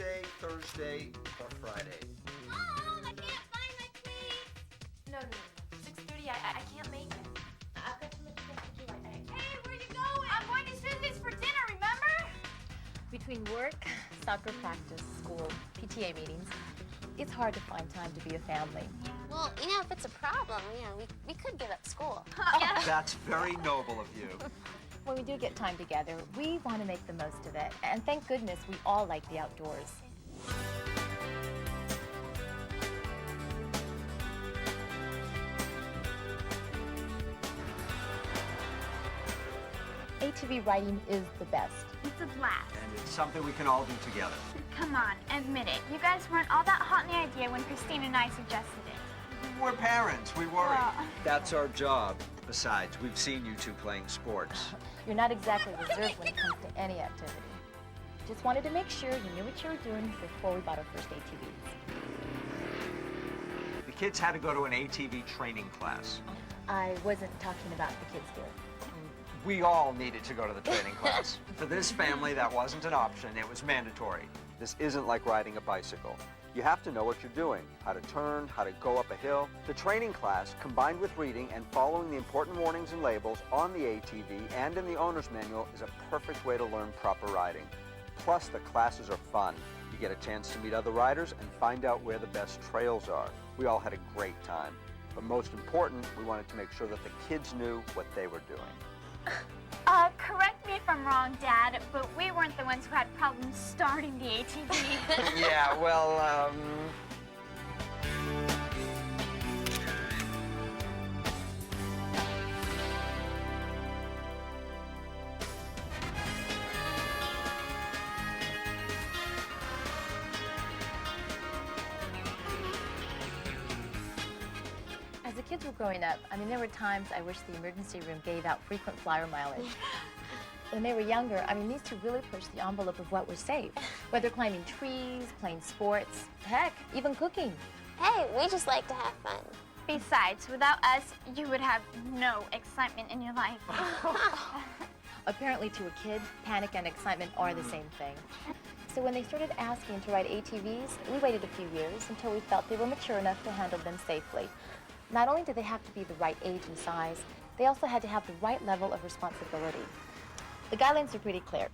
Tuesday, Thursday, or Friday. Mom, I can't find my cleats. No. 6:30, I can't make it. I've got to look at the queue. Hey, where you going? I'm going to Susie's for dinner, remember? Between work, soccer practice, school, PTA meetings, it's hard to find time to be a family. Well, if it's a problem, we could give up school. That's very noble of you. When we do get time together, we want to make the most of it. And thank goodness we all like the outdoors. ATV riding is the best. It's a blast. And it's something we can all do together. Come on, admit it. You guys weren't all that hot in the idea when Christine and I suggested it. We're parents, we worry. Well. That's our job. Besides, we've seen you two playing sports. You're not exactly reserved when it comes to any activity. Just wanted to make sure you knew what you were doing before we bought our first ATVs. The kids had to go to an ATV training class. I wasn't talking about the kids, dear. We all needed to go to the training class. For this family, that wasn't an option, it was mandatory. This isn't like riding a bicycle. You have to know what you're doing, how to turn, how to go up a hill. The training class, combined with reading and following the important warnings and labels on the ATV and in the owner's manual, is a perfect way to learn proper riding. Plus, the classes are fun. You get a chance to meet other riders and find out where the best trails are. We all had a great time. But most important, we wanted to make sure that the kids knew what they were doing. Correct me if I'm wrong, Dad, but we weren't the ones who had problems starting the ATV. Yeah, well, As the kids were growing up, there were times I wish the emergency room gave out frequent flyer mileage. When they were younger, these two really pushed the envelope of what was safe. Whether climbing trees, playing sports, heck, even cooking. Hey, we just like to have fun. Besides, without us, you would have no excitement in your life. Apparently to a kid, panic and excitement are the same thing. So when they started asking to ride ATVs, we waited a few years until we felt they were mature enough to handle them safely. Not only did they have to be the right age and size, they also had to have the right level of responsibility. The guidelines are pretty clear.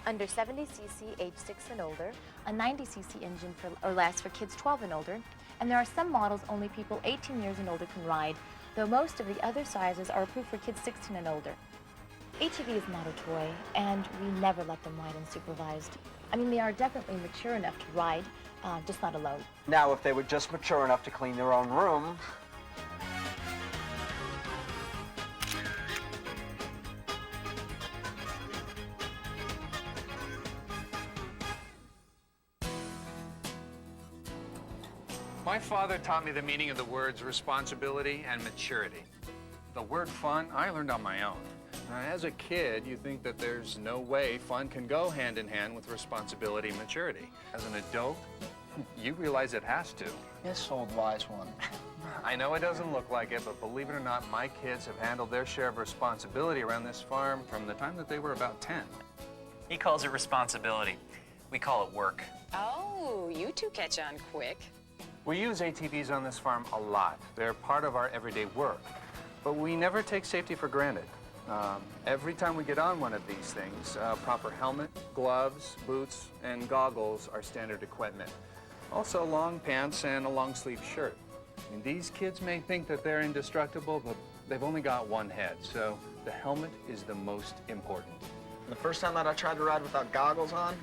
Under 70cc, age 6 and older, a 90cc engine or less for kids 12 and older, and there are some models only people 18 years and older can ride, though most of the other sizes are approved for kids 16 and older. ATV is not a toy, and we never let them ride unsupervised. They are definitely mature enough to ride, just not alone. now if they were just mature enough to clean their own room, My father taught me the meaning of the words responsibility and maturity. The word fun, I learned on my own. As a kid, you think that there's no way fun can go hand in hand with responsibility and maturity. As an adult, you realize it has to. Yes, old wise one. I know it doesn't look like it, but believe it or not, my kids have handled their share of responsibility around this farm from the time that they were about 10. He calls it responsibility. We call it work. Oh, you two catch on quick. We use ATVs on this farm a lot. They're part of our everyday work, but we never take safety for granted. Every time we get on one of these things, proper helmet, gloves, boots, and goggles are standard equipment. Also long pants and a long sleeve shirt. These kids may think that they're indestructible, but they've only got one head, so the helmet is the most important. The first time that I tried to ride without goggles on,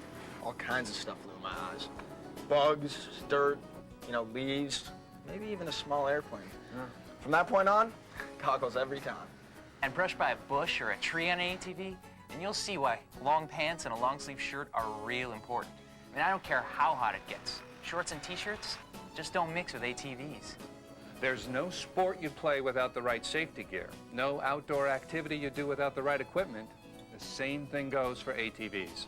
all kinds of stuff flew in my eyes. Bugs, dirt, leaves, maybe even a small airplane. Yeah. From that point on, goggles every time. And brush by a bush or a tree on an ATV, and you'll see why long pants and a long sleeve shirt are real important. I don't care how hot it gets. Shorts and t-shirts just don't mix with ATVs. There's no sport you play without the right safety gear. No outdoor activity you do without the right equipment. The same thing goes for ATVs.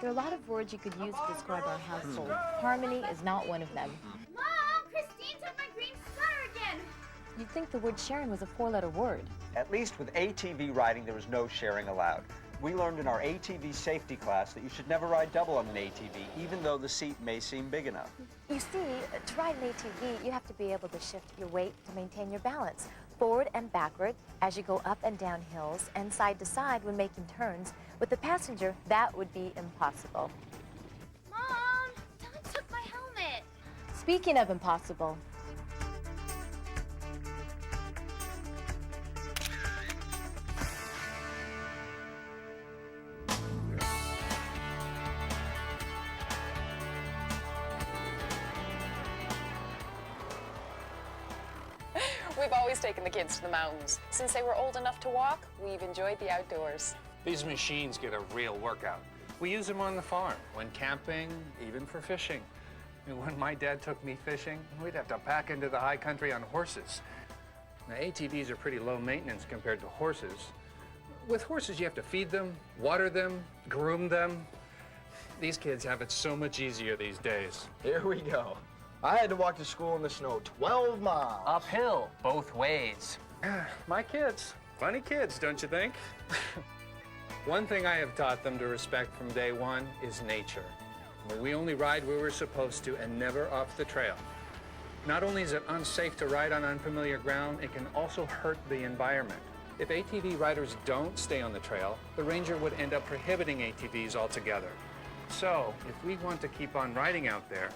There are a lot of words you could use to describe our household. Harmony is not one of them. Mom, Christine took my You'd think the word sharing was a four-letter word. At least with ATV riding, there was no sharing allowed. We learned in our ATV safety class that you should never ride double on an ATV, even though the seat may seem big enough. You see, to ride an ATV, you have to be able to shift your weight to maintain your balance, forward and backward as you go up and down hills, and side to side when making turns. With the passenger, that would be impossible. Mom, someone took my helmet. Speaking of impossible, We've always taken the kids to the mountains. Since they were old enough to walk, we've enjoyed the outdoors. These machines get a real workout. We use them on the farm, when camping, even for fishing. And when my dad took me fishing, we'd have to pack into the high country on horses. Now, ATVs are pretty low maintenance compared to horses. With horses, you have to feed them, water them, groom them. These kids have it so much easier these days. Here we go. I had to walk to school in the snow 12 miles. Uphill, both ways. My kids, funny kids, don't you think? One thing I have taught them to respect from day one is nature. We only ride where we're supposed to and never off the trail. Not only is it unsafe to ride on unfamiliar ground, it can also hurt the environment. If ATV riders don't stay on the trail, the ranger would end up prohibiting ATVs altogether. So, if we want to keep on riding out there,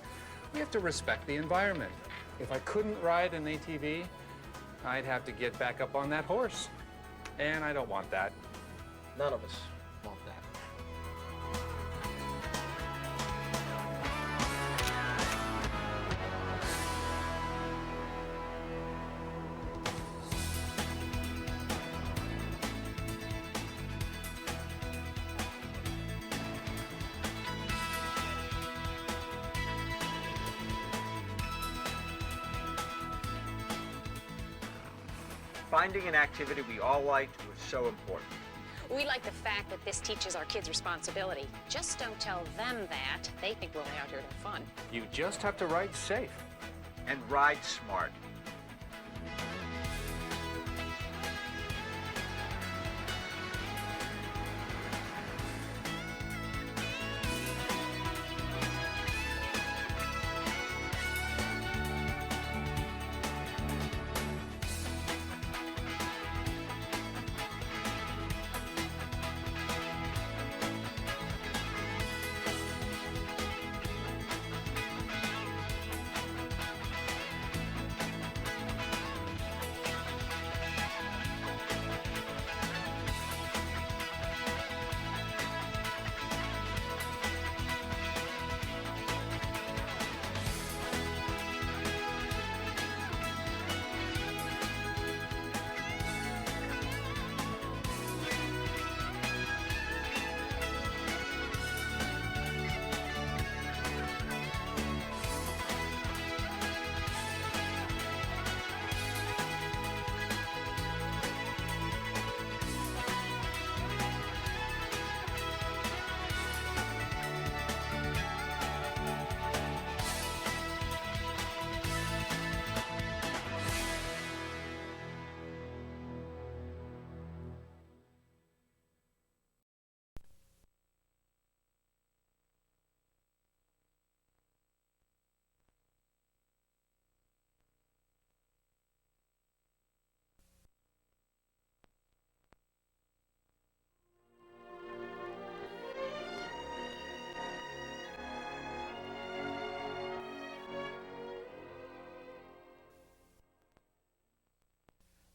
we have to respect the environment. If I couldn't ride an ATV, I'd have to get back up on that horse. And I don't want that. None of us want that. Finding an activity we all liked was so important. We like the fact that this teaches our kids responsibility. Just don't tell them that. They think we're only out here to have fun. You just have to ride safe. And ride smart.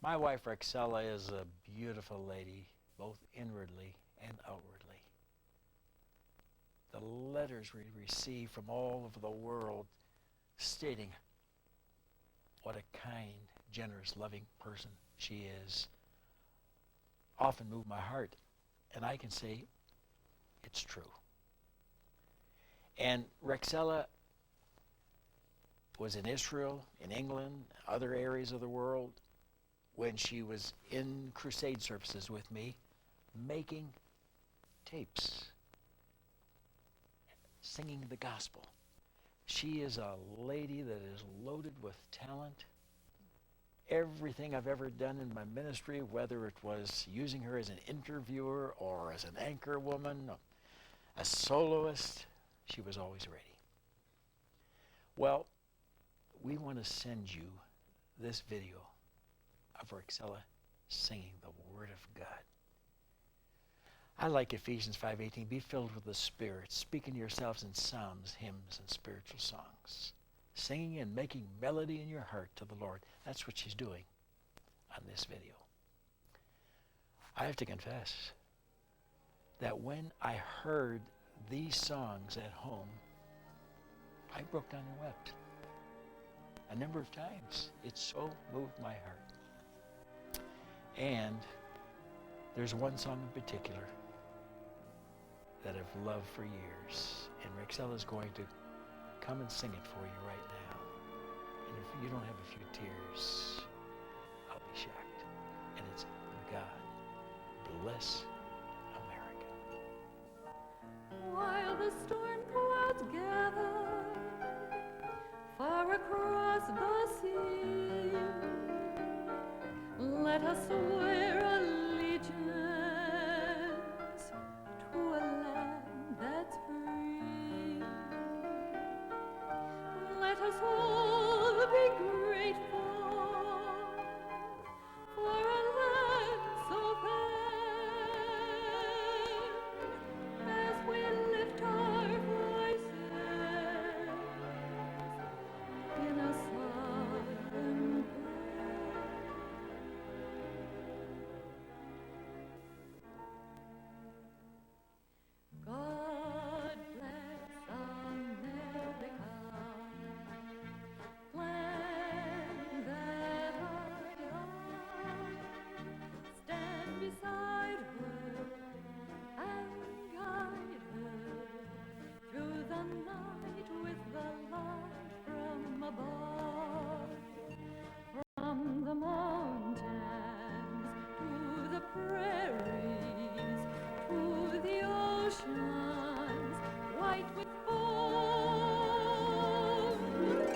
My wife, Rexella, is a beautiful lady, both inwardly and outwardly. The letters we receive from all over the world stating what a kind, generous, loving person she is often move my heart, and I can say it's true. And Rexella was in Israel, in England, other areas of the world, when she was in crusade services with me, making tapes, singing the gospel. She is a lady that is loaded with talent everything I've ever done in my ministry, whether it was using her as an interviewer or as an anchor woman, a soloist, she was always ready. Well, we want to send you this video of Rexella singing the Word of God. I like Ephesians 5:18, be filled with the Spirit, speaking to yourselves in psalms, hymns, and spiritual songs, singing and making melody in your heart to the Lord. That's what she's doing on this video. I have to confess that when I heard these songs at home, I broke down and wept a number of times. It so moved my heart. And there's one song in particular that I've loved for years, and Rexella is going to come and sing it for you right now. And if you don't have a few tears, I'll be shocked. And it's God Bless America. While the storm clouds gather far across the sea, let us swear allegiance to a land that's free. Let us all be grateful for a land so fair, as we lift our voices in a solemn prayer. God bless America, land that I love. Stand beside her and guide her through the night with the light from above. From the mountains to the prairies to the oceans white with foam.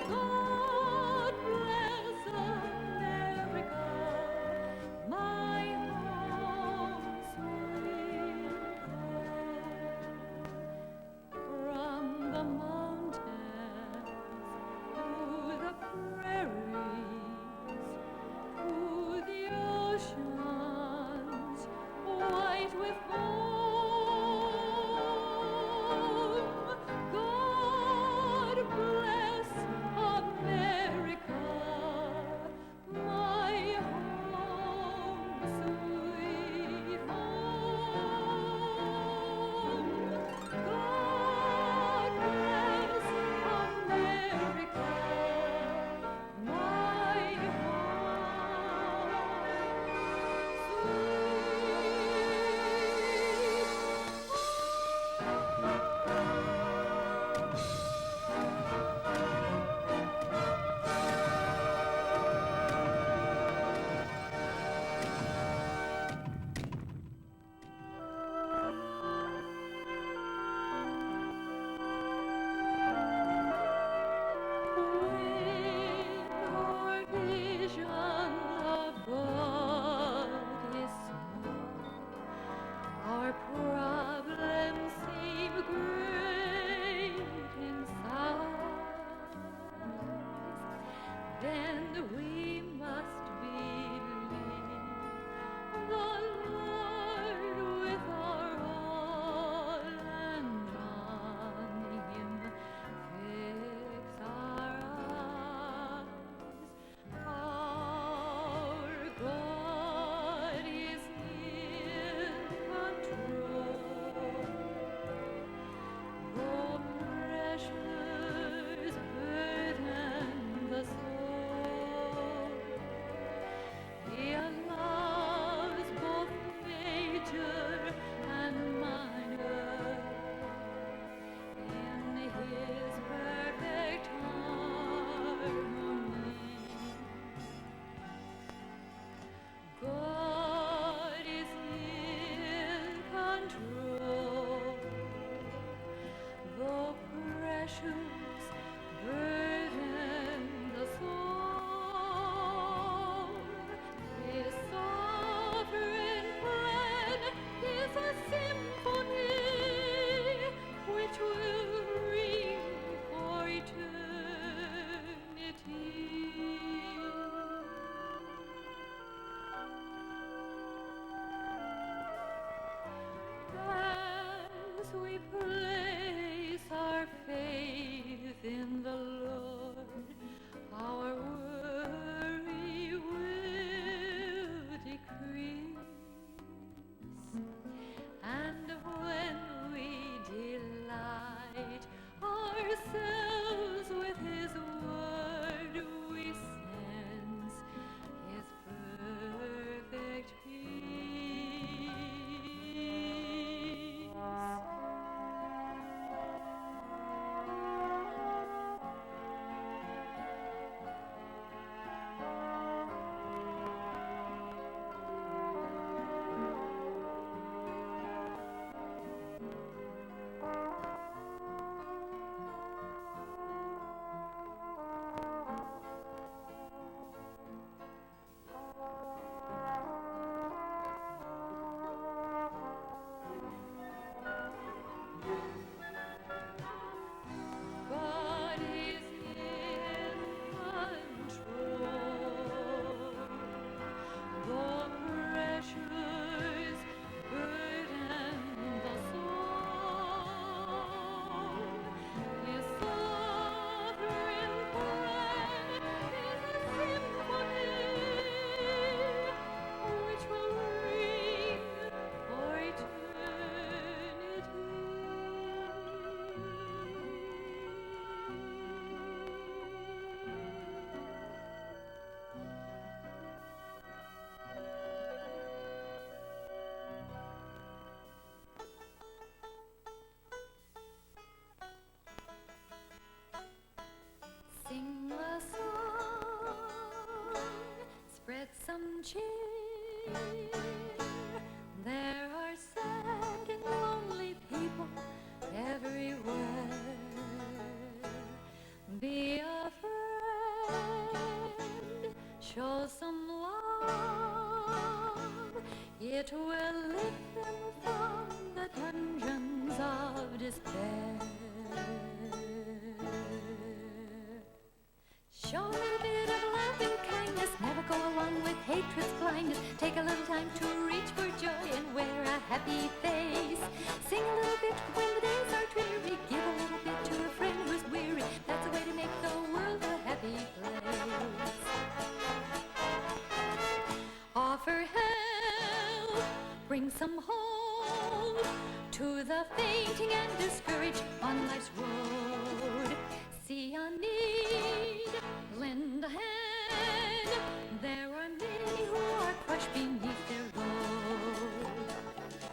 God bless America, my home sweet home. From the mountains to the prairies to the oceans white with foam. God bless America, my home sweet home. God bless America, my When our vision of God is small, our problems seem great in size, then we must believe the Lord with our all, and on Him fix our eyes. Our God is in control. Though pressures burden the soul, There are sad and lonely people everywhere. Be a friend, show some love. It will lift them from the dungeons of despair. Show a little bit of love and kindness, never go along with hatred's blindness. Take a little time to reach for joy and wear a happy face. Sing a little bit when the days are dreary, give a little bit to a friend who's weary. That's the way to make the world a happy place. Offer help, bring some hope to the fainting and discouraged on life's road. See a need, lend a hand. There are many who are crushed beneath their load.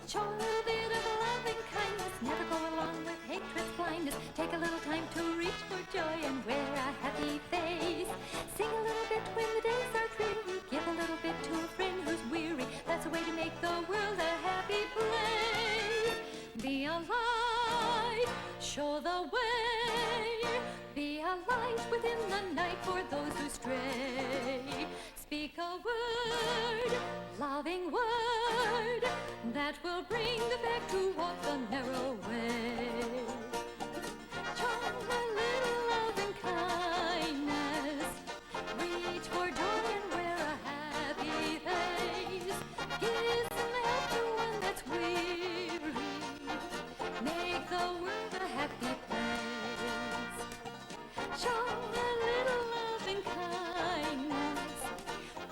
Show a little bit of love and kindness, never go along with hatred's blindness. Take a little time to reach for joy and wear a happy face. Sing a little bit when the days are dreary, give a little bit to a friend who's weary. That's a way to make the world a happy place. Be a light, show the way. Be a light within the night for those who stray. Speak a word, loving word, that will bring them back to walk the narrow way. Show a little love and kindness, reach for joy and wear a happy face. Give some help to one that's weary, make the world a happy place. Show a little love and kindness,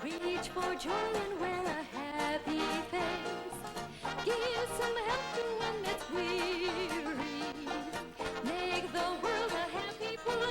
reach for joy and wear a happy face. Give some help to one that's weary, make the world a happy place.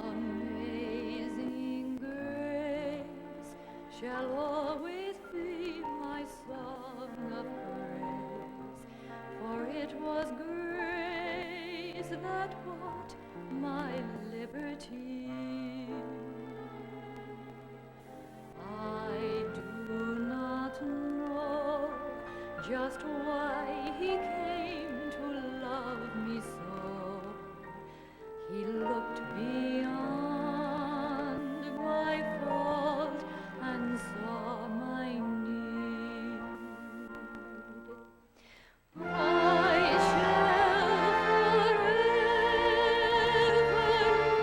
Amazing grace shall always be my song of praise, for it was grace that bought my liberty. I do not know just why he came to love me so. He looked beyond my fault and saw my need. I shall forever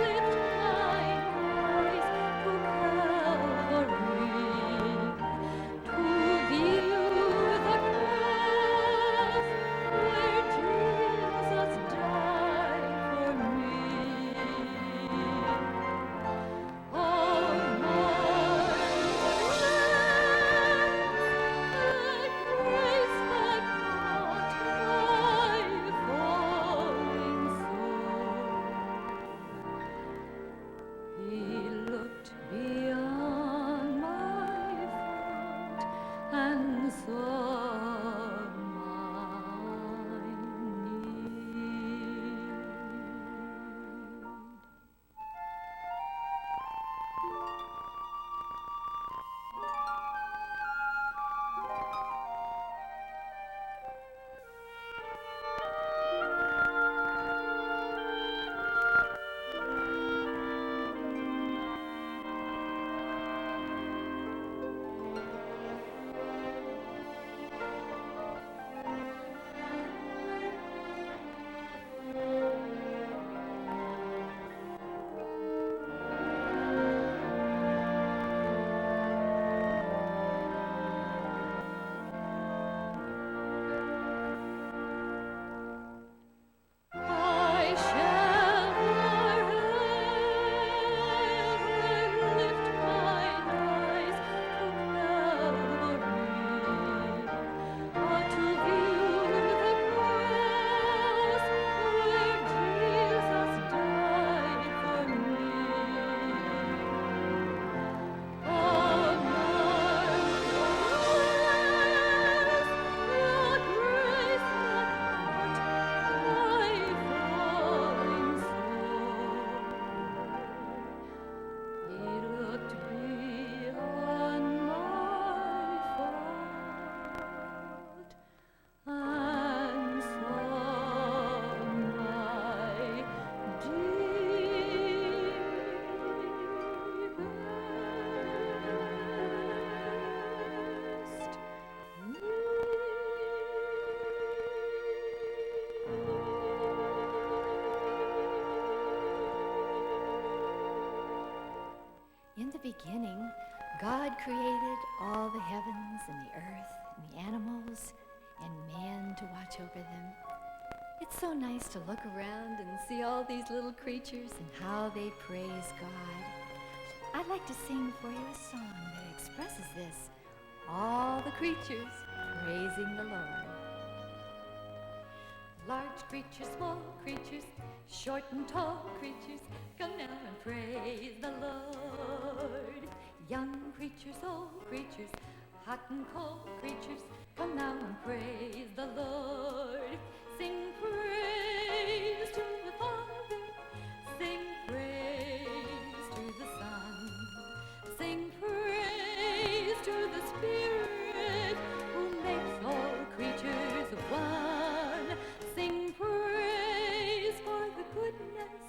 lift my eyes to Calvary, to view the cross where Jesus died for me. Oh, grace that brought my falling soul. He looked beyond my fault and saw my need. the beginning, God created all the heavens and the earth and the animals and man to watch over them. It's so nice to look around and see all these little creatures and how they praise God. I'd like to sing for you a song that expresses this. All the creatures praising the Lord. Large creatures, small creatures, short and tall creatures, come now and praise the Lord. Young creatures, old creatures, hot and cold creatures, come now and praise the Lord. Sing praise to the Father, sing praise to the Son, sing praise to the Spirit who makes all creatures one. Sing praise for the goodness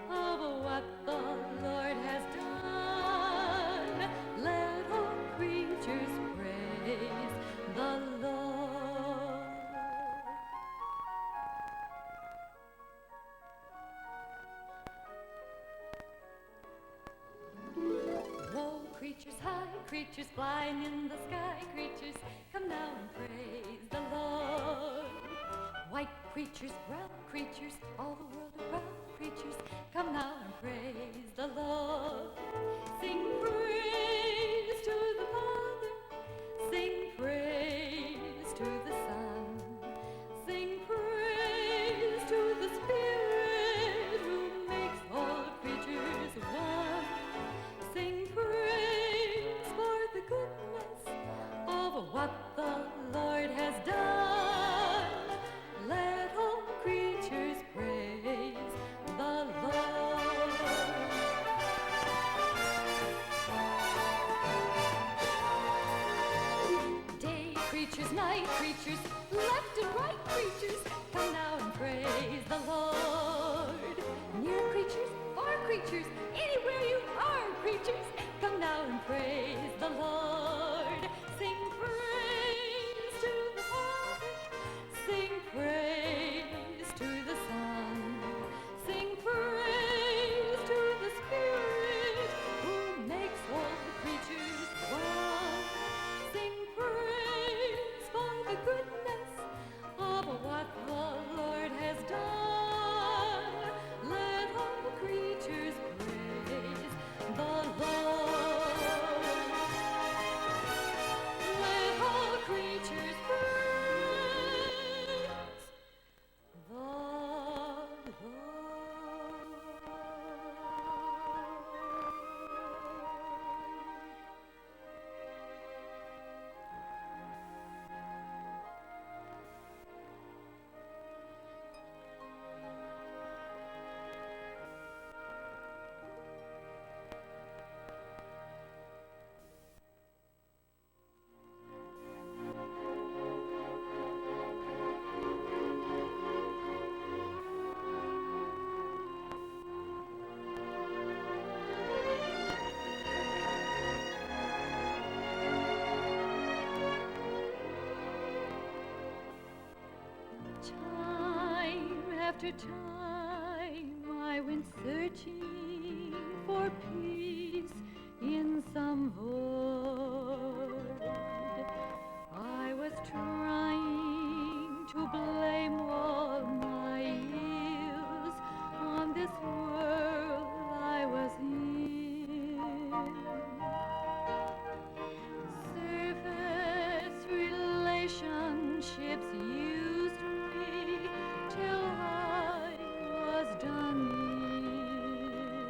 of what the Lord has done. Let all creatures praise the Lord. Low creatures, high creatures, flying in the sky creatures, come now and praise the Lord. White creatures, brown creatures, all the world around creatures, come now and praise the Lord. Sing praise to the Father, sing praise to the Son, sing praise to the Spirit who makes all creatures one. Sing praise for the goodness of what the Lord has done. Let all creatures praise the Lord. Day creatures, night creatures, left and right creatures, come now and praise the Lord. Near creatures, far creatures, anywhere you are creatures, come now and praise the Lord. Sing praise to the Father, sing praise to the Son, sing praise to the Spirit who makes all the creatures one. Sing praise for the goodness of what the Lord has done. Let all creatures praise the Lord. Let all creatures praise the Lord. Time after time I went searching for peace in some void. I was trying to blame all my ills on this world I was in. Surface relationships used me till I was done in.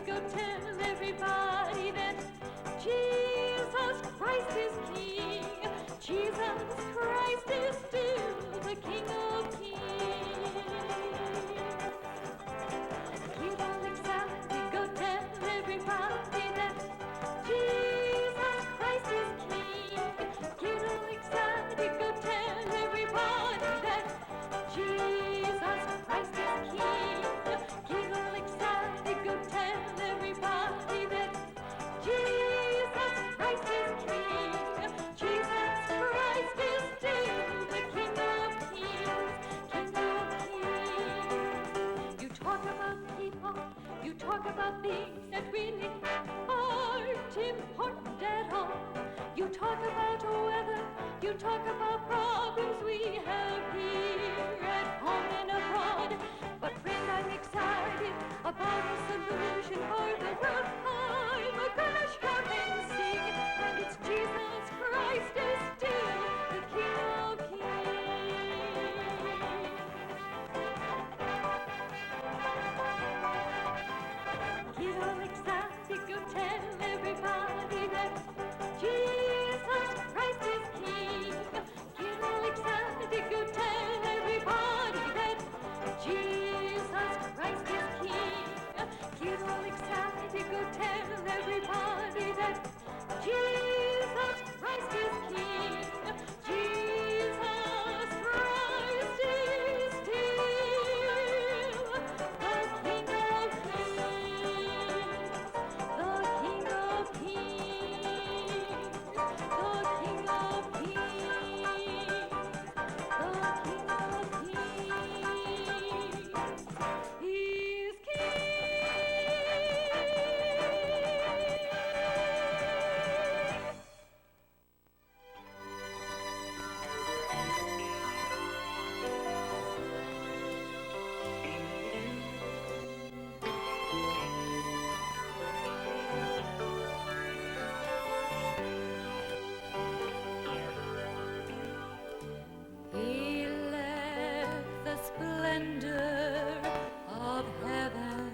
go tell everybody that Jesus Christ is King. Jesus Christ is still the King of Kings. Get all excited, go tell everybody that Jesus Christ is King. Get all excited, go tell everybody that Jesus Christ is King. Get all excited, go tell everybody that Jesus Christ is King. Jesus Christ is still the King of Kings. King of Kings. You talk about people, you talk about things that really aren't important at all. You talk about weather, you talk about problems we have here at home and abroad. But friend, I'm excited about a solution for the world. I'm gonna shout and sing, and it's Jesus Christ is still the King of Kings. Get all excited, go tell everybody that Jesus Christ is King. Get all excited, go tell everybody that Jesus Christ is King. Get all excited, go tell everybody that Jesus Christ is King. Jesus Christ is still the King of Kings. The King of Kings. The King of Kings. The King of Kings. He's King. He left the splendor of heaven,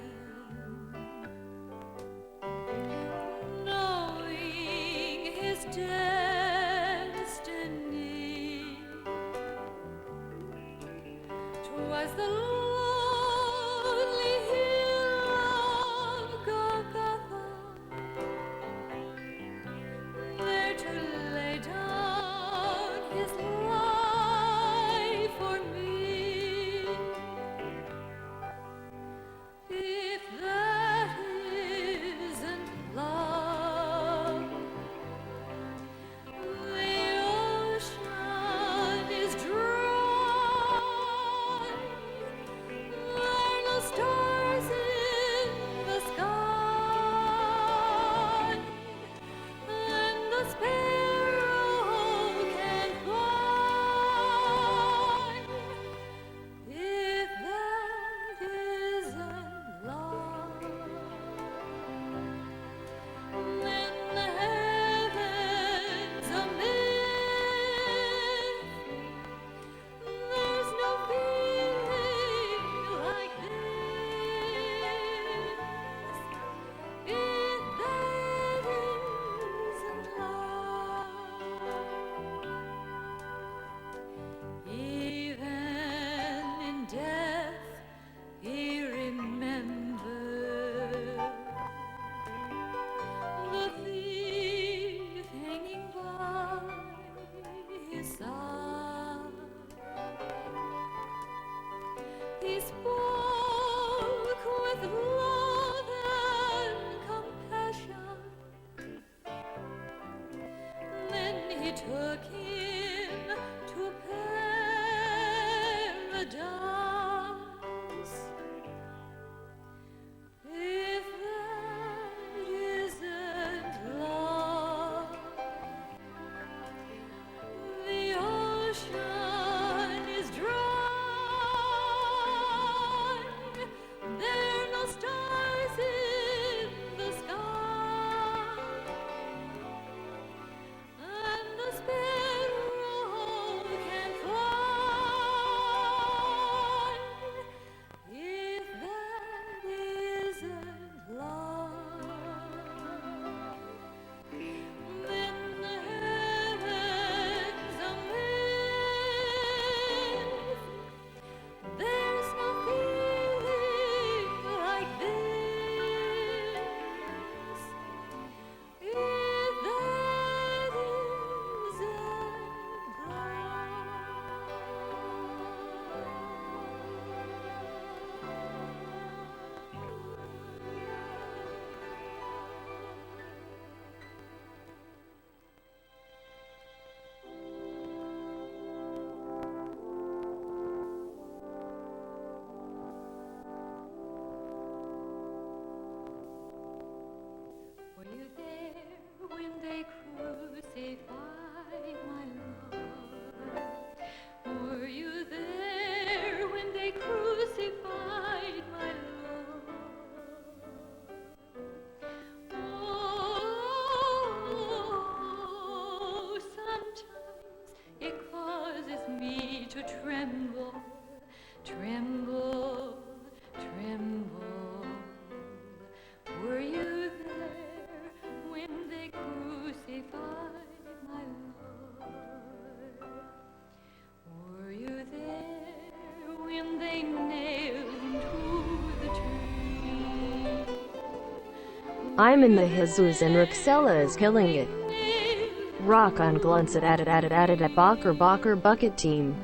knowing his destiny. 'Twas the lonely hill of Golgotha, there to lay down his life for me. If that isn't love, the ocean is dry. There are no stars in the sky, and the sparrow can fly. If that isn't love. I'm in the Jesus and Roxella is killing it. Rock on glunts at Bocker Bucket Team.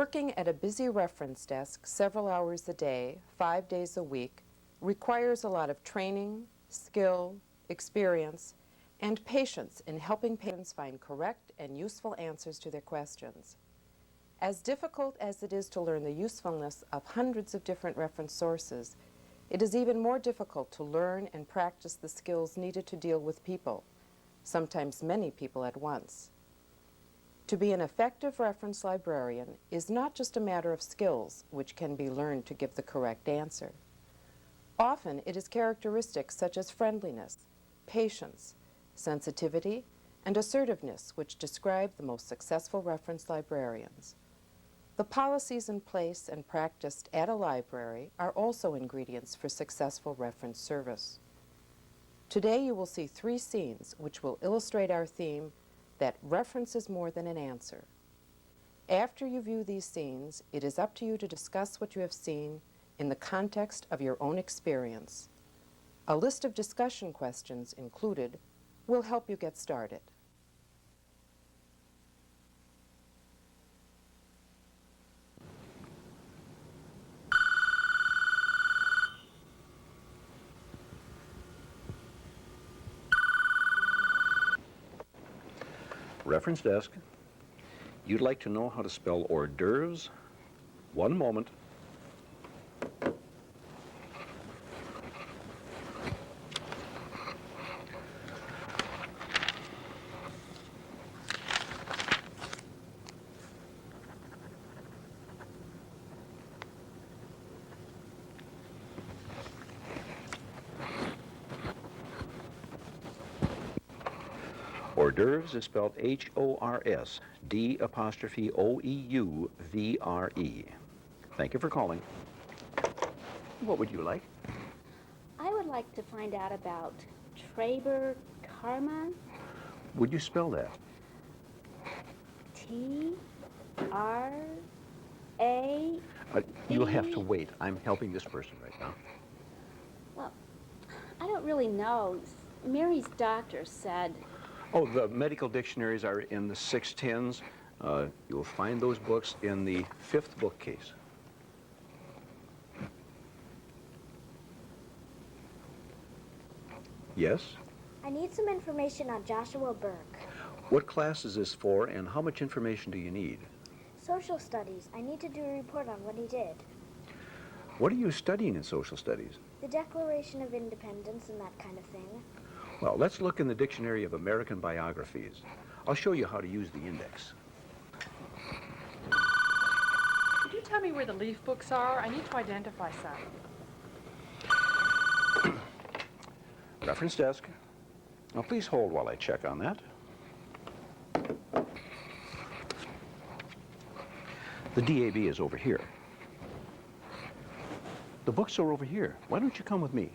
Working at a busy reference desk several hours a day, 5 days a week, requires a lot of training, skill, experience, and patience in helping parents find correct and useful answers to their questions. As difficult as it is to learn the usefulness of hundreds of different reference sources, it is even more difficult to learn and practice the skills needed to deal with people, sometimes many people at once. To be an effective reference librarian is not just a matter of skills which can be learned to give the correct answer. Often it is characteristics such as friendliness, patience, sensitivity, and assertiveness which describe the most successful reference librarians. The policies in place and practiced at a library are also ingredients for successful reference service. Today you will see 3 scenes which will illustrate our theme that reference is more than an answer. After you view these scenes, it is up to you to discuss what you have seen in the context of your own experience. A list of discussion questions included will help you get started. Reference desk. You'd like to know how to spell hors d'oeuvres? One moment. Hors d'oeuvres is spelled H-O-R-S, D'-O-E-U-V-R-E. Thank you for calling. What would you like? I would like to find out about Traber Karma. Would you spell that? T-R-A... You'll have to wait. I'm helping this person right now. Well, I don't really know. Mary's doctor said... Oh, the medical dictionaries are in the 610s. You'll find those books in the 5th bookcase. Yes? I need some information on Joshua Burke. What class is this for, and how much information do you need? Social studies. I need to do a report on what he did. What are you studying in social studies? The Declaration of Independence and that kind of thing. Well, let's look in the Dictionary of American Biographies. I'll show you how to use the index. Could you tell me where the leaf books are? I need to identify some. Reference desk. Now, please hold while I check on that. The DAB is over here. The books are over here. Why don't you come with me?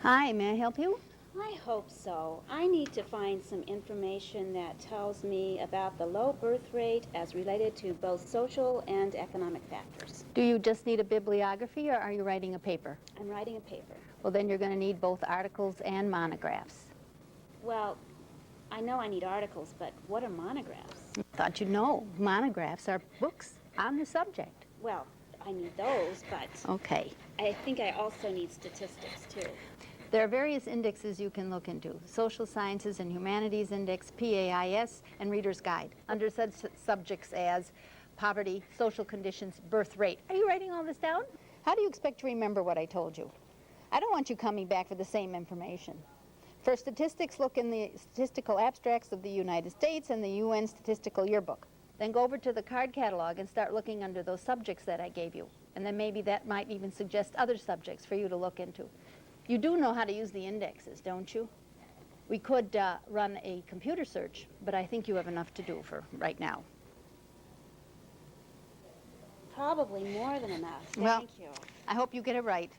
Hi, may I help you? I hope so. I need to find some information that tells me about the low birth rate as related to both social and economic factors. Do you just need a bibliography, or are you writing a paper? I'm writing a paper. Well, then you're going to need both articles and monographs. Well, I know I need articles, but what are monographs? I thought you'd know. Monographs are books on the subject. Well, I need those, but... Okay. I think I also need statistics, too. There are various indexes you can look into. Social Sciences and Humanities Index, PAIS, and Reader's Guide, under such subjects as poverty, social conditions, birth rate. Are you writing all this down? How do you expect to remember what I told you? I don't want you coming back for the same information. For statistics, look in the statistical abstracts of the United States and the UN Statistical Yearbook. Then go over to the card catalog and start looking under those subjects that I gave you. And then maybe that might even suggest other subjects for you to look into. You do know how to use the indexes, don't you? We could run a computer search, but I think you have enough to do for right now. Probably more than enough. Well, Thank you. I hope you get it right.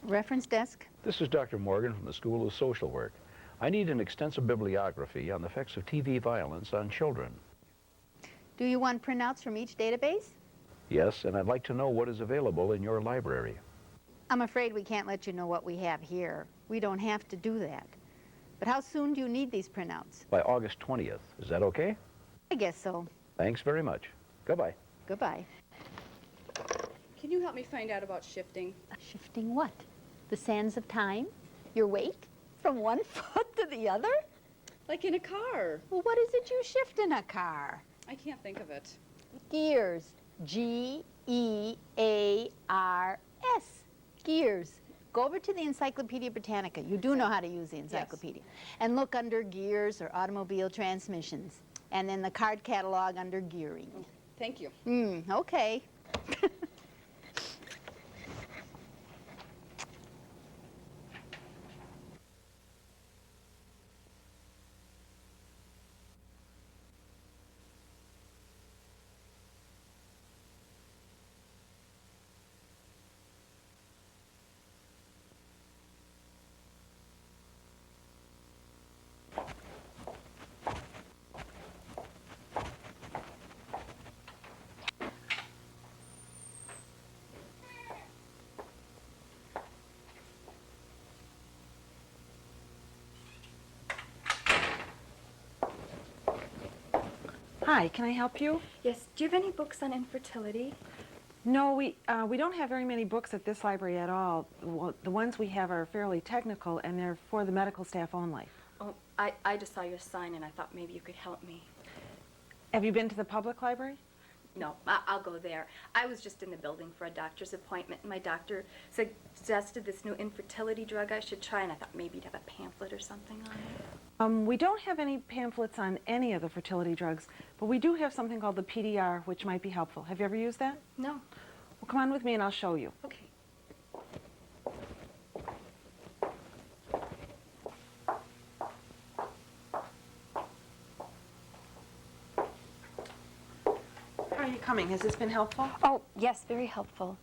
Reference desk. This is Dr. Morgan from the School of Social Work. I need an extensive bibliography on the effects of TV violence on children. Do you want printouts from each database? Yes, and I'd like to know what is available in your library. I'm afraid we can't let you know what we have here. We don't have to do that. But how soon do you need these printouts? By August 20th. Is that okay? I guess so. Thanks very much. Goodbye. Goodbye. Can you help me find out about shifting? Shifting what? The sands of time? Your weight? From one foot to the other? Like in a car. Well, what is it you shift in a car? I can't think of it. Gears. G-E-A-R-S. Gears. Go over to the Encyclopedia Britannica. You do know how to use the encyclopedia. Yes. And look under gears or automobile transmissions. And then the card catalog under gearing. Thank you. Okay. Hi, can I help you? Yes, do you have any books on infertility? No, we don't have very many books at this library at all. Well, the ones we have are fairly technical, and they're for the medical staff only. Oh, I just saw your sign, and I thought maybe you could help me. Have you been to the public library? No, I'll go there. I was just in the building for a doctor's appointment, and my doctor suggested this new infertility drug I should try, and I thought maybe you'd have a pamphlet or something on it. We don't have any pamphlets on any of the fertility drugs, but we do have something called the PDR, which might be helpful. Have you ever used that? No. Well, come on with me and I'll show you. Okay. How are you coming? Has this been helpful? Oh, yes, very helpful.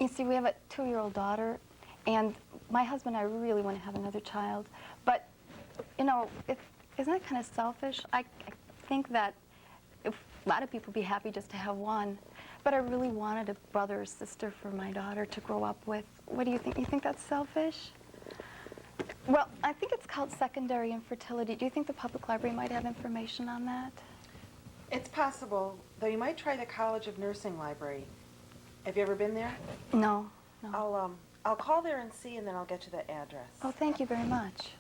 You see, we have a 2-year-old daughter, and my husband and I really want to have another child, but you know, isn't that kind of selfish? I think that a lot of people would be happy just to have one, but I really wanted a brother or sister for my daughter to grow up with. What do you think? You think that's selfish? Well, I think it's called secondary infertility. Do you think the public library might have information on that? It's possible, though you might try the College of Nursing library. Have you ever been there? No, no. I'll call there and see, and then I'll get you the address. Oh, thank you very much.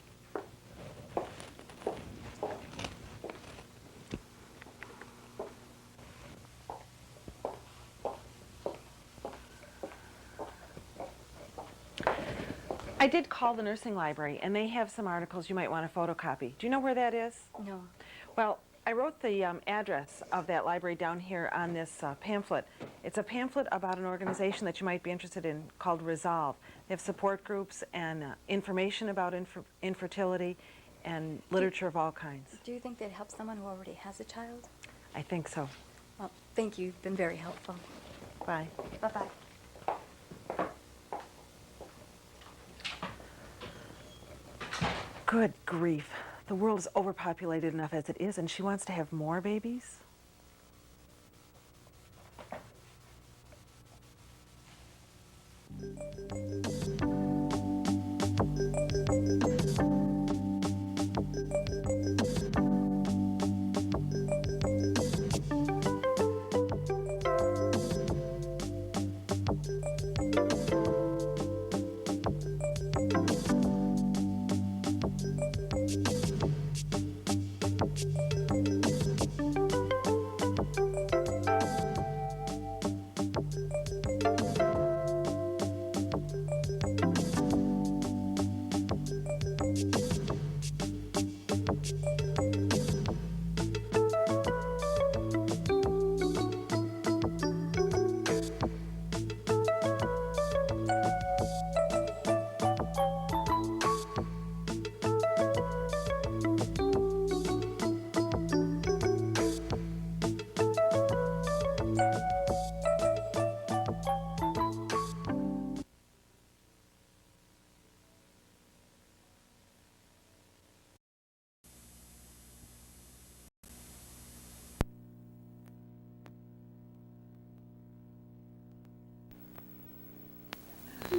I did call the nursing library, and they have some articles you might want to photocopy. Do you know where that is? No. Well, I wrote the address of that library down here on this pamphlet. It's a pamphlet about an organization that you might be interested in called Resolve. They have support groups and information about infertility and literature of all kinds. Do you think they'd help someone who already has a child? I think so. Well, thank you. You've been very helpful. Bye. Bye-bye. Good grief. The world is overpopulated enough as it is, and she wants to have more babies?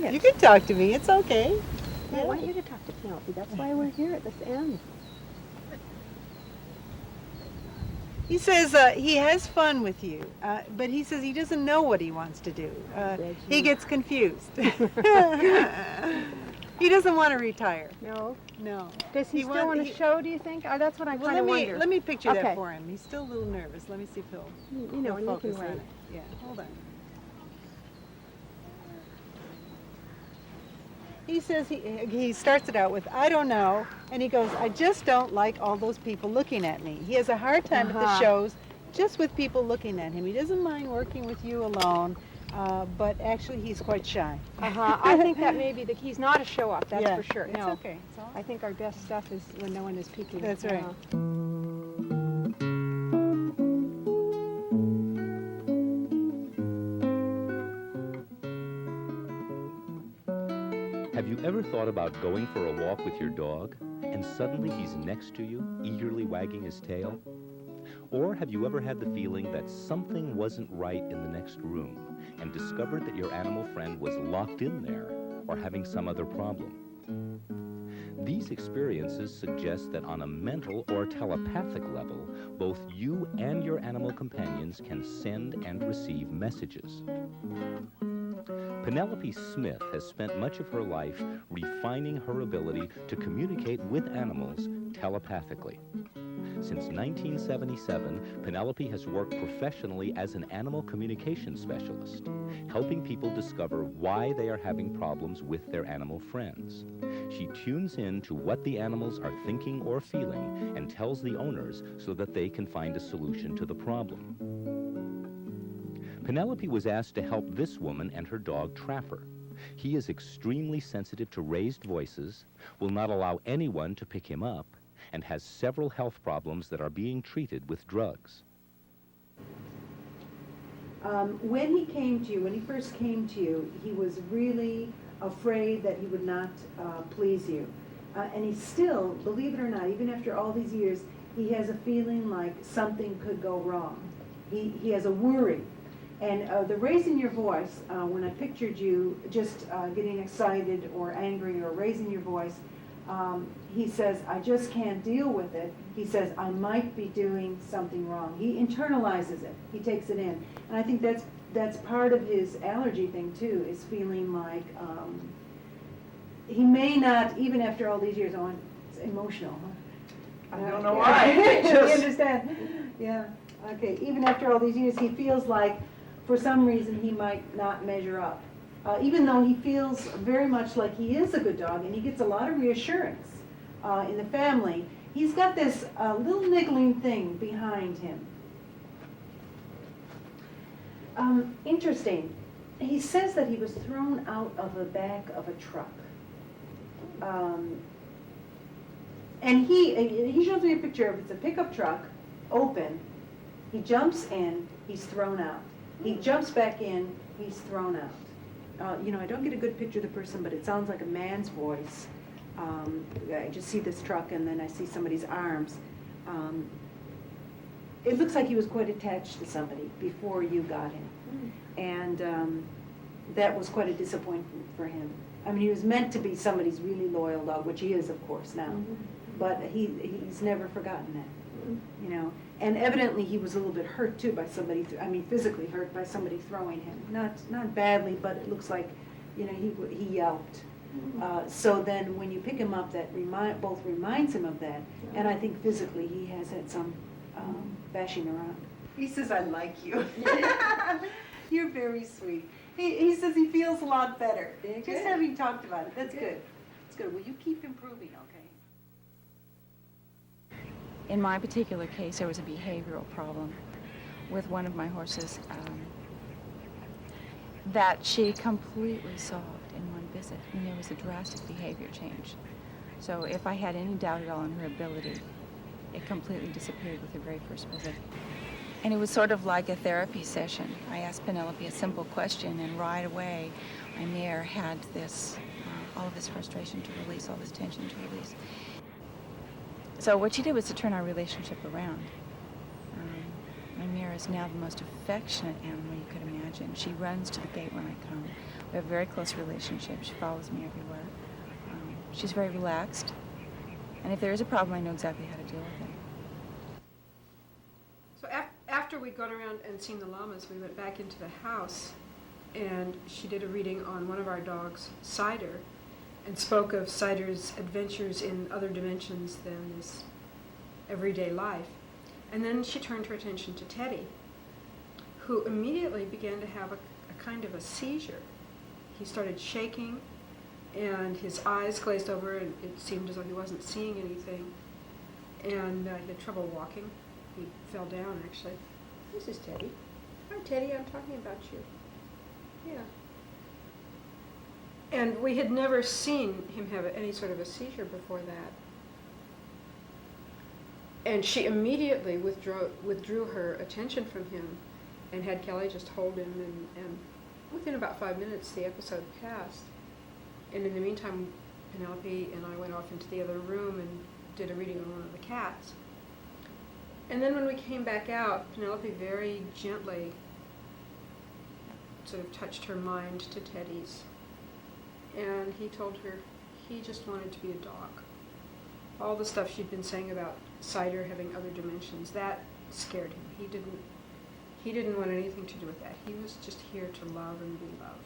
it. You can talk to me. It's okay. I want you to talk to Penelope. That's why we're here at this end. He says he has fun with you, but he says he doesn't know what he wants to do. He gets confused. He doesn't want to retire. No? No. Does he still want to show, do you think? That's what I kind of wonder. Let me picture Okay. that for him. He's still a little nervous. Let me see if he'll, You know, he'll and you can focus on wait. it. Yeah, hold on. He says he starts it out with, I don't know, and he goes, I just don't like all those people looking at me. He has a hard time at the shows just with people looking at him. He doesn't mind working with you alone, but actually he's quite shy. I think that may be he's not a show-off, that's Yeah, for sure. it's No. okay. It's all I think our best stuff is when no one is peeking. That's right. Have you ever thought about going for a walk with your dog, and suddenly he's next to you, eagerly wagging his tail? Or have you ever had the feeling that something wasn't right in the next room, and discovered that your animal friend was locked in there, or having some other problem? These experiences suggest that on a mental or telepathic level, both you and your animal companions can send and receive messages. Penelope Smith has spent much of her life refining her ability to communicate with animals telepathically. Since 1977, Penelope has worked professionally as an animal communication specialist, helping people discover why they are having problems with their animal friends. She tunes in to what the animals are thinking or feeling and tells the owners so that they can find a solution to the problem. Penelope was asked to help this woman and her dog Trapper. He is extremely sensitive to raised voices, will not allow anyone to pick him up, and has several health problems that are being treated with drugs. When he came to you, when he first came to you, he was really afraid that he would not please you. And he still, believe it or not, even after all these years, he has a feeling like something could go wrong. He has a worry. And the raising your voice, when I pictured you just getting excited or angry or raising your voice, he says, I just can't deal with it. He says, I might be doing something wrong. He internalizes it. He takes it in. And I think that's part of his allergy thing, too, is feeling like he may not, even after all these years, it's emotional, huh? I don't know why. You understand? Yeah. Okay. Even after all these years, he feels like, for some reason, he might not measure up. Even though he feels very much like he is a good dog, and he gets a lot of reassurance in the family, he's got this little niggling thing behind him. Interesting. He says that he was thrown out of the back of a truck. And he shows me a picture of it's a pickup truck, open. He jumps in, he's thrown out. He jumps back in, he's thrown out. I don't get a good picture of the person, but it sounds like a man's voice. I just see this truck and then I see somebody's arms. It looks like he was quite attached to somebody before you got him. And that was quite a disappointment for him. I mean, he was meant to be somebody's really loyal dog, which he is, of course, now. But he's never forgotten that, And evidently he was a little bit hurt too by somebody, physically hurt by somebody throwing him. Not badly, but it looks like, he yelped. So then when you pick him up, that both reminds him of that. And I think physically he has had some bashing around. He says, I like you. You're very sweet. He says he feels a lot better. Just having talked about it. That's good. That's good. Will you keep improving, okay? In my particular case, there was a behavioral problem with one of my horses that she completely solved in one visit. And there was a drastic behavior change. So if I had any doubt at all in her ability, it completely disappeared with the very first visit. And it was sort of like a therapy session. I asked Penelope a simple question, and right away, my mare had this, all of this frustration to release, all this tension to release. So what she did was to turn our relationship around. My Mira is now the most affectionate animal you could imagine. She runs to the gate when I come. We have a very close relationship. She follows me everywhere. She's very relaxed. And if there is a problem, I know exactly how to deal with it. So after we'd gone around and seen the llamas, we went back into the house, and she did a reading on one of our dogs, Cider, and spoke of Cider's adventures in other dimensions than this everyday life. And then she turned her attention to Teddy, who immediately began to have a kind of a seizure. He started shaking, and his eyes glazed over, and it seemed as though he wasn't seeing anything. And he had trouble walking. He fell down, actually. This is Teddy. Hi, Teddy, I'm talking about you. Yeah. And we had never seen him have any sort of a seizure before that. And she immediately withdrew her attention from him and had Kelly just hold him, and within about 5 minutes the episode passed. And in the meantime, Penelope and I went off into the other room and did a reading on one of the cats. And then when we came back out, Penelope very gently sort of touched her mind to Teddy's. And he told her he just wanted to be a dog. All the stuff she'd been saying about Cider having other dimensions, that scared him. He didn't want anything to do with that. He was just here to love and be loved.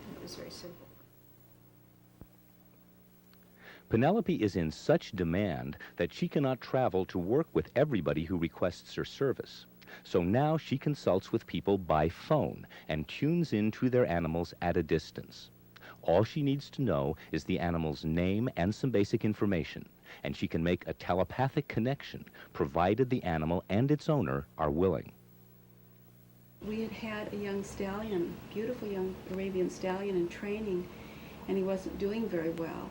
And it was very simple. Penelope is in such demand that she cannot travel to work with everybody who requests her service. So now she consults with people by phone and tunes into their animals at a distance. All she needs to know is the animal's name and some basic information, and she can make a telepathic connection, provided the animal and its owner are willing. We had a young stallion, beautiful young Arabian stallion in training, and he wasn't doing very well.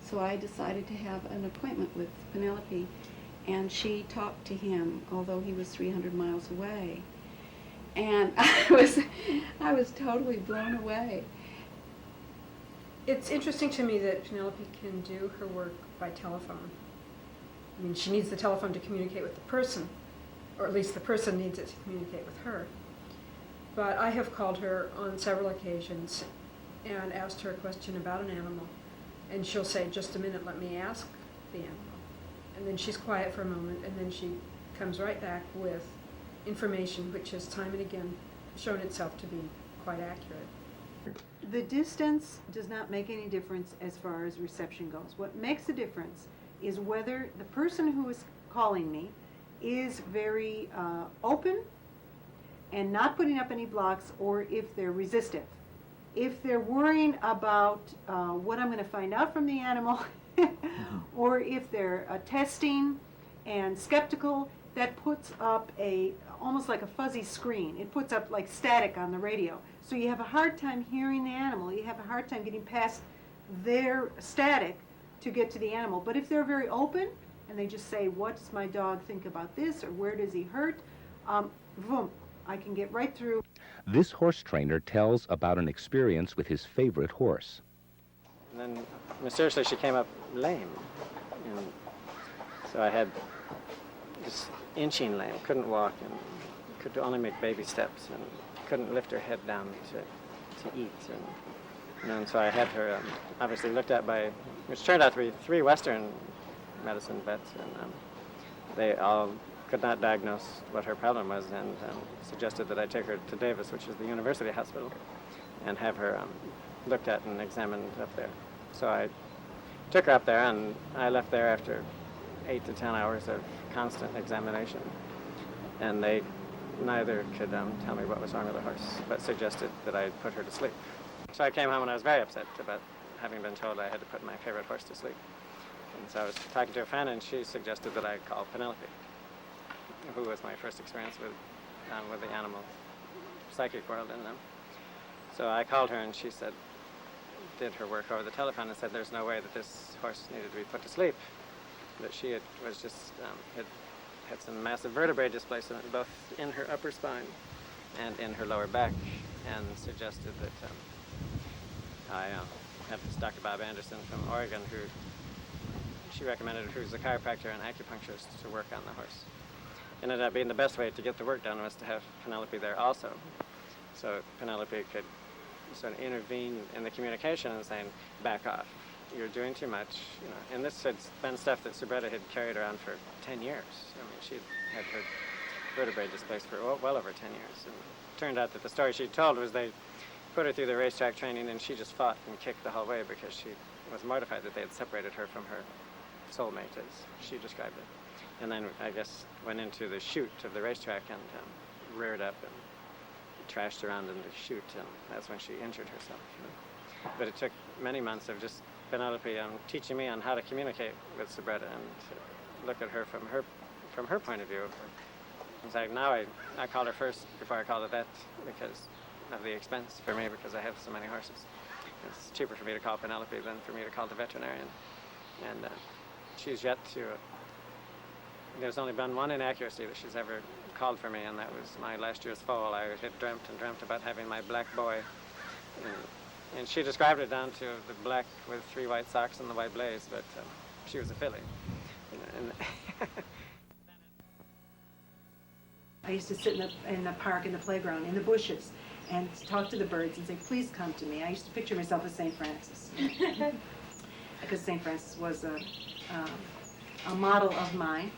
So I decided to have an appointment with Penelope, and she talked to him, although he was 300 miles away. And I was totally blown away. It's interesting to me that Penelope can do her work by telephone. I mean, she needs the telephone to communicate with the person, or at least the person needs it to communicate with her. But I have called her on several occasions and asked her a question about an animal. And she'll say, just a minute, let me ask the animal. And then she's quiet for a moment, and then she comes right back with information which has time and again shown itself to be quite accurate. The distance does not make any difference as far as reception goes. What makes a difference is whether the person who is calling me is very open and not putting up any blocks, or if they're resistive. If they're worrying about what I'm going to find out from the animal, or if they're testing and skeptical, that puts up almost like a fuzzy screen. It puts up like static on the radio. So you have a hard time hearing the animal. You have a hard time getting past their static to get to the animal. But if they're very open and they just say, what does my dog think about this, or where does he hurt, boom, I can get right through. This horse trainer tells about an experience with his favorite horse. And then mysteriously she came up lame. And so I had just inching lame, couldn't walk, and could only make baby steps, and couldn't lift her head down to eat. And so I had her obviously looked at by, which turned out to be 3 Western medicine vets, and they all could not diagnose what her problem was, and suggested that I take her to Davis, which is the university hospital, and have her looked at and examined up there. So I took her up there, and I left there after 8 to 10 hours of constant examination. And they neither could tell me what was wrong with the horse, but suggested that I put her to sleep. So I came home and I was very upset about having been told I had to put my favorite horse to sleep. And so I was talking to a friend, and she suggested that I call Penelope, who was my first experience with the animal psychic world in them. So I called her, and she said, did her work over the telephone, and said there's no way that this horse needed to be put to sleep, that she was just had some massive vertebrae displacement both in her upper spine and in her lower back, and suggested that I have this Dr. Bob Anderson from Oregon, she recommended, who's a chiropractor and acupuncturist, to work on the horse. ended up being the best way to get the work done was to have Penelope there also. So Penelope could sort of intervene in the communication and saying, back off, you're doing too much, you know. And this had been stuff that Subretta had carried around for 10 years. I mean, she had her vertebrae displaced for well over 10 years. And it turned out that the story she told was they put her through the racetrack training and she just fought and kicked the whole way because she was mortified that they had separated her from her soulmate, as she described it. And then, I guess, went into the chute of the racetrack and reared up and trashed around in the chute, and that's when she injured herself. You know? But it took many months of just Penelope teaching me on how to communicate with Subretta and to look at her from her point of view. In fact, now I call her first before I call the vet because of the expense for me, because I have so many horses. It's cheaper for me to call Penelope than for me to call the veterinarian. And she's yet to... There's only been one inaccuracy that she's ever called for me, and that was my last year's foal. I had dreamt and dreamt about having my black boy. And she described it down to the black with 3 white socks and the white blaze, but she was a filly. And I used to sit in the park, in the playground, in the bushes, and talk to the birds and say, please come to me. I used to picture myself as St. Francis. Because St. Francis was a model of mine.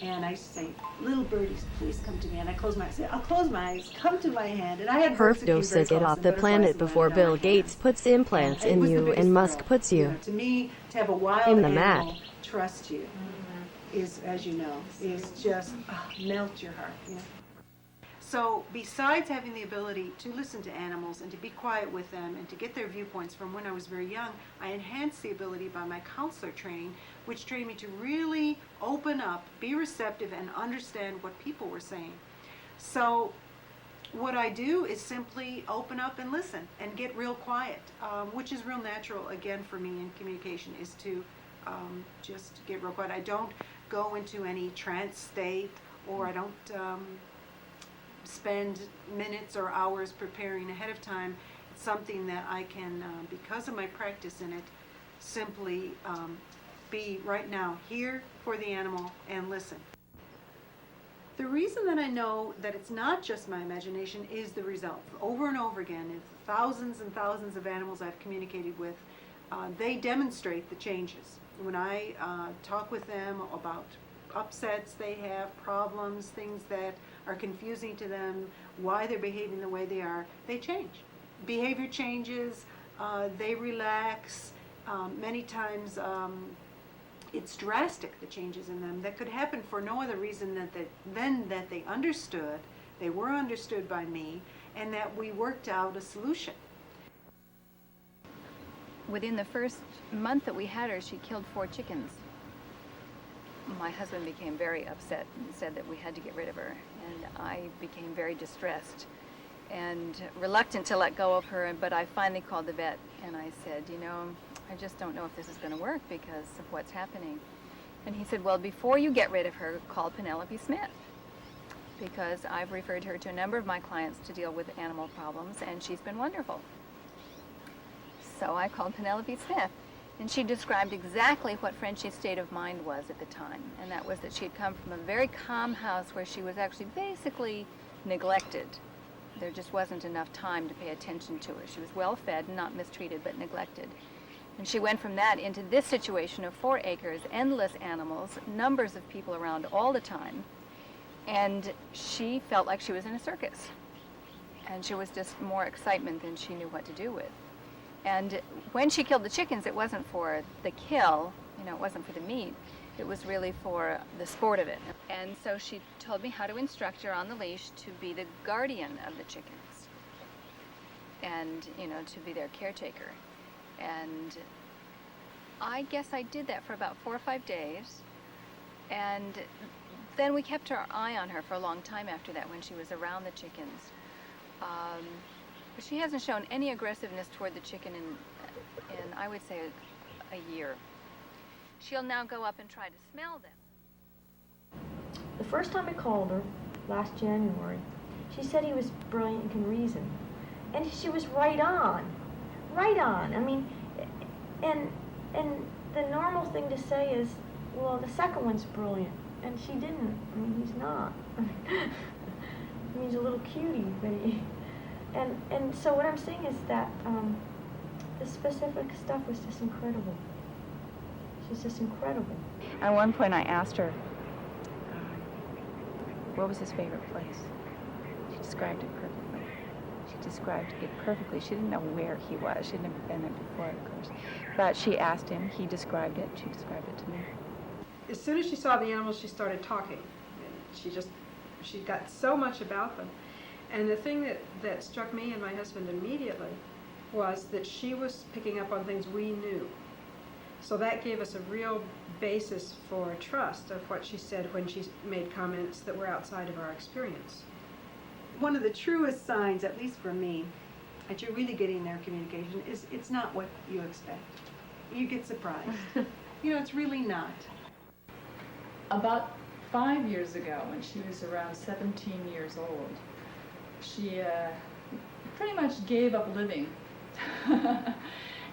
And I used to say, little birdies, please come to me. And I close my eyes. I'll close my eyes, come to my hand. And I had Perf dose get off the planet before Bill Gates puts implants in you and Musk puts you To me, to have a wild in the animal mat. trust you is, as you know, is just melt your heart. You know? So besides having the ability to listen to animals and to be quiet with them and to get their viewpoints from when I was very young, I enhanced the ability by my counselor training, which trained me to really open up, be receptive, and understand what people were saying. So what I do is simply open up and listen and get real quiet, which is real natural, again, for me in communication, is to just get real quiet. I don't go into any trance state, or I don't spend minutes or hours preparing ahead of time. It's something that I can, because of my practice in it, simply be right now here for the animal and listen. The reason that I know that it's not just my imagination is the result. Over and over again, thousands and thousands of animals I've communicated with, they demonstrate the changes. When I talk with them about upsets they have, problems, things that are confusing to them, why they're behaving the way they are, they change. Behavior changes, they relax. Many times it's drastic, the changes in them, that could happen for no other reason than that they understood, they were understood by me, and that we worked out a solution. Within the first month that we had her, she killed 4 chickens. My husband became very upset and said that we had to get rid of her, and I became very distressed and reluctant to let go of her, but I finally called the vet and I said, you know, I just don't know if this is going to work because of what's happening. And he said, well, before you get rid of her, call Penelope Smith, because I've referred her to a number of my clients to deal with animal problems, and she's been wonderful. So I called Penelope Smith. And she described exactly what Frenchie's state of mind was at the time, and that was that she had come from a very calm house where she was actually basically neglected. There just wasn't enough time to pay attention to her. She was well fed and not mistreated, but neglected. And she went from that into this situation of 4 acres, endless animals, numbers of people around all the time, and she felt like she was in a circus. And she was just more excitement than she knew what to do with. And when she killed the chickens, it wasn't for the kill, you know, it wasn't for the meat. It was really for the sport of it. And so she told me how to instruct her on the leash to be the guardian of the chickens and, you know, to be their caretaker. And I guess I did that for about 4 or 5 days. And then we kept our eye on her for a long time after that when she was around the chickens. But she hasn't shown any aggressiveness toward the chicken in I would say, a year. She'll now go up and try to smell them. The first time I called her, last January, she said he was brilliant and can reason. And she was right on. Right on. I mean, and the normal thing to say is, well, the second one's brilliant. And she didn't. I mean, he's not. I mean, he's a little cutie, but and so what I'm saying is that the specific stuff was just incredible. She's just incredible. At one point I asked her, what was his favorite place? She described it perfectly. She described it perfectly. She didn't know where he was. She had never been there before, of course. But she asked him, he described it, she described it to me. As soon as she saw the animals, she started talking. And she got so much about them. And the thing that struck me and my husband immediately was that she was picking up on things we knew. So that gave us a real basis for trust of what she said when she made comments that were outside of our experience. One of the truest signs, at least for me, that you're really getting their communication is it's not what you expect. You get surprised. You know, it's really not. About 5 years ago, when she was around 17 years old, she pretty much gave up living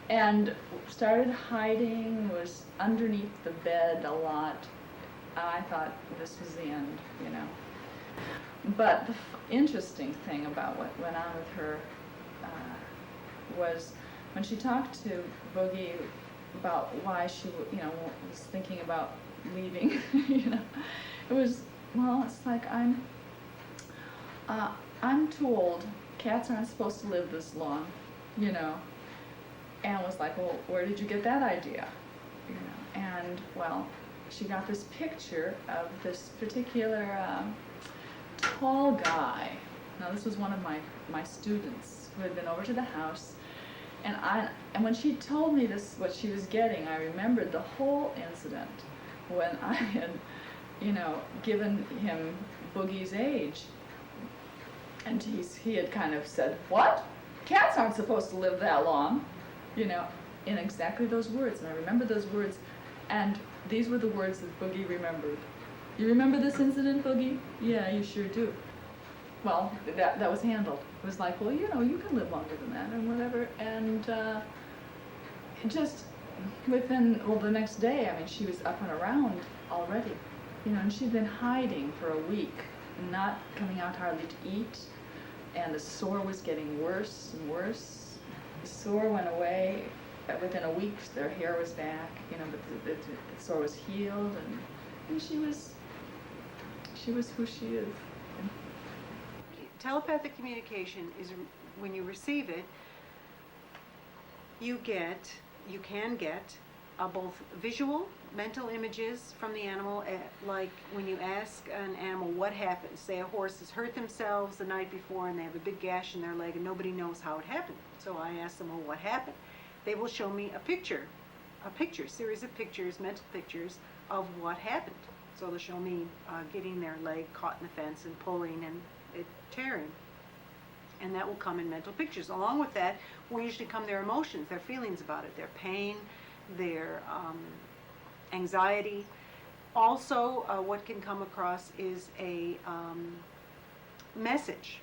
and started hiding, was underneath the bed a lot. I thought this was the end, you know. But the interesting thing about what went on with her was when she talked to Boogie about why she, you know, was thinking about leaving, you know, it was, well, it's like I'm too old. Cats aren't supposed to live this long, you know. And was like, well, where did you get that idea? You know, and well, she got this picture of this particular tall guy. Now this was one of my students who had been over to the house, and when she told me this, what she was getting, I remembered the whole incident when I had, you know, given him Boogie's age, and he had kind of said, what? Cats aren't supposed to live that long, you know, in exactly those words. And I remember those words, and these were the words that Boogie remembered. You remember this incident, Boogie? Yeah, you sure do. Well, that was handled. It was like, well, you know, you can live longer than that, and whatever. And just within, well, the next day, I mean, she was up and around already, you know, and she'd been hiding for a week, not coming out hardly to eat, and the sore was getting worse and worse. The sore went away. Within a week, their hair was back, you know, but the sore was healed, and she was who she is. Telepathic communication is when you receive it, you can get both visual, mental images from the animal, like when you ask an animal what happened. Say a horse has hurt themselves the night before and they have a big gash in their leg and nobody knows how it happened. So I ask them, well, what happened? They will show me a series of pictures, mental pictures of what happened. So they'll show me getting their leg caught in the fence and pulling and it tearing. And that will come in mental pictures. Along with that will usually come their emotions, their feelings about it, their pain, their anxiety. Also, what can come across is a message,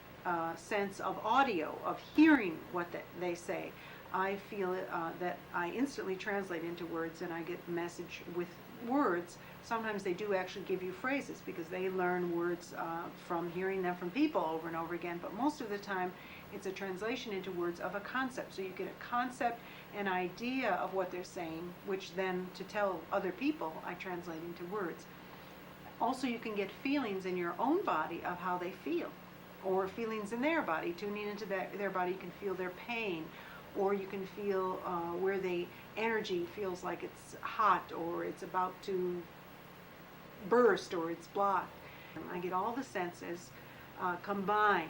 sense of audio, of hearing what they say. I feel that I instantly translate into words and I get the message with words. Sometimes they do actually give you phrases because they learn words from hearing them from people over and over again, but most of the time it's a translation into words of a concept. So you get a concept, an idea of what they're saying, which then to tell other people I translate into words. Also, you can get feelings in your own body of how they feel, or feelings in their body. Tuning into their body, you can feel their pain, or you can feel where the energy feels like it's hot or it's about to burst or it's blocked. I get all the senses combined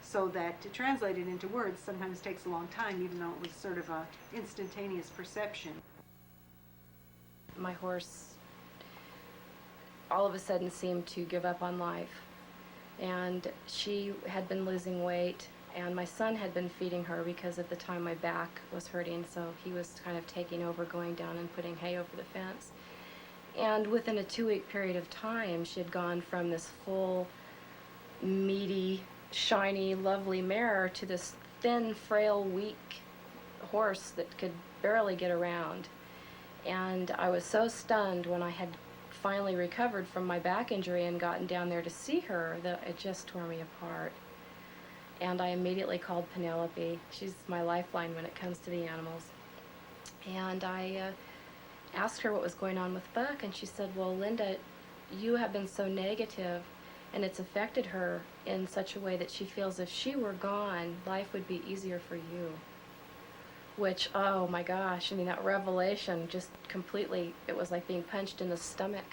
so that to translate it into words sometimes takes a long time, even though it was sort of an instantaneous perception. My horse all of a sudden seemed to give up on life, and she had been losing weight, and my son had been feeding her because at the time my back was hurting, so he was kind of taking over, going down and putting hay over the fence. And within a 2-week period of time, she had gone from this full, meaty, shiny, lovely mare to this thin, frail, weak horse that could barely get around. And I was so stunned when I had finally recovered from my back injury and gotten down there to see her, that it just tore me apart. And I immediately called Penelope. She's my lifeline when it comes to the animals. And I asked her what was going on with Buck, and she said, well, Linda, you have been so negative, and it's affected her in such a way that she feels if she were gone, life would be easier for you. Which, oh my gosh, I mean, that revelation just completely, it was like being punched in the stomach.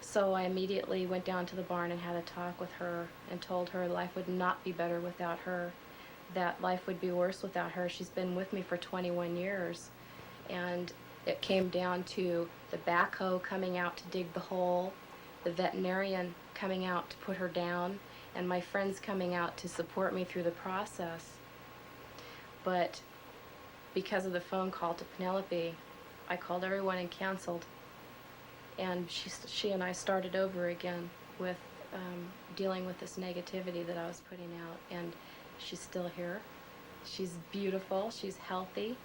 So I immediately went down to the barn and had a talk with her and told her life would not be better without her, that life would be worse without her. She's been with me for 21 years. And it came down to the backhoe coming out to dig the hole, the veterinarian coming out to put her down, and my friends coming out to support me through the process. But because of the phone call to Penelope, I called everyone and canceled. And she and I started over again with dealing with this negativity that I was putting out. And she's still here. She's beautiful. She's healthy.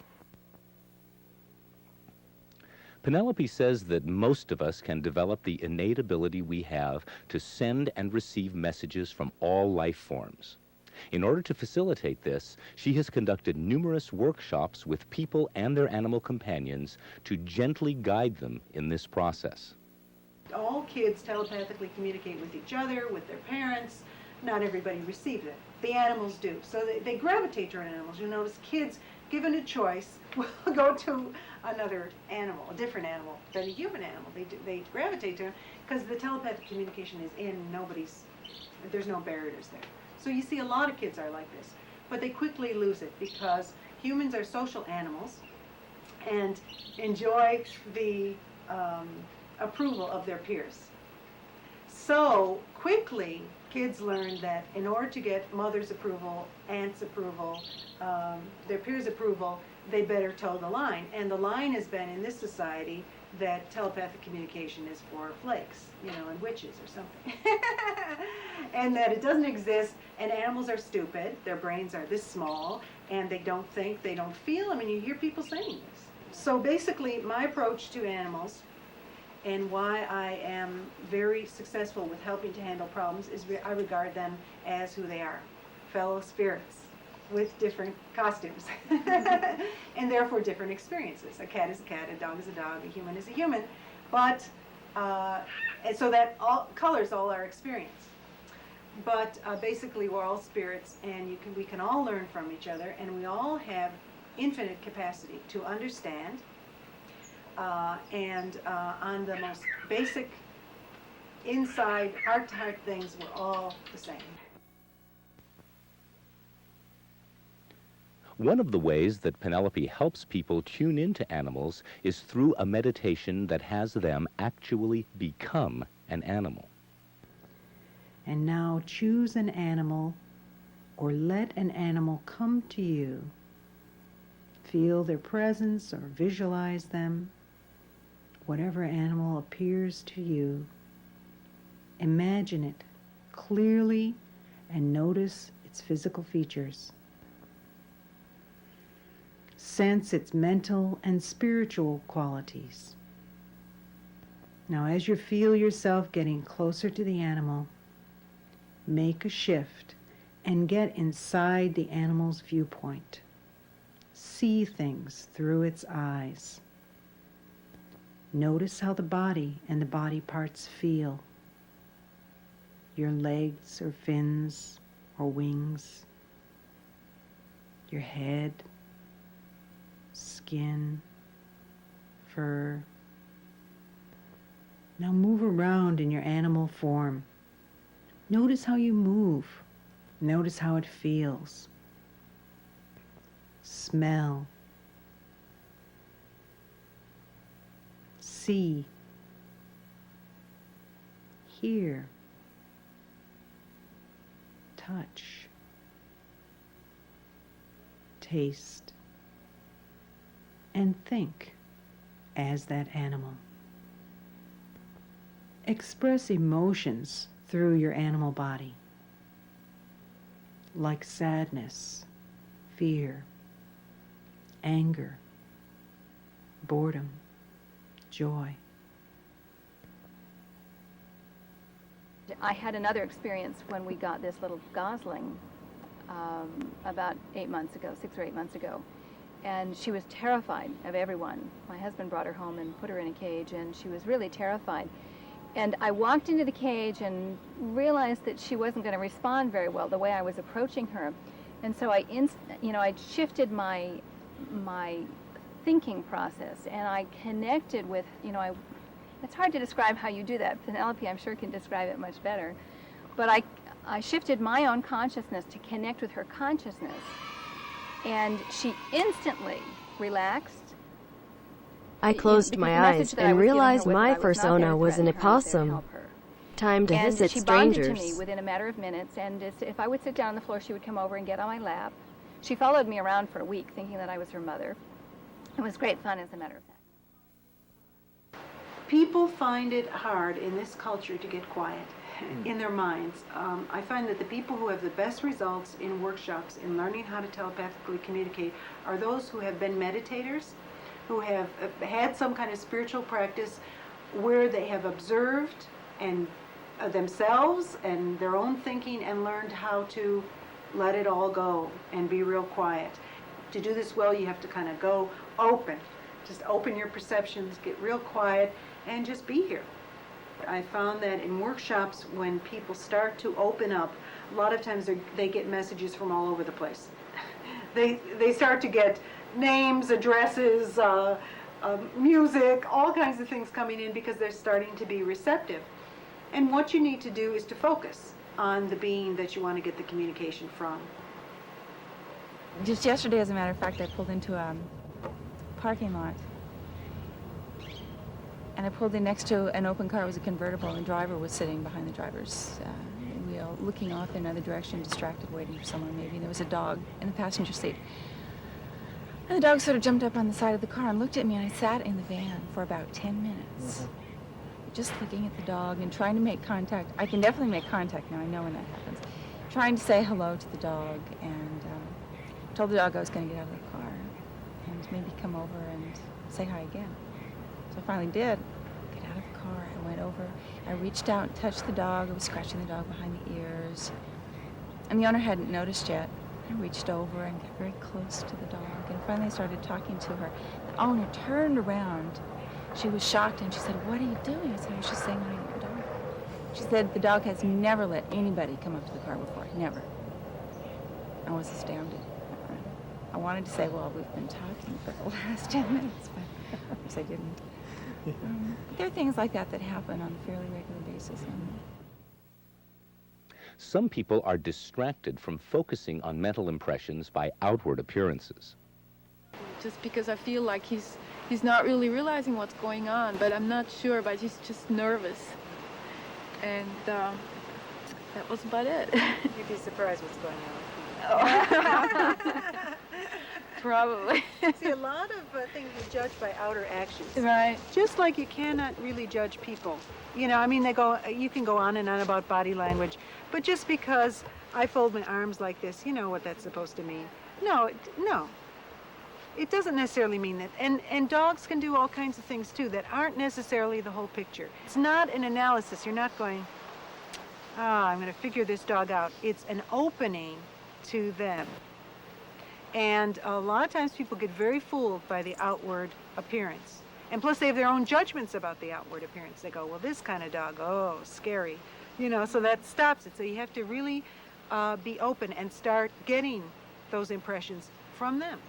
Penelope says that most of us can develop the innate ability we have to send and receive messages from all life forms. In order to facilitate this, she has conducted numerous workshops with people and their animal companions to gently guide them in this process. All kids telepathically communicate with each other, with their parents. Not everybody receives it. The animals do. So they gravitate toward animals. You notice kids, given a choice, will go to another animal, a different animal than a human animal. They gravitate to them because the telepathic communication is in there's no barriers there. So you see a lot of kids are like this, but they quickly lose it because humans are social animals and enjoy the approval of their peers. So quickly, kids learn that in order to get mother's approval, aunt's approval, their peers' approval, they better toe the line. And the line has been in this society that telepathic communication is for flakes, and witches or something. And that it doesn't exist, and animals are stupid, their brains are this small, and they don't think, they don't feel. I mean, you hear people saying this. So basically, my approach to animals and why I am very successful with helping to handle problems is I regard them as who they are, fellow spirits with different costumes and therefore different experiences. A cat is a cat, a dog is a dog, a human is a human, but and so that all colors all our experience. But basically we're all spirits, and we can all learn from each other, and we all have infinite capacity to understand. And on the most basic, inside, heart-to-heart things, we're all the same. One of the ways that Penelope helps people tune into animals is through a meditation that has them actually become an animal. And now choose an animal or let an animal come to you. Feel their presence or visualize them. Whatever animal appears to you, imagine it clearly and notice its physical features. Sense its mental and spiritual qualities. Now, as you feel yourself getting closer to the animal, make a shift and get inside the animal's viewpoint. See things through its eyes. Notice how the body and the body parts feel. Your legs or fins or wings. Your head, skin, fur. Now move around in your animal form. Notice how you move. Notice how it feels. Smell. See. Hear. Touch. Taste. And think as that animal. Express emotions through your animal body, like sadness, fear, anger, boredom, joy. I had another experience when we got this little gosling about 8 months ago, 6 or 8 months ago. And she was terrified of everyone. My husband brought her home and put her in a cage, and she was really terrified. And I walked into the cage and realized that she wasn't going to respond very well the way I was approaching her. And so I shifted my thinking process, and I connected with, it's hard to describe how you do that. Penelope, I'm sure, can describe it much better. But I shifted my own consciousness to connect with her consciousness. And she instantly relaxed. I closed my eyes and realized my persona was an opossum. Time to visit she bonded to me strangers. within a matter of minutes, and if I would sit down on the floor, she would come over and get on my lap. She followed me around for a week, thinking that I was her mother. It was great fun, as a matter of fact. People find it hard in this culture to get quiet in their minds. I find that the people who have the best results in workshops in learning how to telepathically communicate are those who have been meditators, who have had some kind of spiritual practice where they have observed and themselves and their own thinking and learned how to let it all go and be real quiet. To do this well, you have to kind of go open. Just open your perceptions, get real quiet, and just be here. I found that in workshops, when people start to open up, a lot of times they get messages from all over the place. They start to get names, addresses, music, all kinds of things coming in because they're starting to be receptive. And what you need to do is to focus on the being that you want to get the communication from. Just yesterday, as a matter of fact, I pulled into a parking lot. And I pulled in next to an open car. It was a convertible, and the driver was sitting behind the driver's wheel, looking off in another direction, distracted, waiting for someone maybe. And there was a dog in the passenger seat. And the dog sort of jumped up on the side of the car and looked at me, and I sat in the van for about 10 minutes. Just looking at the dog and trying to make contact. I can definitely make contact now, I know when that happens. Trying to say hello to the dog, and told the dog I was going to get out of the car and maybe come over and say hi again. So I finally did get out of the car. I went over, I reached out and touched the dog. I was scratching the dog behind the ears. And the owner hadn't noticed yet. I reached over and got very close to the dog, and finally started talking to her. The owner turned around. She was shocked, and she said, "What are you doing?" I said, "I was just saying hi to your dog." She said the dog has never let anybody come up to the car before, never. I was astounded. I wanted to say, well, we've been talking for the last 10 minutes, but of course I didn't. But there are things like that that happen on a fairly regular basis. Some people are distracted from focusing on mental impressions by outward appearances. Just because I feel like he's not really realizing what's going on, but I'm not sure, but he's just nervous. And that was about it. You'd be surprised what's going on. Probably. See, a lot of things are judged by outer actions. Right. Just like you cannot really judge people. I mean, you can go on and on about body language, but just because I fold my arms like this, you know what that's supposed to mean. No. It doesn't necessarily mean that. And dogs can do all kinds of things too that aren't necessarily the whole picture. It's not an analysis. You're not going, I'm going to figure this dog out. It's an opening to them. And a lot of times people get very fooled by the outward appearance. And plus they have their own judgments about the outward appearance. They go, well, this kind of dog, oh, scary. So that stops it. So you have to really be open and start getting those impressions from them.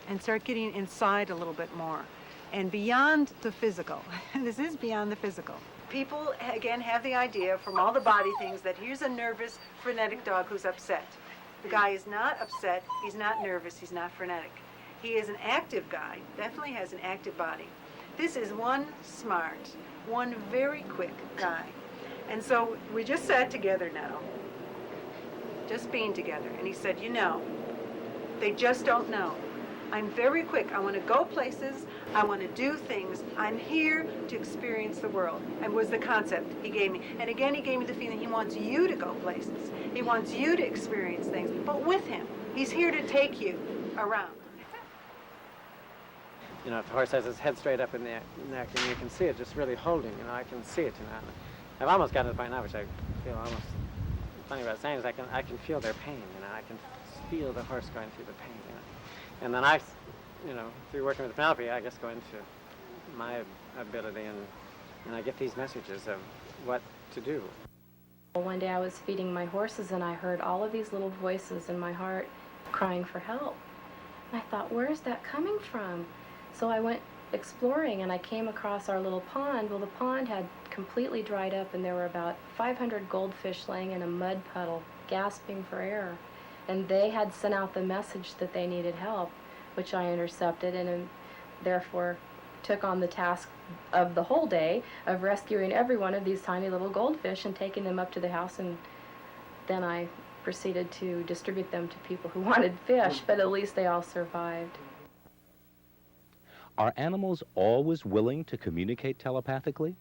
And start getting inside a little bit more. And beyond the physical. This is beyond the physical. People, again, have the idea from all the body things that here's a nervous, frenetic dog who's upset. The guy is not upset, he's not nervous, he's not frenetic. He is an active guy, definitely has an active body. This is one smart, one very quick guy. And so we just sat together now, just being together. And he said, they just don't know. I'm very quick. I want to go places. I want to do things. I'm here to experience the world. And was the concept he gave me. And again, he gave me the feeling he wants you to go places. He wants you to experience things, but with him. He's here to take you around. If the horse has his head straight up in the neck and you can see it just really holding, I can see it, I've almost gotten to the point now, which I feel almost funny about saying, is I can feel their pain, you know. I can feel the horse going through the pain, you know. And then I, you know, through working with Penelope, I guess go into my ability, and I get these messages of what to do. One day I was feeding my horses and I heard all of these little voices in my heart crying for help. And I thought, where is that coming from? So I went exploring and I came across our little pond. Well, the pond had completely dried up and there were about 500 goldfish laying in a mud puddle, gasping for air. And they had sent out the message that they needed help, which I intercepted and therefore took on the task of the whole day of rescuing every one of these tiny little goldfish and taking them up to the house, and then I proceeded to distribute them to people who wanted fish, but at least they all survived. Are animals always willing to communicate telepathically?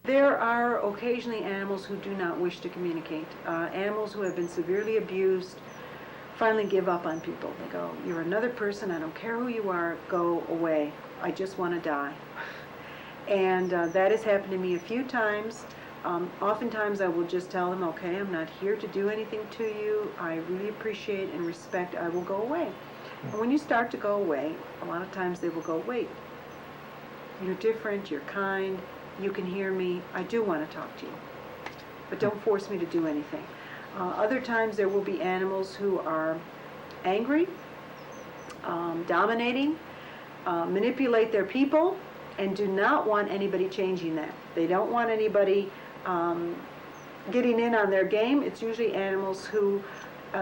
There are occasionally animals who do not wish to communicate. Animals who have been severely abused finally give up on people. They go, you're another person, I don't care who you are, go away. I just want to die. And that has happened to me a few times. Oftentimes I will just tell them, okay, I'm not here to do anything to you. I really appreciate and respect, I will go away. And when you start to go away, a lot of times they will go, wait, you're different, you're kind, you can hear me, I do want to talk to you. But don't force me to do anything. Other times there will be animals who are angry, dominating, manipulate their people, and do not want anybody changing that. They don't want anybody getting in on their game. It's usually animals who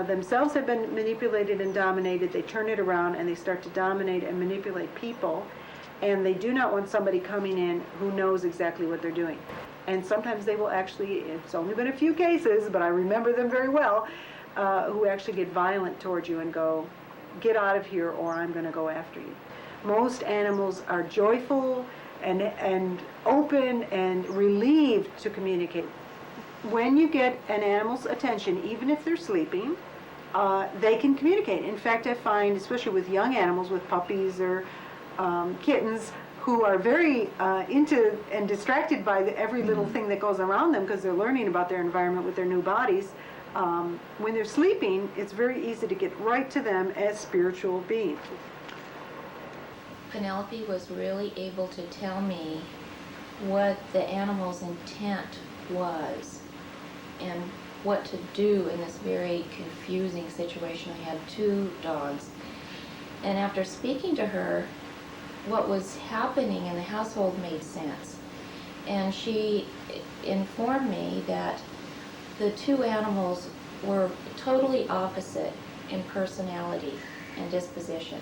themselves have been manipulated and dominated. They turn it around and they start to dominate and manipulate people, and they do not want somebody coming in who knows exactly what they're doing. And sometimes they will actually, it's only been a few cases, but I remember them very well, who actually get violent towards you and go, get out of here or I'm going to go after you. Most animals are joyful and open and relieved to communicate. When you get an animal's attention, even if they're sleeping, they can communicate. In fact, I find, especially with young animals, with puppies or kittens, who are very into and distracted by every little thing that goes around them because they're learning about their environment with their new bodies. When they're sleeping, it's very easy to get right to them as spiritual beings. Penelope was really able to tell me what the animal's intent was and what to do in this very confusing situation. I had two dogs, and after speaking to her, what was happening in the household made sense. And she informed me that the two animals were totally opposite in personality and disposition,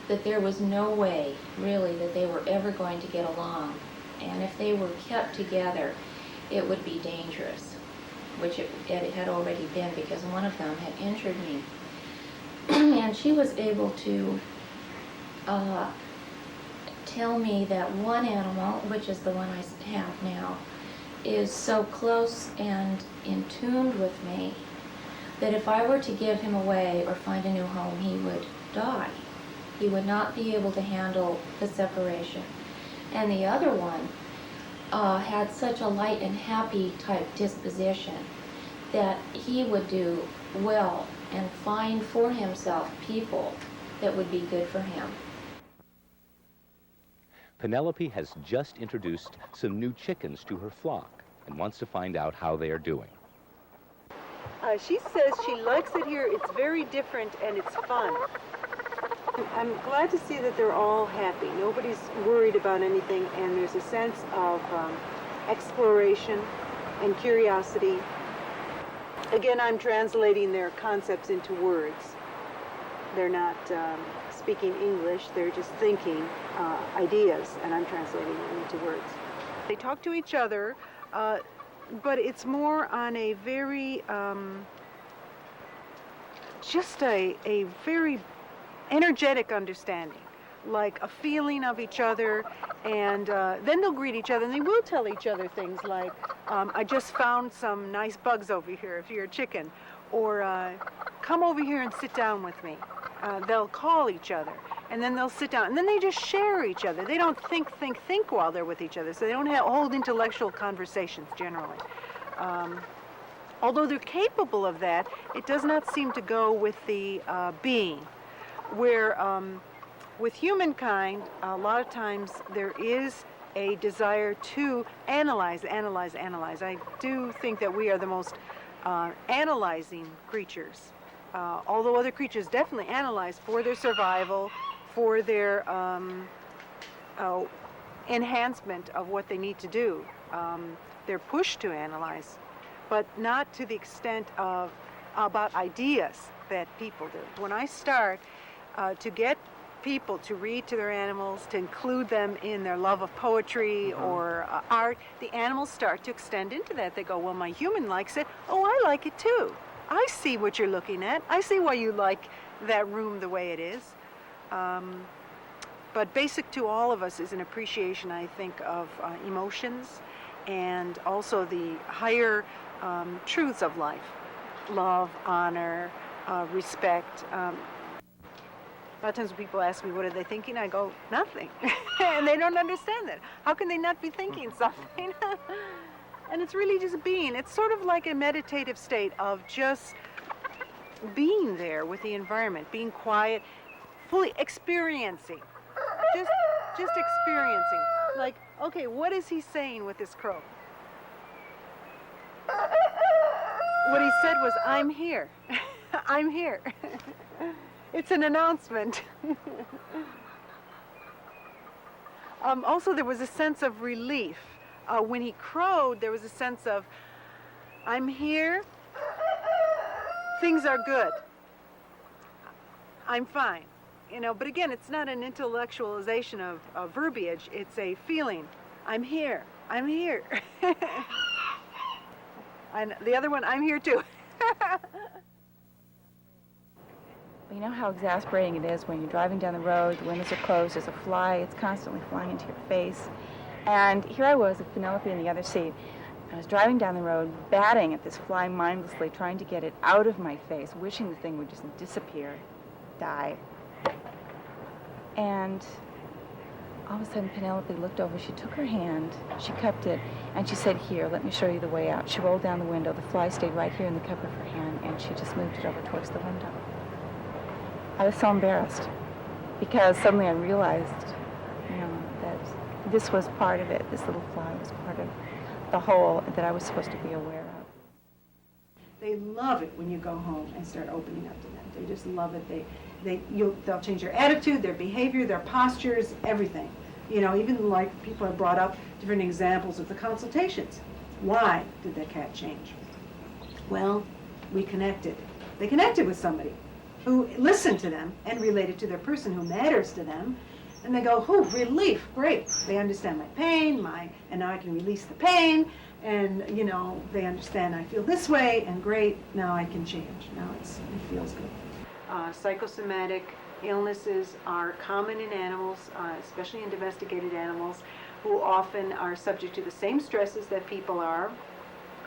that there was no way, really, that they were ever going to get along. And if they were kept together, it would be dangerous, which it had already been because one of them had injured me. And she was able to tell me that one animal, which is the one I have now, is so close and in tune with me that if I were to give him away or find a new home, he would die. He would not be able to handle the separation. And the other one had such a light and happy type disposition that he would do well and find for himself people that would be good for him. Penelope has just introduced some new chickens to her flock and wants to find out how they are doing. She says she likes it here. It's very different and it's fun. I'm glad to see that they're all happy. Nobody's worried about anything, and there's a sense of exploration and curiosity. Again, I'm translating their concepts into words. They're not speaking English, they're just thinking ideas, and I'm translating them into words. They talk to each other, but it's more on a very, just a very energetic understanding, like a feeling of each other, and then they'll greet each other, and they will tell each other things like, I just found some nice bugs over here if you're a chicken, or come over here and sit down with me. They'll call each other. and then they'll sit down, and then they just share each other. They don't think while they're with each other, so they don't hold intellectual conversations generally. Although they're capable of that, it does not seem to go with the being, where with humankind, a lot of times there is a desire to analyze. I do think that we are the most analyzing creatures. Although other creatures definitely analyze for their survival, for their enhancement of what they need to do. They're pushed to analyze, but not to the extent of about ideas that people do. When I start to get people to read to their animals, to include them in their love of poetry or art, the animals start to extend into that. They go, well, my human likes it. Oh, I like it too. I see what you're looking at. I see why you like that room the way it is. But basic to all of us is an appreciation, I think, of emotions and also the higher truths of life. Love, honor, respect. A lot of times when people ask me, what are they thinking? I go, nothing. And they don't understand that. How can they not be thinking something? And it's really just being. It's sort of like a meditative state of just being there with the environment, being quiet, fully experiencing. Just experiencing. Like, okay, what is he saying with this crow? What he said was, I'm here. I'm here. It's an announcement. Also, there was a sense of relief. When he crowed, there was a sense of, I'm here, things are good, I'm fine. You know, but again, it's not an intellectualization of verbiage, it's a feeling. I'm here, I'm here. And the other one, I'm here too. You know how exasperating it is when you're driving down the road, the windows are closed, there's a fly, it's constantly flying into your face. And here I was with Penelope in the other seat. I was driving down the road, batting at this fly mindlessly, trying to get it out of my face, wishing the thing would just disappear, die. And all of a sudden Penelope looked over, she took her hand, she cupped it, and she said, here, let me show you the way out. She rolled down the window, the fly stayed right here in the cup of her hand, and she just moved it over towards the window. I was so embarrassed because suddenly I realized, you know, that this was part of it. This little fly was part of the whole that I was supposed to be aware of. They love it when you go home and start opening up to them. They just love it. They'll change their attitude, their behavior, their postures, everything. You know, even like people have brought up different examples of the consultations. Why did the cat change? Well, we connected. They connected with somebody who listened to them and related to their person who matters to them. And they go, oh, relief, great. They understand my pain, and now I can release the pain. And, you know, they understand I feel this way, and great, now I can change. Now it feels good. Psychosomatic illnesses are common in animals, especially in domesticated animals, who often are subject to the same stresses that people are,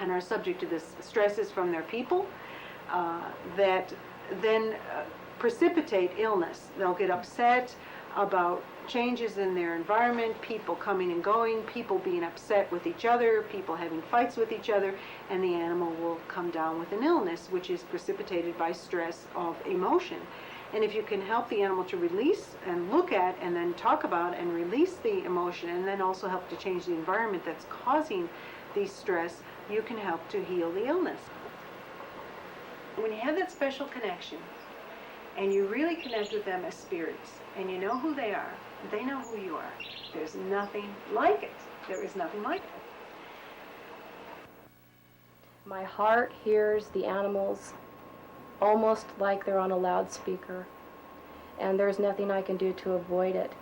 and are subject to the stresses from their people that then precipitate illness. They'll get upset about changes in their environment, people coming and going, people being upset with each other, people having fights with each other, and the animal will come down with an illness, which is precipitated by stress of emotion. And if you can help the animal to release and look at and then talk about and release the emotion, and then also help to change the environment that's causing the stress, you can help to heal the illness. When you have that special connection, and you really connect with them as spirits, and you know who they are, they know who you are, there's nothing like it. There is nothing like it. My heart hears the animals almost like they're on a loudspeaker, and there's nothing I can do to avoid it.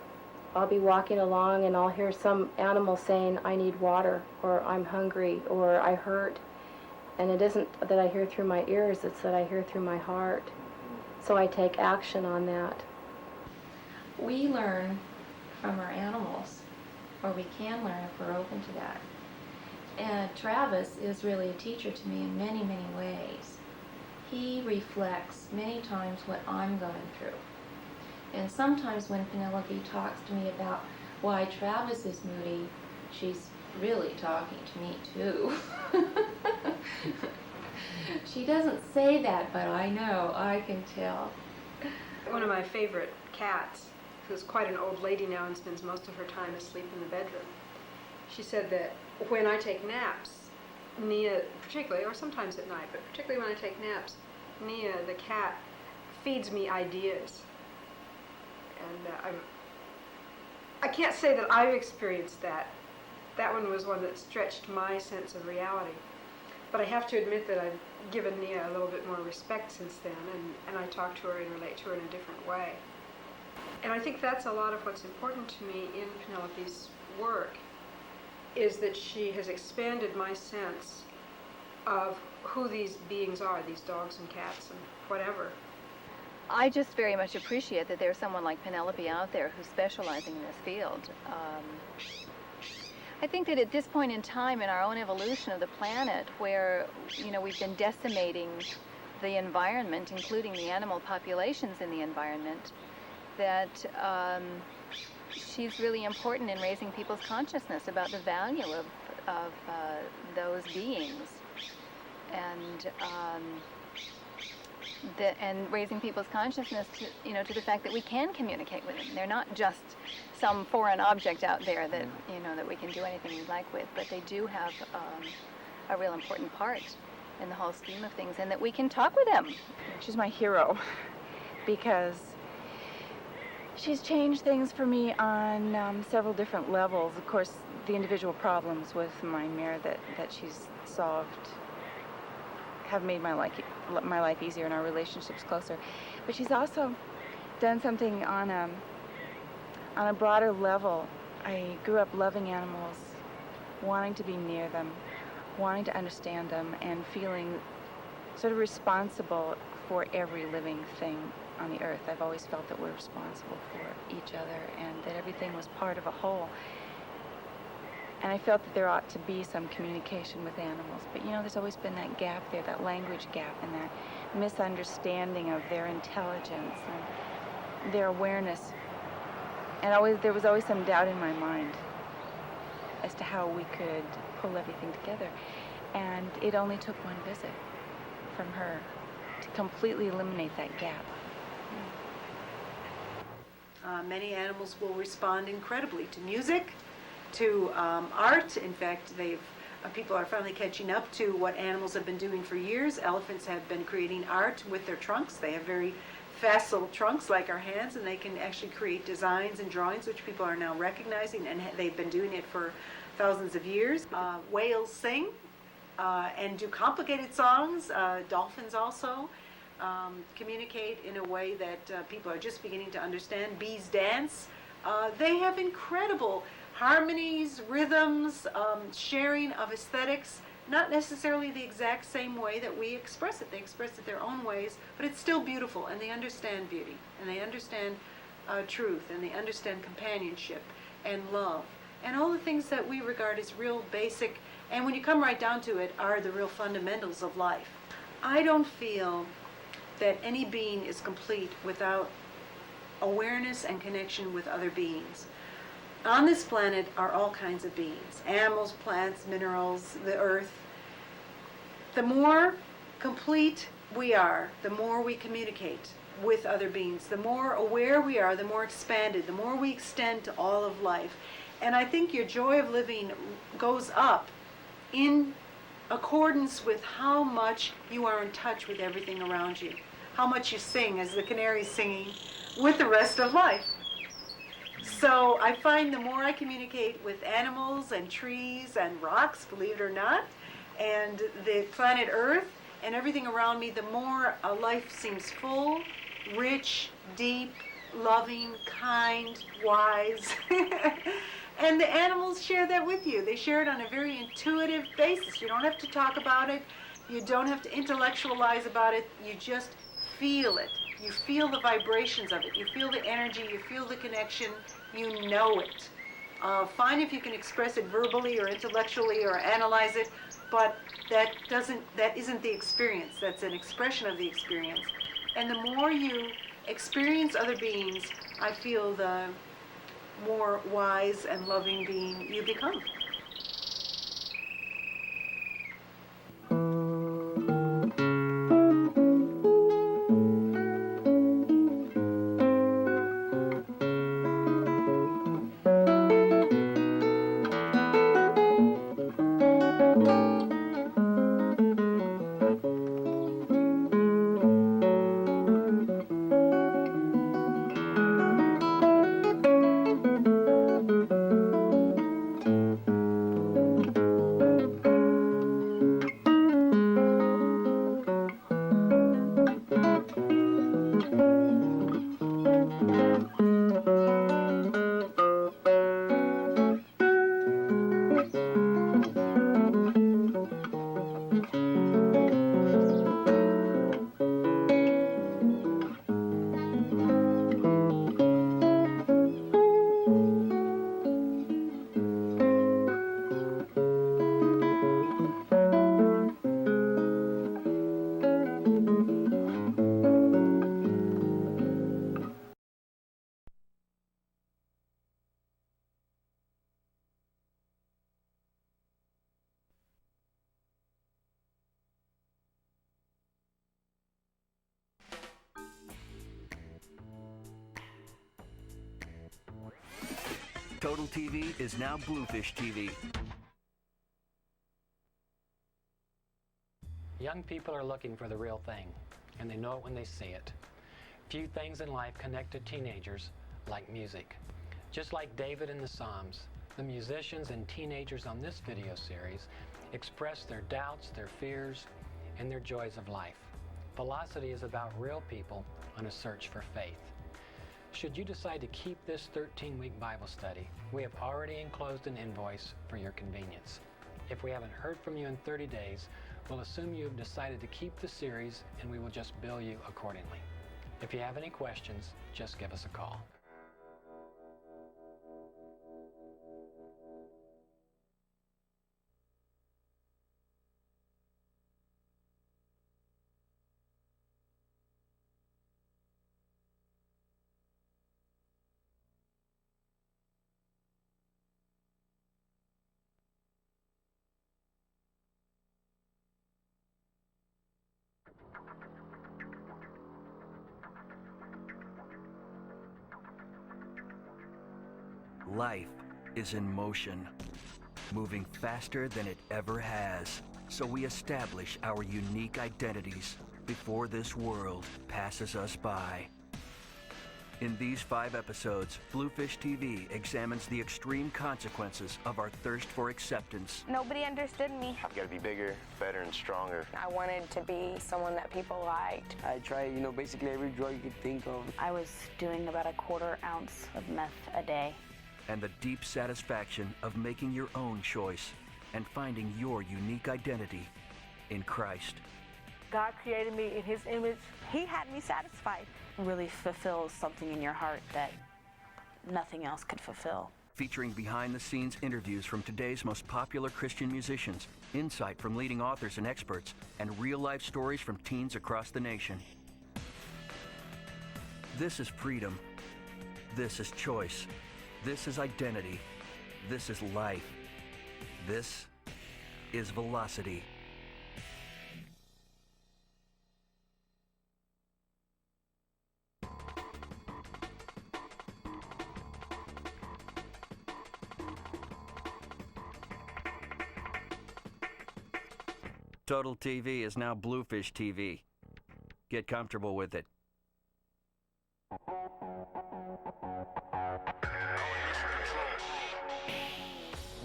I'll be walking along and I'll hear some animal saying, I need water, or I'm hungry, or I hurt. And it isn't that I hear through my ears, it's that I hear through my heart. So I take action on that. We learn from our animals, or we can learn if we're open to that. And Travis is really a teacher to me in many, many ways. He reflects many times what I'm going through. And sometimes when Penelope talks to me about why Travis is moody, she's really talking to me too. She doesn't say that, but I know, I can tell. One of my favorite cats, who's quite an old lady now and spends most of her time asleep in the bedroom, she said that when I take naps, Nia, particularly, or sometimes at night, but particularly when I take naps, Nia, the cat, feeds me ideas. And I can't say that I've experienced that. That one was one that stretched my sense of reality. But I have to admit that I've given Nia a little bit more respect since then, and I talk to her and relate to her in a different way. And I think that's a lot of what's important to me in Penelope's work, is that she has expanded my sense of who these beings are, these dogs and cats and whatever. I just very much appreciate that there's someone like Penelope out there who's specializing in this field. I think that at this point in time in our own evolution of the planet, where we've been decimating the environment, including the animal populations in the environment, that she's really important in raising people's consciousness about the value of those beings, and raising people's consciousness to the fact that we can communicate with them. They're not just some foreign object out there that that we can do anything we like with, but they do have a real important part in the whole scheme of things, and that we can talk with them. She's my hero because she's changed things for me on several different levels. Of course, the individual problems with my mare that she's solved have made my life easier and our relationships closer. But she's also done something on a broader level. I grew up loving animals, wanting to be near them, wanting to understand them, and feeling sort of responsible for every living thing on the earth. I've always felt that we're responsible for each other and that everything was part of a whole. And I felt that there ought to be some communication with animals. But there's always been that gap there, that language gap, and that misunderstanding of their intelligence and their awareness. And there was always some doubt in my mind as to how we could pull everything together. And it only took one visit from her to completely eliminate that gap. Many animals will respond incredibly to music, to art. In fact, people are finally catching up to what animals have been doing for years. Elephants have been creating art with their trunks. They have very facile trunks like our hands, and they can actually create designs and drawings, which people are now recognizing, and they've been doing it for thousands of years. Whales sing and do complicated songs. Dolphins also communicate in a way that people are just beginning to understand. Bees dance. They have incredible harmonies, rhythms, sharing of aesthetics, not necessarily the exact same way that we express it. They express it their own ways, but it's still beautiful, and they understand beauty, and they understand truth, and they understand companionship and love, and all the things that we regard as real basic, and when you come right down to it, are the real fundamentals of life. I don't feel that any being is complete without awareness and connection with other beings. On this planet are all kinds of beings, animals, plants, minerals, the earth. The more complete we are, the more we communicate with other beings. The more aware we are, the more expanded, the more we extend to all of life. And I think your joy of living goes up in accordance with how much you are in touch with everything around you, how much you sing as the canary's singing with the rest of life. So I find the more I communicate with animals and trees and rocks, believe it or not, and the planet Earth and everything around me, the more life seems full, rich, deep, loving, kind, wise. And the animals share that with you. They share it on a very intuitive basis. You don't have to talk about it. You don't have to intellectualize about it. You just feel it. You feel the vibrations of it. You feel the energy. You feel the connection. You know it. Fine if you can express it verbally or intellectually or analyze it, but that isn't the experience. That's an expression of the experience. And the more you experience other beings, I feel the more wise and loving being you become. Total TV is now Bluefish TV. Young people are looking for the real thing, and they know it when they see it. Few things in life connect to teenagers like music. Just like David in the Psalms, the musicians and teenagers on this video series express their doubts, their fears, and their joys of life. Velocity is about real people on a search for faith. Should you decide to keep this 13-week Bible study, we have already enclosed an invoice for your convenience. If we haven't heard from you in 30 days, we'll assume you have decided to keep the series and we will just bill you accordingly. If you have any questions, just give us a call. Life is in motion, moving faster than it ever has. So we establish our unique identities before this world passes us by. In these 5 episodes, Bluefish TV examines the extreme consequences of our thirst for acceptance. Nobody understood me. I've got to be bigger, better, and stronger. I wanted to be someone that people liked. I tried, basically every drug you could think of. I was doing about a 1/4 ounce of meth a day. And the deep satisfaction of making your own choice and finding your unique identity in Christ. God created me in His image. He had me satisfied. Really fulfills something in your heart that nothing else could fulfill. Featuring behind-the-scenes interviews from today's most popular Christian musicians, insight from leading authors and experts, and real-life stories from teens across the nation. This is freedom. This is choice. This is identity. This is life. This is velocity. Total TV is now Bluefish TV. Get comfortable with it.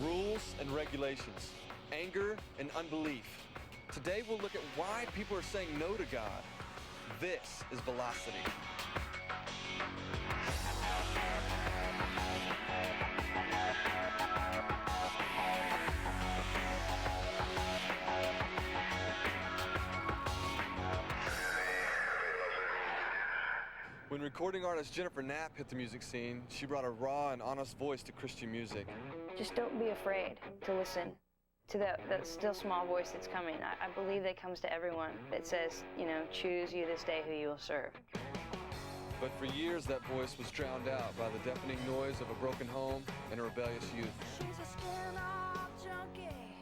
Rules and regulations, anger and unbelief. Today we'll look at why people are saying no to God. This is Velocity. When recording artist Jennifer Knapp hit the music scene, she brought a raw and honest voice to Christian music. Just don't be afraid to listen to that still small voice that's coming. I believe that comes to everyone that says, choose you this day who you will serve. But for years, that voice was drowned out by the deafening noise of a broken home and a rebellious youth.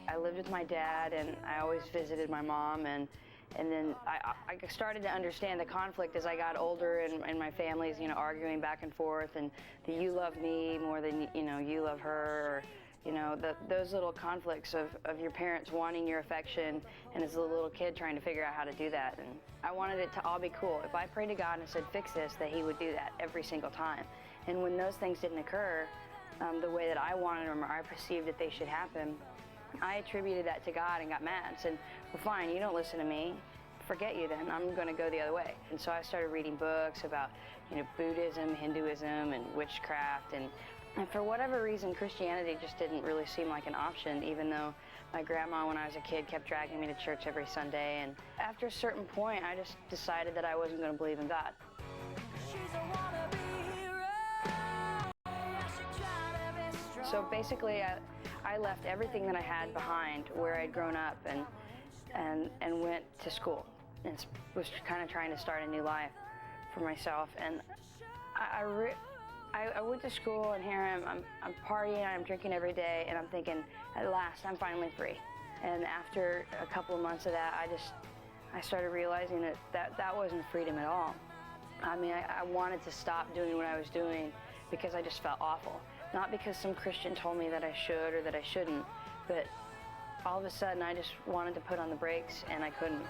I lived with my dad, and I always visited my mom, and then I started to understand the conflict as I got older, and my family's, you know, arguing back and forth, and the you love me more than, you know, you love her, or, you know, those little conflicts of your parents wanting your affection, and as a little kid trying to figure out how to do that. And I wanted it to all be cool. If I prayed to God and said, fix this, that he would do that every single time. And when those things didn't occur the way that I wanted them, or I perceived that they should happen, I attributed that to God and got mad. Said, well, fine, you don't listen to me. Forget you then. I'm going to go the other way. And so I started reading books about, you know, Buddhism, Hinduism, and witchcraft. And for whatever reason, Christianity just didn't really seem like an option, even though my grandma, when I was a kid, kept dragging me to church every Sunday. And after a certain point, I just decided that I wasn't going to believe in God. So basically, I left everything that I had behind where I'd grown up and went to school and was kind of trying to start a new life for myself. And I went to school, and here I'm partying, I'm drinking every day, and I'm thinking, at last, I'm finally free. And after a couple of months of that, I started realizing that wasn't freedom at all. I mean, I wanted to stop doing what I was doing because I just felt awful. Not because some Christian told me that I should or that I shouldn't, but all of a sudden I just wanted to put on the brakes, and I couldn't.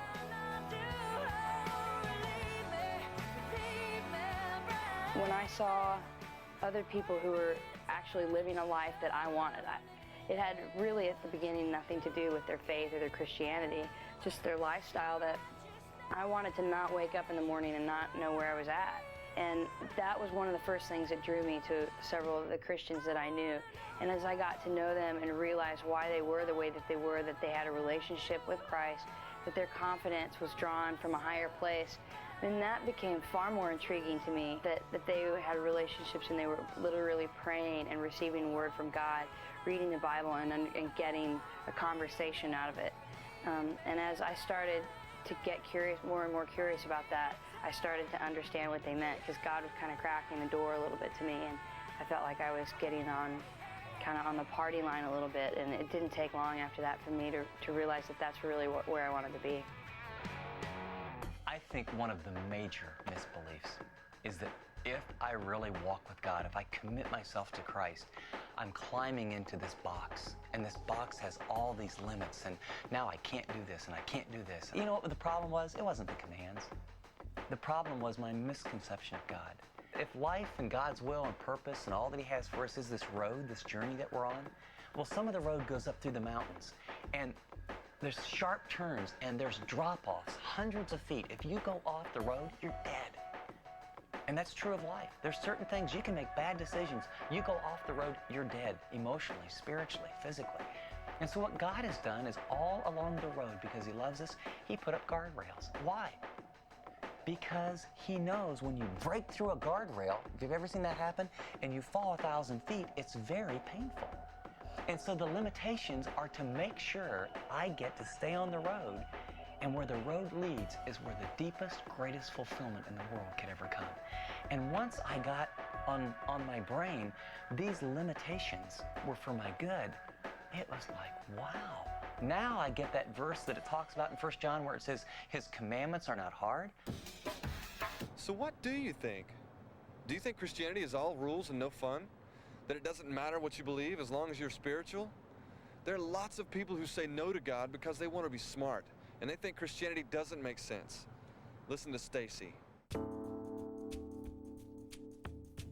When I saw other people who were actually living a life that I wanted, it had really at the beginning nothing to do with their faith or their Christianity, just their lifestyle, that I wanted to not wake up in the morning and not know where I was at. And that was one of the first things that drew me to several of the Christians that I knew. And as I got to know them and realized why they were the way that they were, that they had a relationship with Christ, that their confidence was drawn from a higher place, then that became far more intriguing to me, that they had relationships and they were literally praying and receiving word from God, reading the Bible and getting a conversation out of it. And as I started to get curious, more and more curious about that, I started to understand what they meant, because God was kind of cracking the door a little bit to me, and I felt like I was getting on, kind of on the party line a little bit, and it didn't take long after that for me to realize that that's really where I wanted to be. I think one of the major misbeliefs is that if I really walk with God, if I commit myself to Christ, I'm climbing into this box, and this box has all these limits, and now I can't do this, and I can't do this. You know what the problem was? It wasn't the commands. The problem was my misconception of God. If life and God's will and purpose and all that he has for us is this road, this journey that we're on, well, some of the road goes up through the mountains, and there's sharp turns, and there's drop-offs, hundreds of feet. If you go off the road, you're dead. And that's true of life. There's certain things, you can make bad decisions. You go off the road, you're dead, emotionally, spiritually, physically. And so what God has done is all along the road, because he loves us, he put up guardrails. Why? Because he knows when you break through a guardrail, if you've ever seen that happen, and you fall 1,000 feet, it's very painful. And so the limitations are to make sure I get to stay on the road, and where the road leads is where the deepest, greatest fulfillment in the world could ever come. And once I got on my brain, these limitations were for my good, it was like, wow. Now I get that verse that it talks about in 1 John where it says, his commandments are not hard. So what do you think? Do you think Christianity is all rules and no fun? That it doesn't matter what you believe as long as you're spiritual? There are lots of people who say no to God because they want to be smart, and they think Christianity doesn't make sense. Listen to Stacy.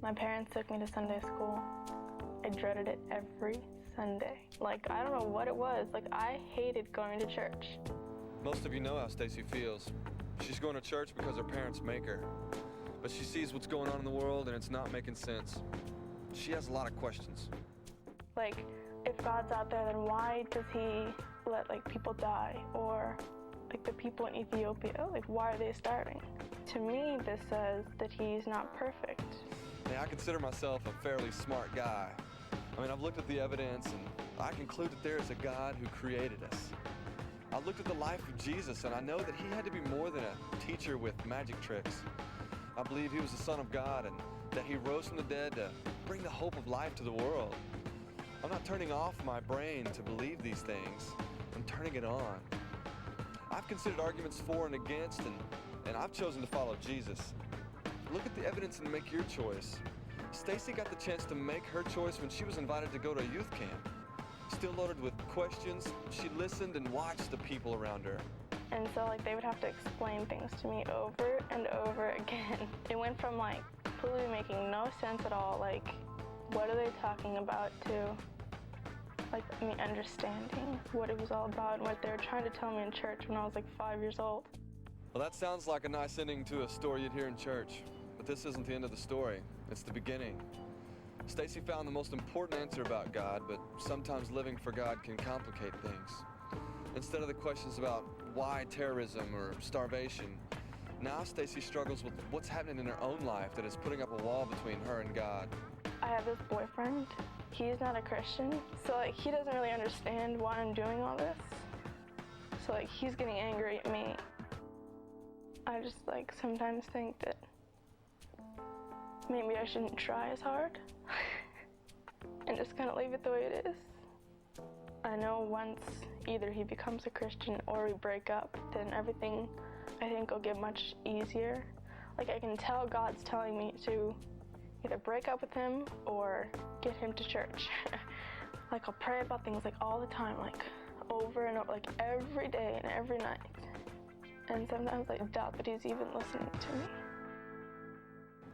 My parents took me to Sunday school. I dreaded it every Sunday. Like, I don't know what it was. Like, I hated going to church. Most of you know how Stacy feels. She's going to church because her parents make her. But she sees what's going on in the world and it's not making sense. She has a lot of questions. Like, if God's out there, then why does he let, like, people die? Or, like, the people in Ethiopia, like, why are they starving? To me, this says that he's not perfect. Now, I consider myself a fairly smart guy. I mean, I've looked at the evidence, and I conclude that there is a God who created us. I looked at the life of Jesus, and I know that he had to be more than a teacher with magic tricks. I believe he was the Son of God and that he rose from the dead to bring the hope of life to the world. I'm not turning off my brain to believe these things. I'm turning it on. I've considered arguments for and against, and I've chosen to follow Jesus. Look at the evidence and make your choice. Stacy got the chance to make her choice when she was invited to go to a youth camp. Still loaded with questions, she listened and watched the people around her. And so like they would have to explain things to me over and over again. It went from like completely making no sense at all, like what are they talking about, to like me understanding what it was all about and what they were trying to tell me in church when I was like 5 years old. Well, that sounds like a nice ending to a story you'd hear in church. But this isn't the end of the story. It's the beginning. Stacy found the most important answer about God, but sometimes living for God can complicate things. Instead of the questions about why terrorism or starvation, now Stacy struggles with what's happening in her own life that is putting up a wall between her and God. I have this boyfriend. He's not a Christian, so like he doesn't really understand why I'm doing all this. So like he's getting angry at me. I just like sometimes think that maybe I shouldn't try as hard and just kind of leave it the way it is. I know once either he becomes a Christian or we break up, then everything I think will get much easier. Like I can tell God's telling me to either break up with him or get him to church. Like I'll pray about things like all the time, like over and over, like every day and every night. And sometimes I doubt that he's even listening to me.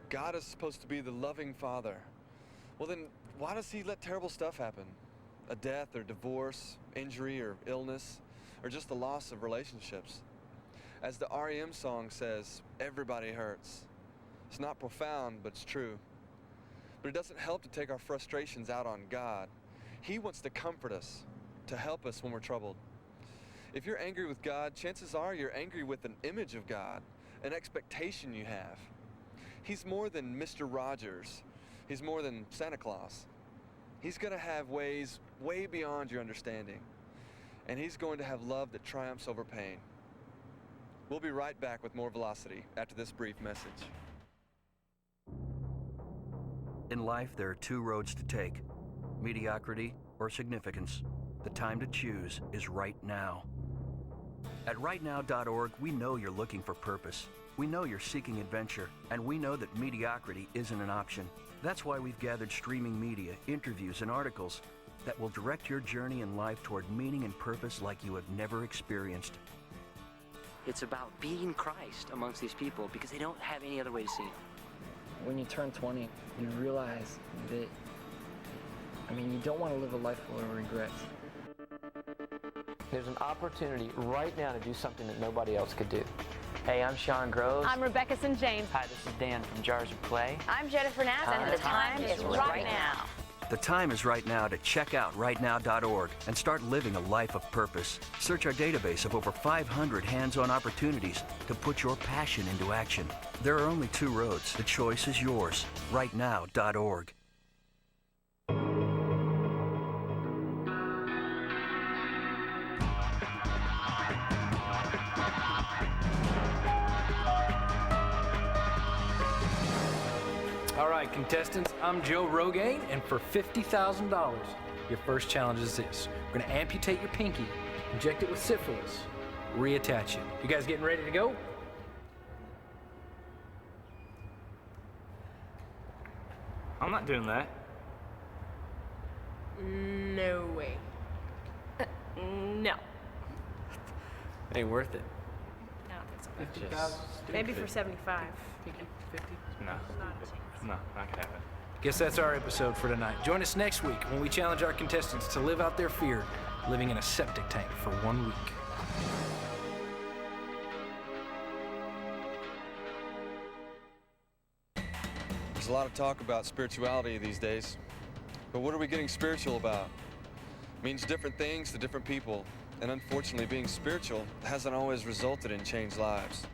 God is supposed to be the loving Father. Well then, why does he let terrible stuff happen? A death or divorce, injury or illness, or just the loss of relationships? As the REM song says, everybody hurts. It's not profound, but it's true. But it doesn't help to take our frustrations out on God. He wants to comfort us, to help us when we're troubled. If you're angry with God, chances are you're angry with an image of God, an expectation you have. He's more than Mr. Rogers. He's more than Santa Claus. He's going to have ways way beyond your understanding. And he's going to have love that triumphs over pain. We'll be right back with more Velocity after this brief message. In life, there are two roads to take: mediocrity or significance. The time to choose is right now. At rightnow.org, we know you're looking for purpose. We know you're seeking adventure, and we know that mediocrity isn't an option. That's why we've gathered streaming media, interviews, and articles that will direct your journey in life toward meaning and purpose like you have never experienced. It's about being Christ amongst these people because they don't have any other way to see him. When you turn 20, you realize that, you don't want to live a life full of regrets. There's an opportunity right now to do something that nobody else could do. Hey, I'm Sean Groves. I'm Rebecca St. James. Hi, this is Dan from Jars of Clay. I'm Jennifer Nass, and the time is right now. The time is right now to check out rightnow.org and start living a life of purpose. Search our database of over 500 hands-on opportunities to put your passion into action. There are only two roads. The choice is yours. rightnow.org. All right, contestants, I'm Joe Rogaine, and for $50,000, your first challenge is this. We're gonna amputate your pinky, inject it with syphilis, reattach it. You guys getting ready to go? I'm not doing that. No way. No. Ain't worth it. I don't think so. 50,000? Maybe for 75. 50? No. No, not gonna happen. Guess that's our episode for tonight. Join us next week when we challenge our contestants to live out their fear, living in a septic tank for 1 week. There's a lot of talk about spirituality these days. But what are we getting spiritual about? It means different things to different people. And unfortunately, being spiritual hasn't always resulted in changed lives.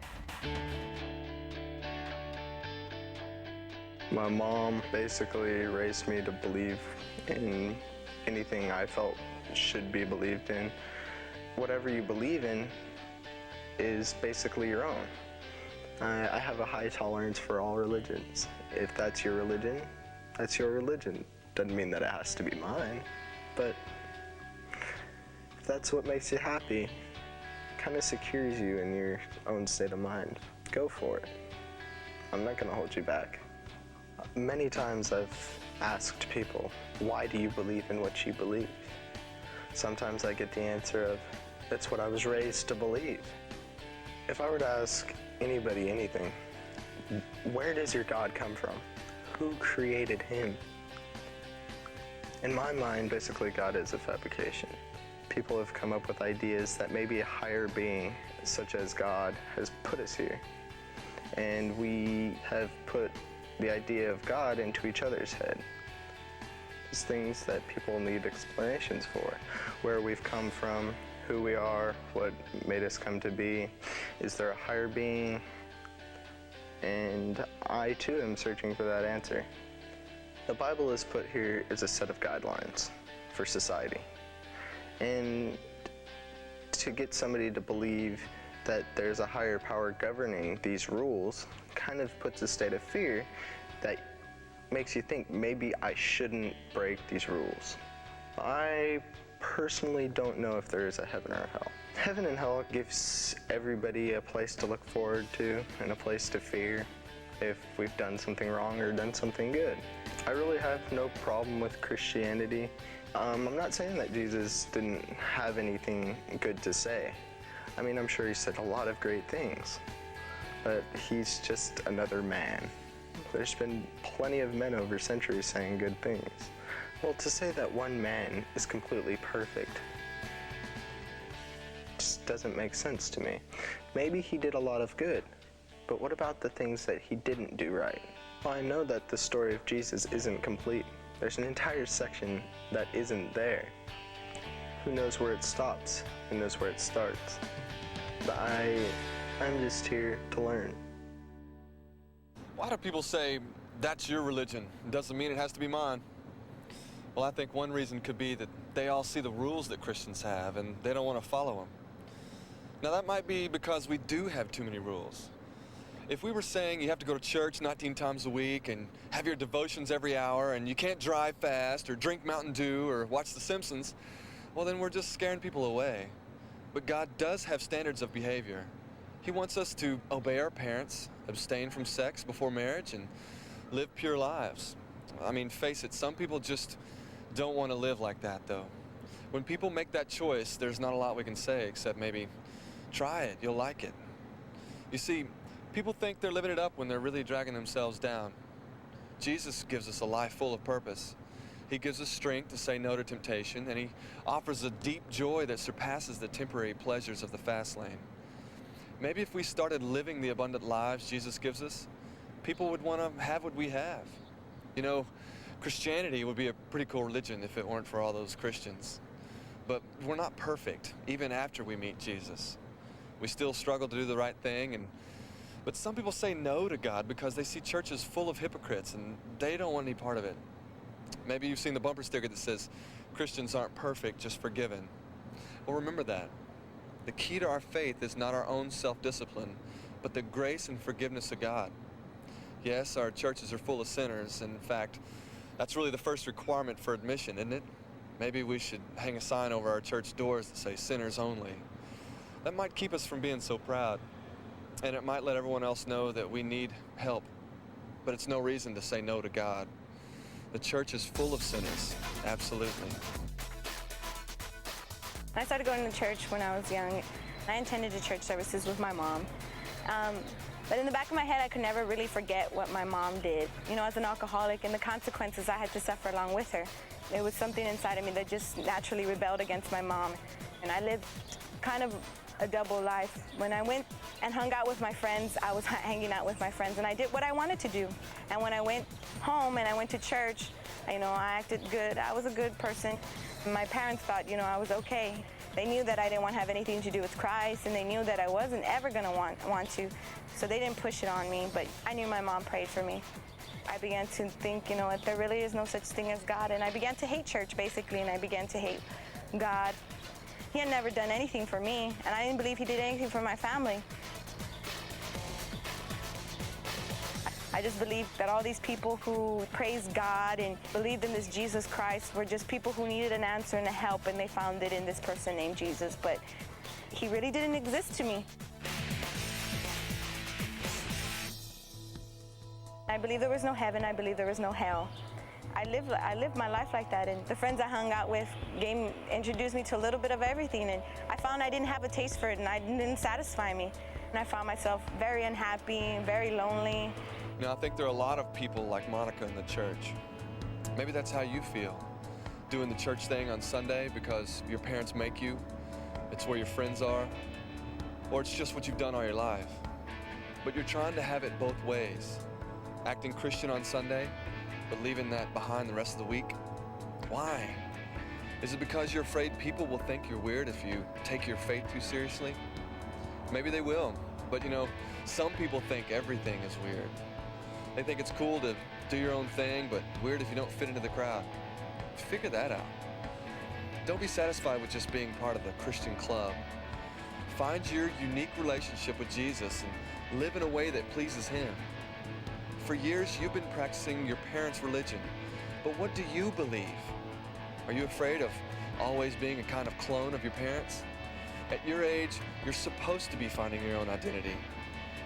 My mom basically raised me to believe in anything I felt should be believed in. Whatever you believe in is basically your own. I have a high tolerance for all religions. If that's your religion, that's your religion. Doesn't mean that it has to be mine, but if that's what makes you happy, kind of secures you in your own state of mind, go for it. I'm not gonna hold you back. Many times I've asked people, why do you believe in what you believe? Sometimes I get the answer of, that's what I was raised to believe. If I were to ask anybody anything, where does your God come from? Who created him? In my mind, basically, God is a fabrication. People have come up with ideas that maybe a higher being, such as God, has put us here. And we have put the idea of God into each other's head. Just things that people need explanations for. Where we've come from, who we are, what made us come to be. Is there a higher being? And I, too, am searching for that answer. The Bible is put here as a set of guidelines for society. And to get somebody to believe that there's a higher power governing these rules kind of puts a state of fear that makes you think maybe I shouldn't break these rules. I personally don't know if there is a heaven or a hell. Heaven and hell gives everybody a place to look forward to and a place to fear if we've done something wrong or done something good. I really have no problem with Christianity. I'm not saying that Jesus didn't have anything good to say. I mean, I'm sure he said a lot of great things, but he's just another man. There's been plenty of men over centuries saying good things. Well, to say that one man is completely perfect just doesn't make sense to me. Maybe he did a lot of good, but what about the things that he didn't do right? Well, I know that the story of Jesus isn't complete. There's an entire section that isn't there. Who knows where it stops? Who knows where it starts? But I'm just here to learn. Why do people say, that's your religion? It doesn't mean it has to be mine. Well, I think one reason could be that they all see the rules that Christians have and they don't want to follow them. Now, that might be because we do have too many rules. If we were saying you have to go to church 19 times a week and have your devotions every hour and you can't drive fast or drink Mountain Dew or watch The Simpsons, well, then we're just scaring people away. But God does have standards of behavior. He wants us to obey our parents, abstain from sex before marriage, and live pure lives. I mean, face it, some people just don't want to live like that, though. When people make that choice, there's not a lot we can say except maybe, try it, you'll like it. You see, people think they're living it up when they're really dragging themselves down. Jesus gives us a life full of purpose. He gives us strength to say no to temptation, and he offers a deep joy that surpasses the temporary pleasures of the fast lane. Maybe if we started living the abundant lives Jesus gives us, people would want to have what we have. You know, Christianity would be a pretty cool religion if it weren't for all those Christians. But we're not perfect, even after we meet Jesus. We still struggle to do the right thing, but some people say no to God because they see churches full of hypocrites and they don't want any part of it. Maybe you've seen the bumper sticker that says, Christians aren't perfect, just forgiven. Well, remember that. The key to our faith is not our own self-discipline, but the grace and forgiveness of God. Yes, our churches are full of sinners. In fact, that's really the first requirement for admission, isn't it? Maybe we should hang a sign over our church doors that say sinners only. That might keep us from being so proud. And it might let everyone else know that we need help. But it's no reason to say no to God. The church is full of sinners, absolutely. I started going to church when I was young. I attended the church services with my mom. But in the back of my head, I could never really forget what my mom did. You know, as an alcoholic and the consequences I had to suffer along with her. There was something inside of me that just naturally rebelled against my mom. And I lived kind of a double life. When I went and hung out with my friends, I was hanging out with my friends and I did what I wanted to do. And when I went home and I went to church, you know, I acted good. I was a good person. My parents thought, you know, I was okay. They knew that I didn't want to have anything to do with Christ, and they knew that I wasn't ever going to want to. So they didn't push it on me, but I knew my mom prayed for me. I began to think, you know, that there really is no such thing as God, and I began to hate church, basically, and I began to hate God. He had never done anything for me, and I didn't believe he did anything for my family. I just believe that all these people who praised God and believed in this Jesus Christ were just people who needed an answer and a help, and they found it in this person named Jesus. But he really didn't exist to me. I believe there was no heaven. I believe there was no hell. I lived my life like that, and the friends I hung out with introduced me to a little bit of everything, and I found I didn't have a taste for it, and it didn't satisfy me. And I found myself very unhappy, very lonely. You know, I think there are a lot of people like Monica in the church. Maybe that's how you feel, doing the church thing on Sunday because your parents make you, it's where your friends are, or it's just what you've done all your life. But you're trying to have it both ways, acting Christian on Sunday, but leaving that behind the rest of the week? Why? Is it because you're afraid people will think you're weird if you take your faith too seriously? Maybe they will, but you know, some people think everything is weird. They think it's cool to do your own thing, but weird if you don't fit into the crowd. Figure that out. Don't be satisfied with just being part of the Christian club. Find your unique relationship with Jesus and live in a way that pleases Him. For years, you've been practicing your parents' religion, but what do you believe? Are you afraid of always being a kind of clone of your parents? At your age, you're supposed to be finding your own identity,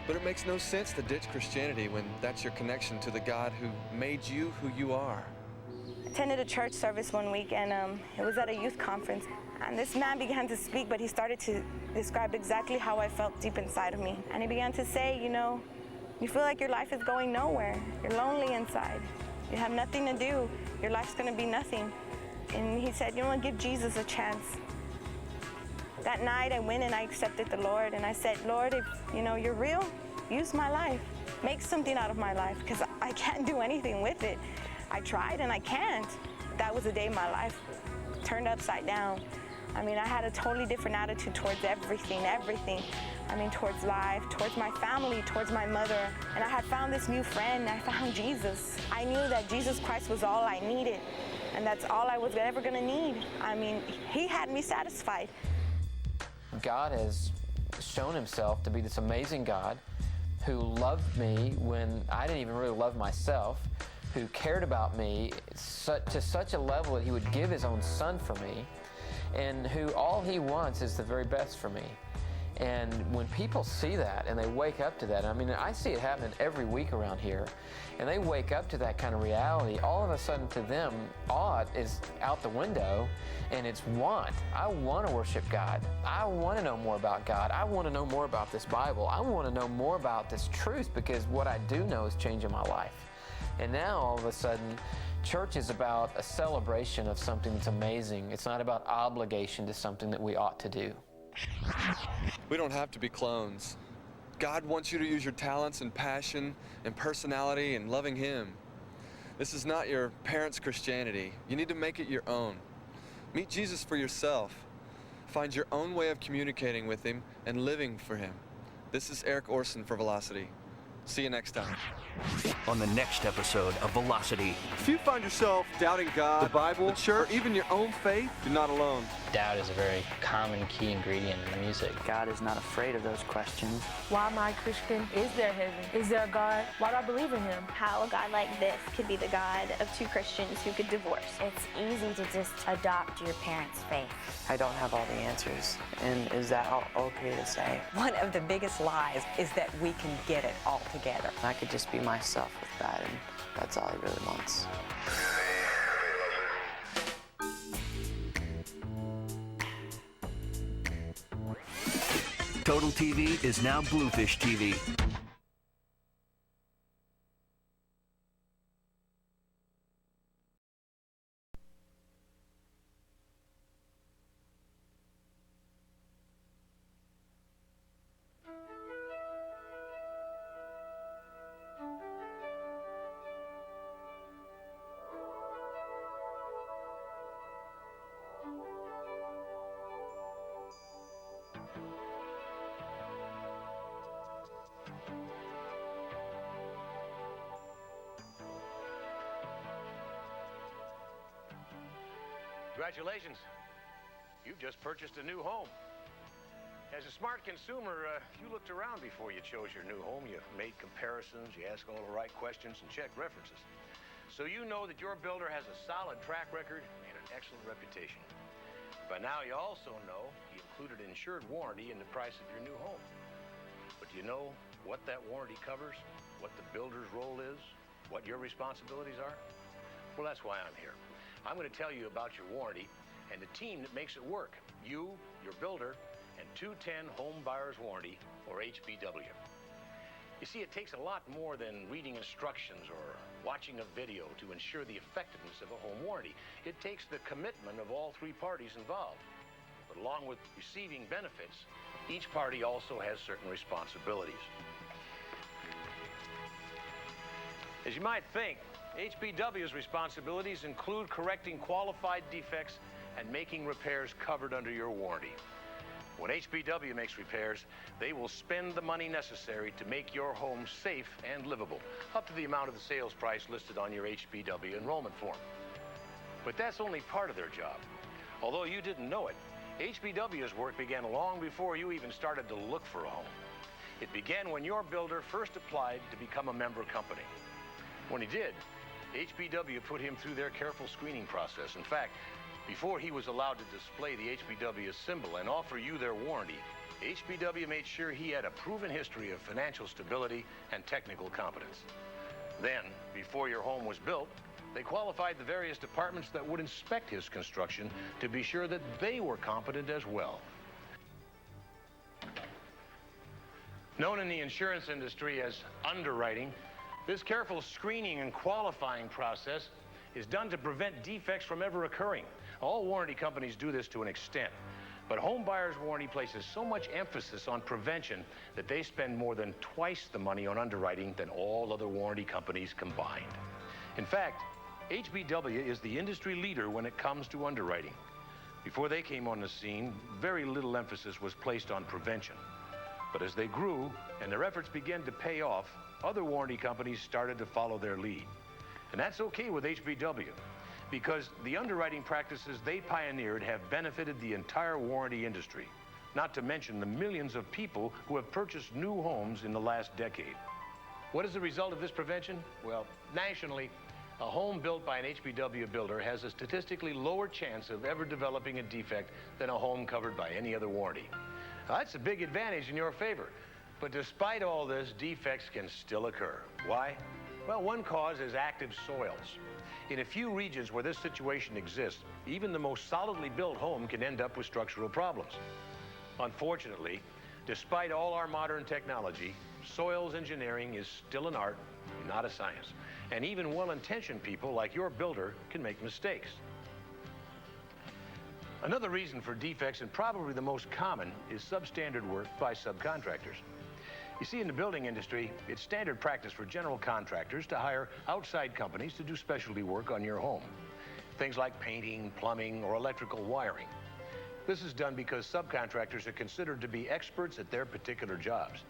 but it makes no sense to ditch Christianity when that's your connection to the God who made you who you are. I attended a church service one week, and it was at a youth conference, and this man began to speak, but he started to describe exactly how I felt deep inside of me. And he began to say, you know, you feel like your life is going nowhere. You're lonely inside. You have nothing to do. Your life's going to be nothing. And he said, you know what, give Jesus a chance. That night I went and I accepted the Lord, and I said, Lord, if you know you're real, use my life. Make something out of my life, because I can't do anything with it. I tried and I can't. That was the day my life turned upside down. I mean, I had a totally different attitude towards everything. I mean, towards life, towards my family, towards my mother. And I had found this new friend. I found Jesus. I knew that Jesus Christ was all I needed, and that's all I was ever going to need. I mean, He had me satisfied. God has shown Himself to be this amazing God who loved me when I didn't even really love myself, who cared about me to such a level that He would give His own Son for me, and who all He wants is the very best for me. And when people see that and they wake up to that, I mean, I see it happening every week around here, and they wake up to that kind of reality, all of a sudden to them, ought is out the window, and it's want. I want to worship God. I want to know more about God. I want to know more about this Bible. I want to know more about this truth, because what I do know is changing my life. And now, all of a sudden, church is about a celebration of something that's amazing. It's not about obligation to something that we ought to do. We don't have to be clones. God wants you to use your talents and passion and personality and loving Him. This is not your parents' Christianity. You need to make it your own. Meet Jesus for yourself. Find your own way of communicating with Him and living for Him. This is Eric Orson for Velocity. See you next time. On the next episode of Velocity. If you find yourself doubting God, the Bible, the church, or even your own faith, you're not alone. Doubt is a very common key ingredient in music. God is not afraid of those questions. Why am I Christian? Is there heaven? Is there a God? Why do I believe in Him? How a God like this could be the God of two Christians who could divorce. It's easy to just adopt your parents' faith. I don't have all the answers, and is that okay to say? One of the biggest lies is that we can get it all together. I could just be myself with that, and that's all He really wants. Total TV is now Bluefish TV. Congratulations. You've just purchased a new home. As a smart consumer, you looked around before you chose your new home. You made comparisons, you asked all the right questions, and checked references. So you know that your builder has a solid track record and an excellent reputation. By now, you also know he included an insured warranty in the price of your new home. But do you know what that warranty covers? What the builder's role is? What your responsibilities are? Well, that's why I'm here. I'm going to tell you about your warranty and the team that makes it work. You, your builder, and 210 Home Buyer's Warranty, or HBW. You see, it takes a lot more than reading instructions or watching a video to ensure the effectiveness of a home warranty. It takes the commitment of all three parties involved. But along with receiving benefits, each party also has certain responsibilities. As you might think, HBW's responsibilities include correcting qualified defects and making repairs covered under your warranty. When HBW makes repairs, they will spend the money necessary to make your home safe and livable, up to the amount of the sales price listed on your HBW enrollment form. But that's only part of their job. Although you didn't know it, HBW's work began long before you even started to look for a home. It began when your builder first applied to become a member company. When he did, HBW put him through their careful screening process. In fact, before he was allowed to display the HBW symbol and offer you their warranty, HBW made sure he had a proven history of financial stability and technical competence. Then, before your home was built, they qualified the various departments that would inspect his construction to be sure that they were competent as well. Known in the insurance industry as underwriting, this careful screening and qualifying process is done to prevent defects from ever occurring. All warranty companies do this to an extent, but Home Buyer's Warranty places so much emphasis on prevention that they spend more than twice the money on underwriting than all other warranty companies combined. In fact, HBW is the industry leader when it comes to underwriting. Before they came on the scene, very little emphasis was placed on prevention. But as they grew and their efforts began to pay off, other warranty companies started to follow their lead. And that's okay with HBW, because the underwriting practices they pioneered have benefited the entire warranty industry, not to mention the millions of people who have purchased new homes in the last decade. What is the result of this prevention? Well, nationally, a home built by an HBW builder has a statistically lower chance of ever developing a defect than a home covered by any other warranty. Now, that's a big advantage in your favor. But despite all this, defects can still occur. Why? Well, one cause is active soils. In a few regions where this situation exists, even the most solidly built home can end up with structural problems. Unfortunately, despite all our modern technology, soils engineering is still an art, not a science. And even well-intentioned people like your builder can make mistakes. Another reason for defects, and probably the most common, is substandard work by subcontractors. You see, in the building industry, it's standard practice for general contractors to hire outside companies to do specialty work on your home. Things like painting, plumbing, or electrical wiring. This is done because subcontractors are considered to be experts at their particular jobs.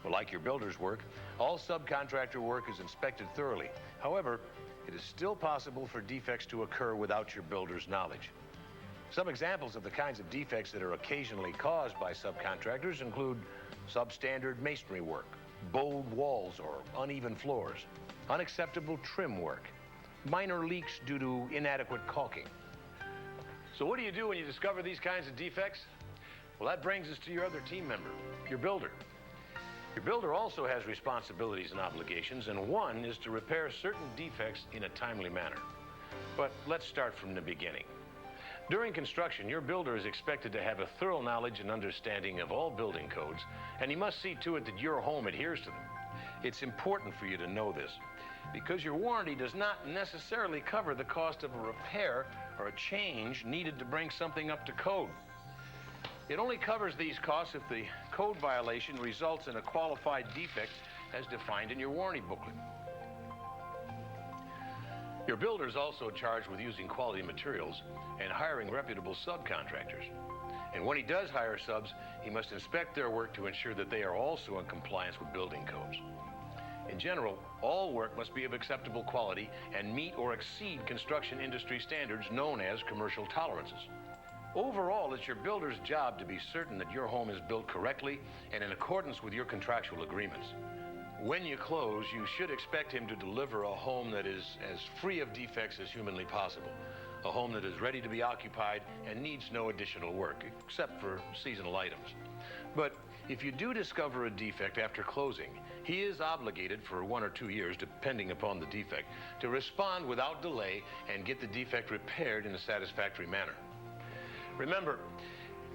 Well, like your builder's work, all subcontractor work is inspected thoroughly. However, it is still possible for defects to occur without your builder's knowledge. Some examples of the kinds of defects that are occasionally caused by subcontractors include substandard masonry work, bowed walls or uneven floors, unacceptable trim work, minor leaks due to inadequate caulking. So what do you do when you discover these kinds of defects? Well, that brings us to your other team member, your builder. Your builder also has responsibilities and obligations, and one is to repair certain defects in a timely manner. But let's start from the beginning. During construction, your builder is expected to have a thorough knowledge and understanding of all building codes, and he must see to it that your home adheres to them. It's important for you to know this, because your warranty does not necessarily cover the cost of a repair or a change needed to bring something up to code. It only covers these costs if the code violation results in a qualified defect as defined in your warranty booklet. Your builder is also charged with using quality materials and hiring reputable subcontractors. And when he does hire subs, he must inspect their work to ensure that they are also in compliance with building codes. In general, all work must be of acceptable quality and meet or exceed construction industry standards known as commercial tolerances. Overall, it's your builder's job to be certain that your home is built correctly and in accordance with your contractual agreements. When you close, you should expect him to deliver a home that is as free of defects as humanly possible. A home that is ready to be occupied and needs no additional work, except for seasonal items. But if you do discover a defect after closing, he is obligated for 1 or 2 years, depending upon the defect, to respond without delay and get the defect repaired in a satisfactory manner. Remember,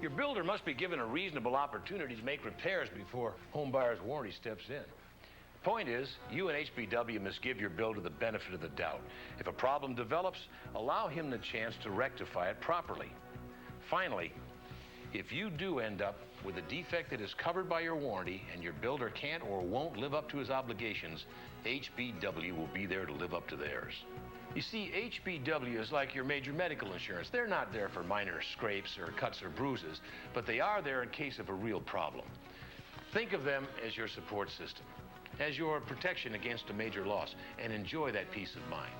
your builder must be given a reasonable opportunity to make repairs before home buyer's warranty steps in. Point is, you and HBW must give your builder the benefit of the doubt. If a problem develops, allow him the chance to rectify it properly. Finally, if you do end up with a defect that is covered by your warranty and your builder can't or won't live up to his obligations, HBW will be there to live up to theirs. You see, HBW is like your major medical insurance. They're not there for minor scrapes or cuts or bruises, but they are there in case of a real problem. Think of them as your support system, as your protection against a major loss, and enjoy that peace of mind.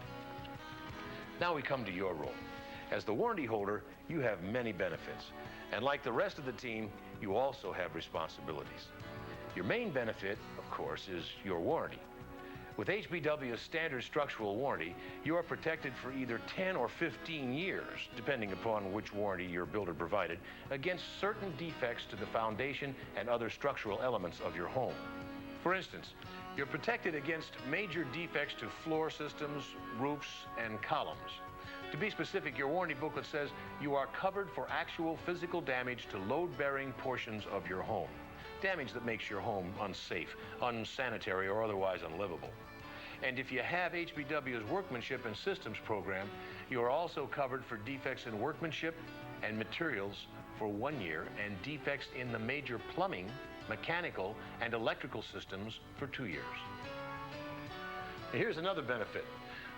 Now we come to your role. As the warranty holder, you have many benefits. And like the rest of the team, you also have responsibilities. Your main benefit, of course, is your warranty. With HBW's standard structural warranty, you are protected for either 10 or 15 years, depending upon which warranty your builder provided, against certain defects to the foundation and other structural elements of your home. For instance, you're protected against major defects to floor systems, roofs, and columns. To be specific, your warranty booklet says you are covered for actual physical damage to load-bearing portions of your home. Damage that makes your home unsafe, unsanitary, or otherwise unlivable. And if you have HBW's Workmanship and Systems program, you are also covered for defects in workmanship and materials for 1 year and defects in the major plumbing, mechanical, and electrical systems for 2 years. Here's another benefit.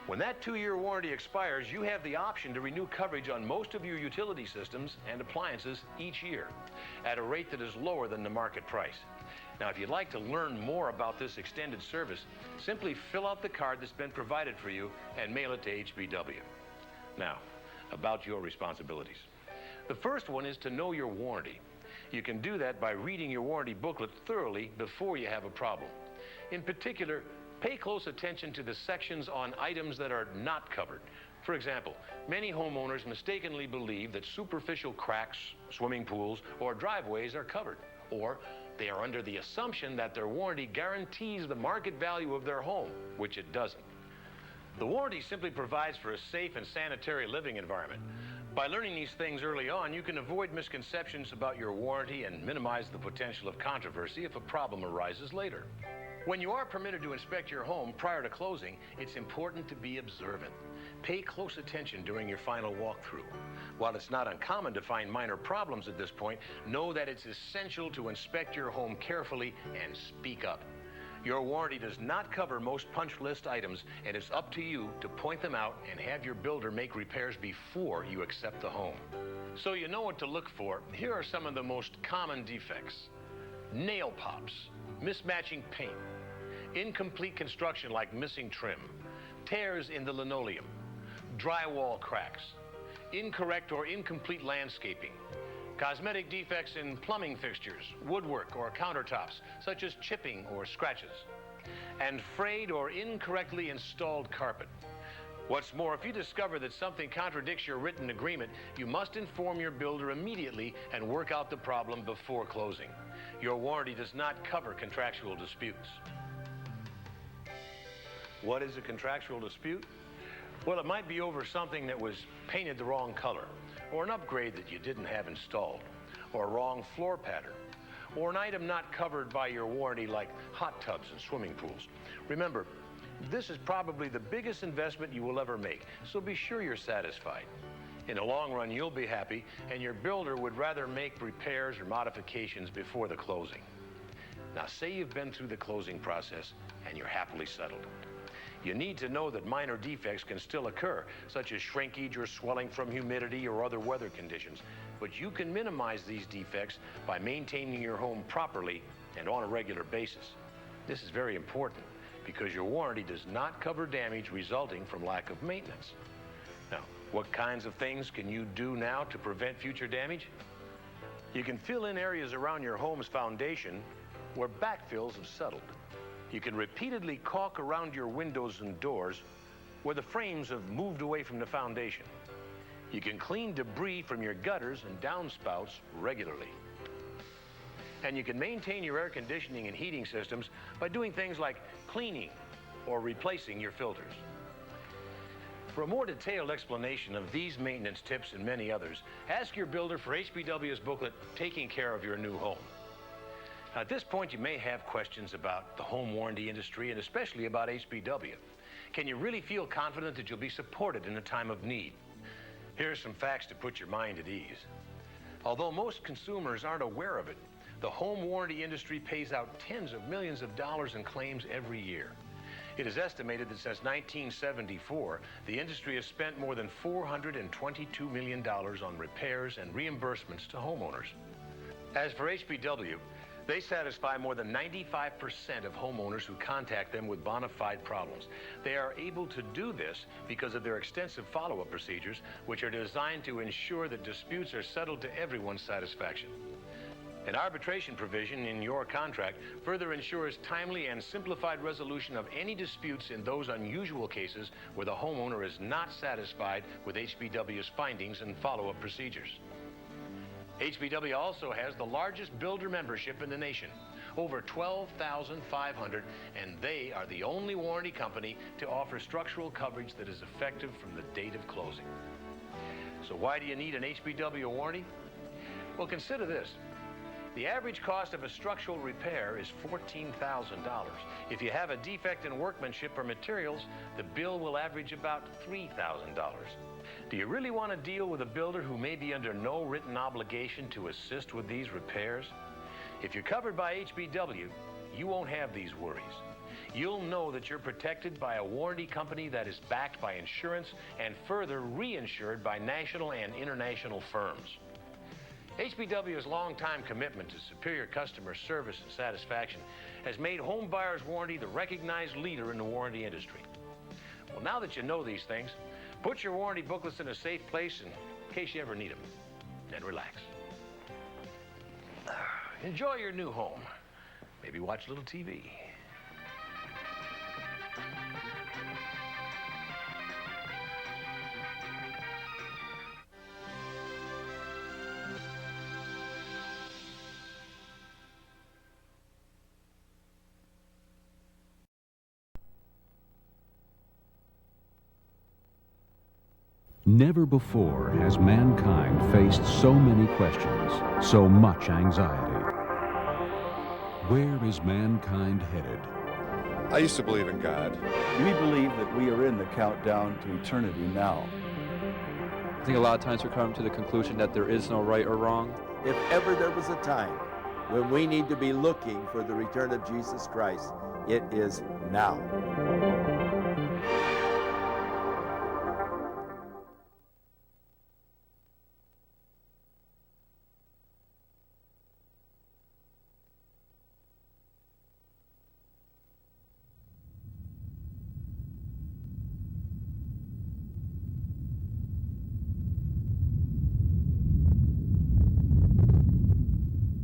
When that 2-year warranty expires, you have the option to renew coverage on most of your utility systems and appliances each year at a rate that is lower than the market price. Now, if you'd like to learn more about this extended service, simply fill out the card that's been provided for you and mail it to HBW. Now, about your responsibilities. The first one is to know your warranty. You can do that by reading your warranty booklet thoroughly before you have a problem. In particular, pay close attention to the sections on items that are not covered. For example, many homeowners mistakenly believe that superficial cracks, swimming pools, or driveways are covered, or they are under the assumption that their warranty guarantees the market value of their home, which it doesn't. The warranty simply provides for a safe and sanitary living environment. By learning these things early on, you can avoid misconceptions about your warranty and minimize the potential of controversy if a problem arises later. When you are permitted to inspect your home prior to closing, it's important to be observant. Pay close attention during your final walkthrough. While it's not uncommon to find minor problems at this point, know that it's essential to inspect your home carefully and speak up. Your warranty does not cover most punch list items, and it's up to you to point them out and have your builder make repairs before you accept the home. So you know what to look for. Here are some of the most common defects. Nail pops, mismatching paint, incomplete construction like missing trim, tears in the linoleum, drywall cracks, incorrect or incomplete landscaping, cosmetic defects in plumbing fixtures, woodwork, or countertops, such as chipping or scratches, and frayed or incorrectly installed carpet. What's more, if you discover that something contradicts your written agreement, you must inform your builder immediately and work out the problem before closing. Your warranty does not cover contractual disputes. What is a contractual dispute? Well, it might be over something that was painted the wrong color, or an upgrade that you didn't have installed, or a wrong floor pattern, or an item not covered by your warranty like hot tubs and swimming pools. Remember, this is probably the biggest investment you will ever make, so be sure you're satisfied. In the long run, you'll be happy, and your builder would rather make repairs or modifications before the closing. Now, say you've been through the closing process and you're happily settled. You need to know that minor defects can still occur, such as shrinkage or swelling from humidity or other weather conditions, but you can minimize these defects by maintaining your home properly and on a regular basis. This is very important because your warranty does not cover damage resulting from lack of maintenance. Now, What kinds of things can you do now to prevent future damage? You can fill in areas around your home's foundation where backfills have settled. You can repeatedly caulk around your windows and doors where the frames have moved away from the foundation. You can clean debris from your gutters and downspouts regularly. And you can maintain your air conditioning and heating systems by doing things like cleaning or replacing your filters. For a more detailed explanation of these maintenance tips and many others, ask your builder for HBW's booklet, Taking Care of Your New Home. Now, at this point, you may have questions about the home warranty industry and especially about HBW. Can you really feel confident that you'll be supported in a time of need? Here are some facts to put your mind at ease. Although most consumers aren't aware of it, the home warranty industry pays out tens of millions of dollars in claims every year. It is estimated that since 1974, the industry has spent more than $422 million on repairs and reimbursements to homeowners. As for HBW, they satisfy more than 95% of homeowners who contact them with bona fide problems. They are able to do this because of their extensive follow-up procedures, which are designed to ensure that disputes are settled to everyone's satisfaction. An arbitration provision in your contract further ensures timely and simplified resolution of any disputes in those unusual cases where the homeowner is not satisfied with HBW's findings and follow-up procedures. HBW also has the largest builder membership in the nation, over 12,500, and they are the only warranty company to offer structural coverage that is effective from the date of closing. So why do you need an HBW warranty? Well, consider this. The average cost of a structural repair is $14,000. If you have a defect in workmanship or materials, the bill will average about $3,000. Do you really want to deal with a builder who may be under no written obligation to assist with these repairs? If you're covered by HBW, you won't have these worries. You'll know that you're protected by a warranty company that is backed by insurance and further reinsured by national and international firms. HBW's longtime commitment to superior customer service and satisfaction has made Home Buyer's Warranty the recognized leader in the warranty industry. Well, now that you know these things, put your warranty booklets in a safe place in case you ever need them, and relax. Enjoy your new home. Maybe watch a little TV. Never before has mankind faced so many questions, so much anxiety. Where is mankind headed? I used to believe in God. We believe that we are in the countdown to eternity now. I think a lot of times we're coming to the conclusion that there is no right or wrong. If ever there was a time when we need to be looking for the return of Jesus Christ, it is now.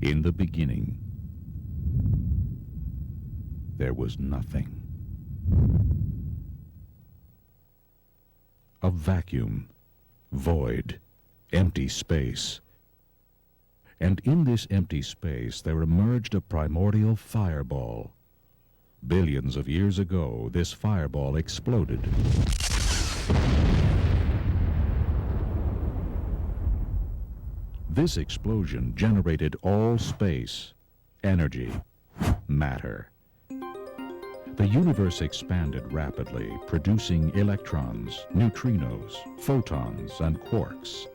In the beginning, there was nothing. A vacuum, void, empty space. And in this empty space there emerged a primordial fireball. Billions of years ago, this fireball exploded. This explosion generated all space, energy, matter. The universe expanded rapidly, producing electrons, neutrinos, photons, and quarks.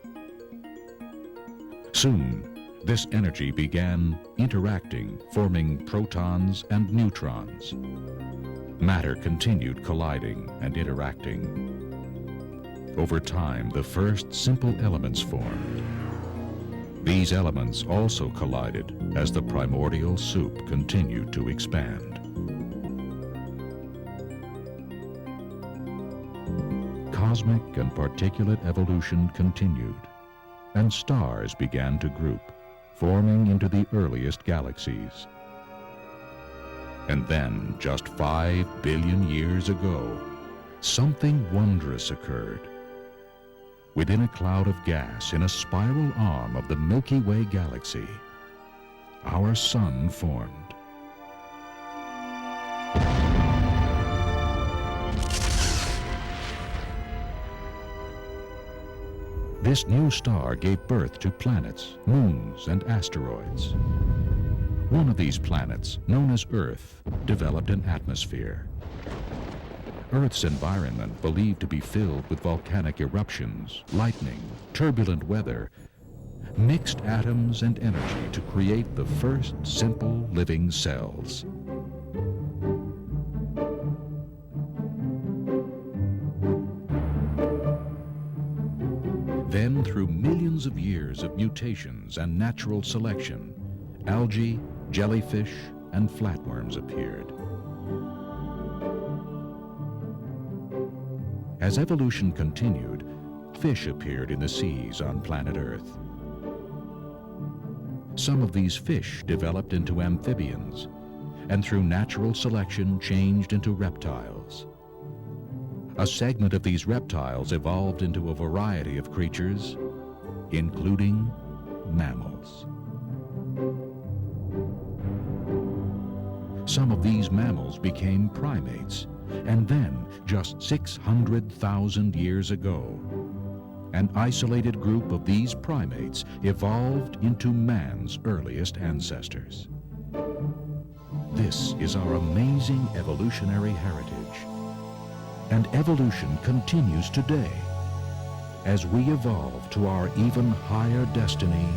Soon, this energy began interacting, forming protons and neutrons. Matter continued colliding and interacting. Over time, the first simple elements formed. These elements also collided as the primordial soup continued to expand. cosmic and particulate evolution continued, and stars began to group, forming into the earliest galaxies. And then, just 5 billion years ago, something wondrous occurred. Within a cloud of gas in a spiral arm of the Milky Way galaxy, our sun formed. This new star gave birth to planets, moons, and asteroids. One of these planets, known as Earth, developed an atmosphere. Earth's environment, believed to be filled with volcanic eruptions, lightning, turbulent weather, mixed atoms and energy to create the first simple living cells. Then, through millions of years of mutations and natural selection, algae, jellyfish, and flatworms appeared. As evolution continued, fish appeared in the seas on planet Earth. Some of these fish developed into amphibians, and through natural selection changed into reptiles. A segment of these reptiles evolved into a variety of creatures, including mammals. Some of these mammals became primates, and then, just 600,000 years ago, an isolated group of these primates evolved into man's earliest ancestors. This is our amazing evolutionary heritage. And evolution continues today as we evolve to our even higher destiny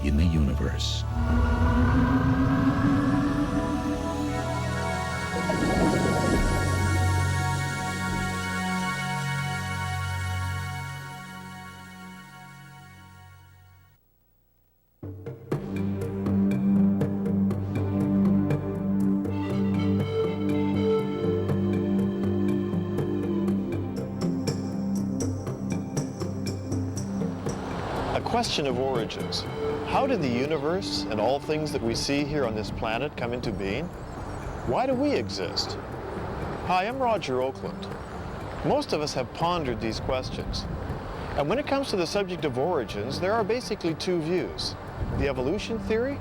in the universe. Question of origins. How did the universe and all things that we see here on this planet come into being? Why do we exist? Hi, I'm Roger Oakland. Most of us have pondered these questions. And when it comes to the subject of origins, there are basically two views, the evolution theory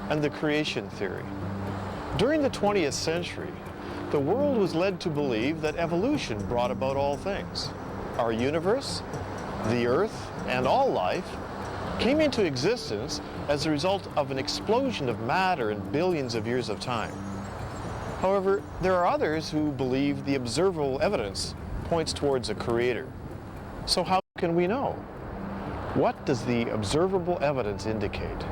and the creation theory. During the 20th century, the world was led to believe that evolution brought about all things. Our universe, the Earth, and all life came into existence as a result of an explosion of matter in billions of years of time. However, there are others who believe the observable evidence points towards a creator. So how can we know? What does the observable evidence indicate?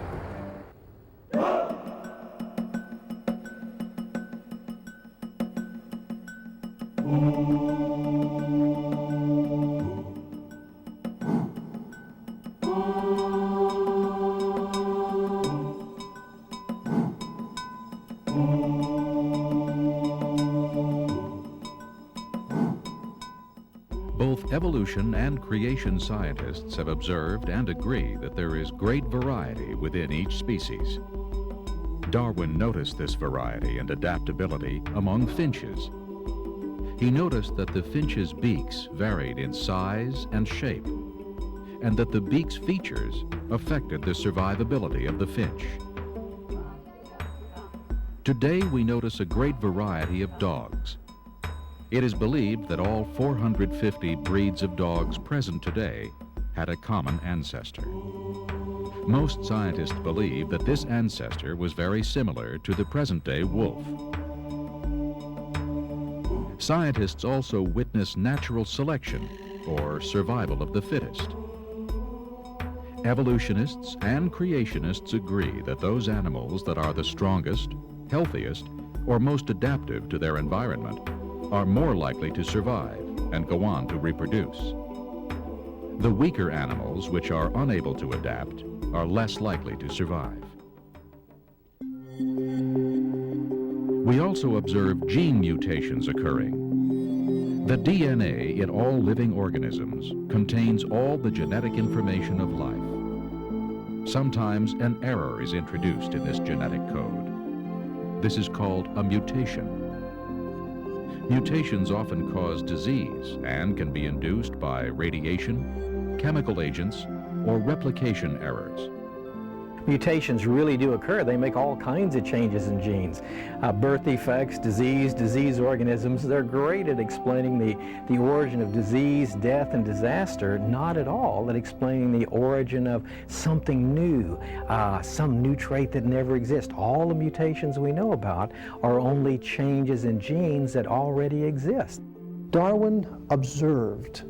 Both evolution and creation scientists have observed and agree that there is great variety within each species. Darwin noticed this variety and adaptability among finches. He noticed that the finches' beaks varied in size and shape, and that the beak's features affected the survivability of the finch. Today we notice a great variety of dogs. It is believed that all 450 breeds of dogs present today had a common ancestor. Most scientists believe that this ancestor was very similar to the present-day wolf. Scientists also witness natural selection, or survival of the fittest. Evolutionists and creationists agree that those animals that are the strongest, healthiest, or most adaptive to their environment are more likely to survive and go on to reproduce. The weaker animals, which are unable to adapt, are less likely to survive. We also observe gene mutations occurring. The DNA in all living organisms contains all the genetic information of life. Sometimes an error is introduced in this genetic code. This is called a mutation. Mutations often cause disease and can be induced by radiation, chemical agents, or replication errors. Mutations really do occur. They make all kinds of changes in genes. Birth defects, disease organisms, they're great at explaining the origin of disease, death, and disaster, not at all at explaining the origin of something new, some new trait that never exists. All the mutations we know about are only changes in genes that already exist. Darwin observed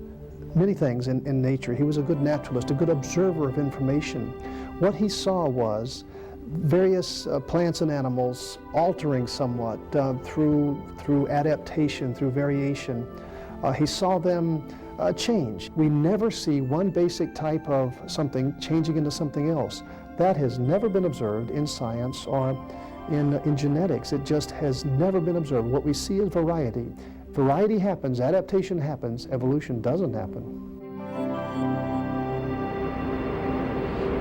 many things in nature. He was a good naturalist, a good observer of information. What he saw was various plants and animals altering somewhat through adaptation, through variation. He saw them change. We never see one basic type of something changing into something else. That has never been observed in science or in genetics. It just has never been observed. What we see is variety. Variety happens, adaptation happens, evolution doesn't happen.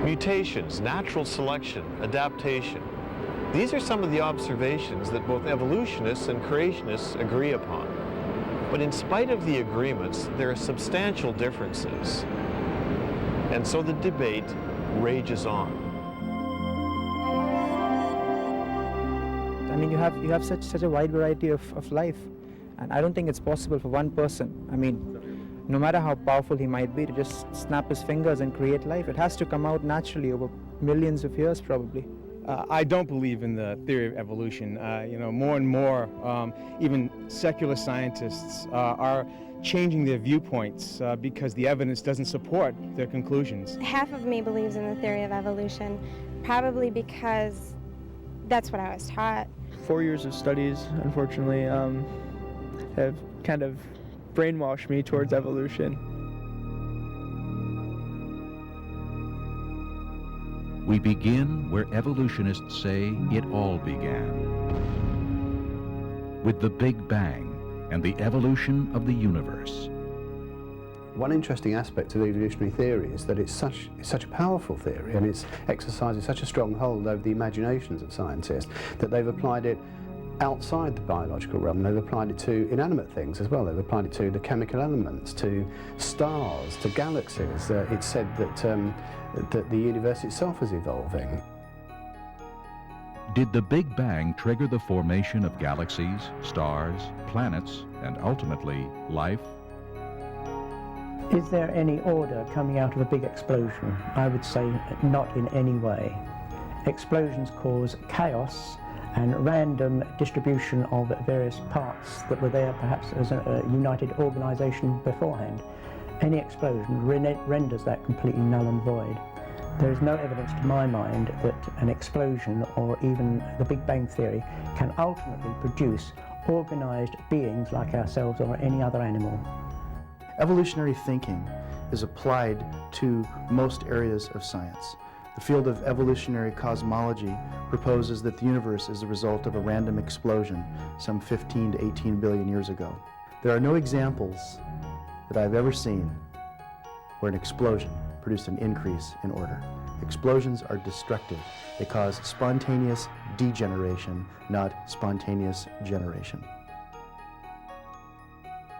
Mutations, natural selection, adaptation. These are some of the observations that both evolutionists and creationists agree upon. But in spite of the agreements, there are substantial differences. And so the debate rages on. I mean, you have such a wide variety of life. And I don't think it's possible for one person, I mean, no matter how powerful he might be, to just snap his fingers and create life. It has to come out naturally over millions of years, probably. I don't believe in the theory of evolution. You know, more and more, even secular scientists are changing their viewpoints because the evidence doesn't support their conclusions. Half of me believes in the theory of evolution, probably because that's what I was taught. 4 years of studies, unfortunately, have kind of brainwashed me towards evolution. We begin where evolutionists say it all began, with the Big Bang and the evolution of the universe. One interesting aspect of evolutionary theory is that it's such a powerful theory, and it's exercising such a strong hold over the imaginations of scientists that they've applied it outside the biological realm. They've applied it to inanimate things as well. They've applied it to the chemical elements, to stars, to galaxies. It's said that the universe itself is evolving. Did the Big Bang trigger the formation of galaxies, stars, planets, and ultimately life? Is there any order coming out of a big explosion? I would say not in any way. Explosions cause chaos and random distribution of various parts that were there perhaps as a united organization beforehand. Any explosion renders that completely null and void. There is no evidence to my mind that an explosion or even the Big Bang Theory can ultimately produce organized beings like ourselves or any other animal. Evolutionary thinking is applied to most areas of science. The field of evolutionary cosmology proposes that the universe is the result of a random explosion some 15 to 18 billion years ago. There are no examples that I've ever seen where an explosion produced an increase in order. Explosions are destructive. They cause spontaneous degeneration, not spontaneous generation.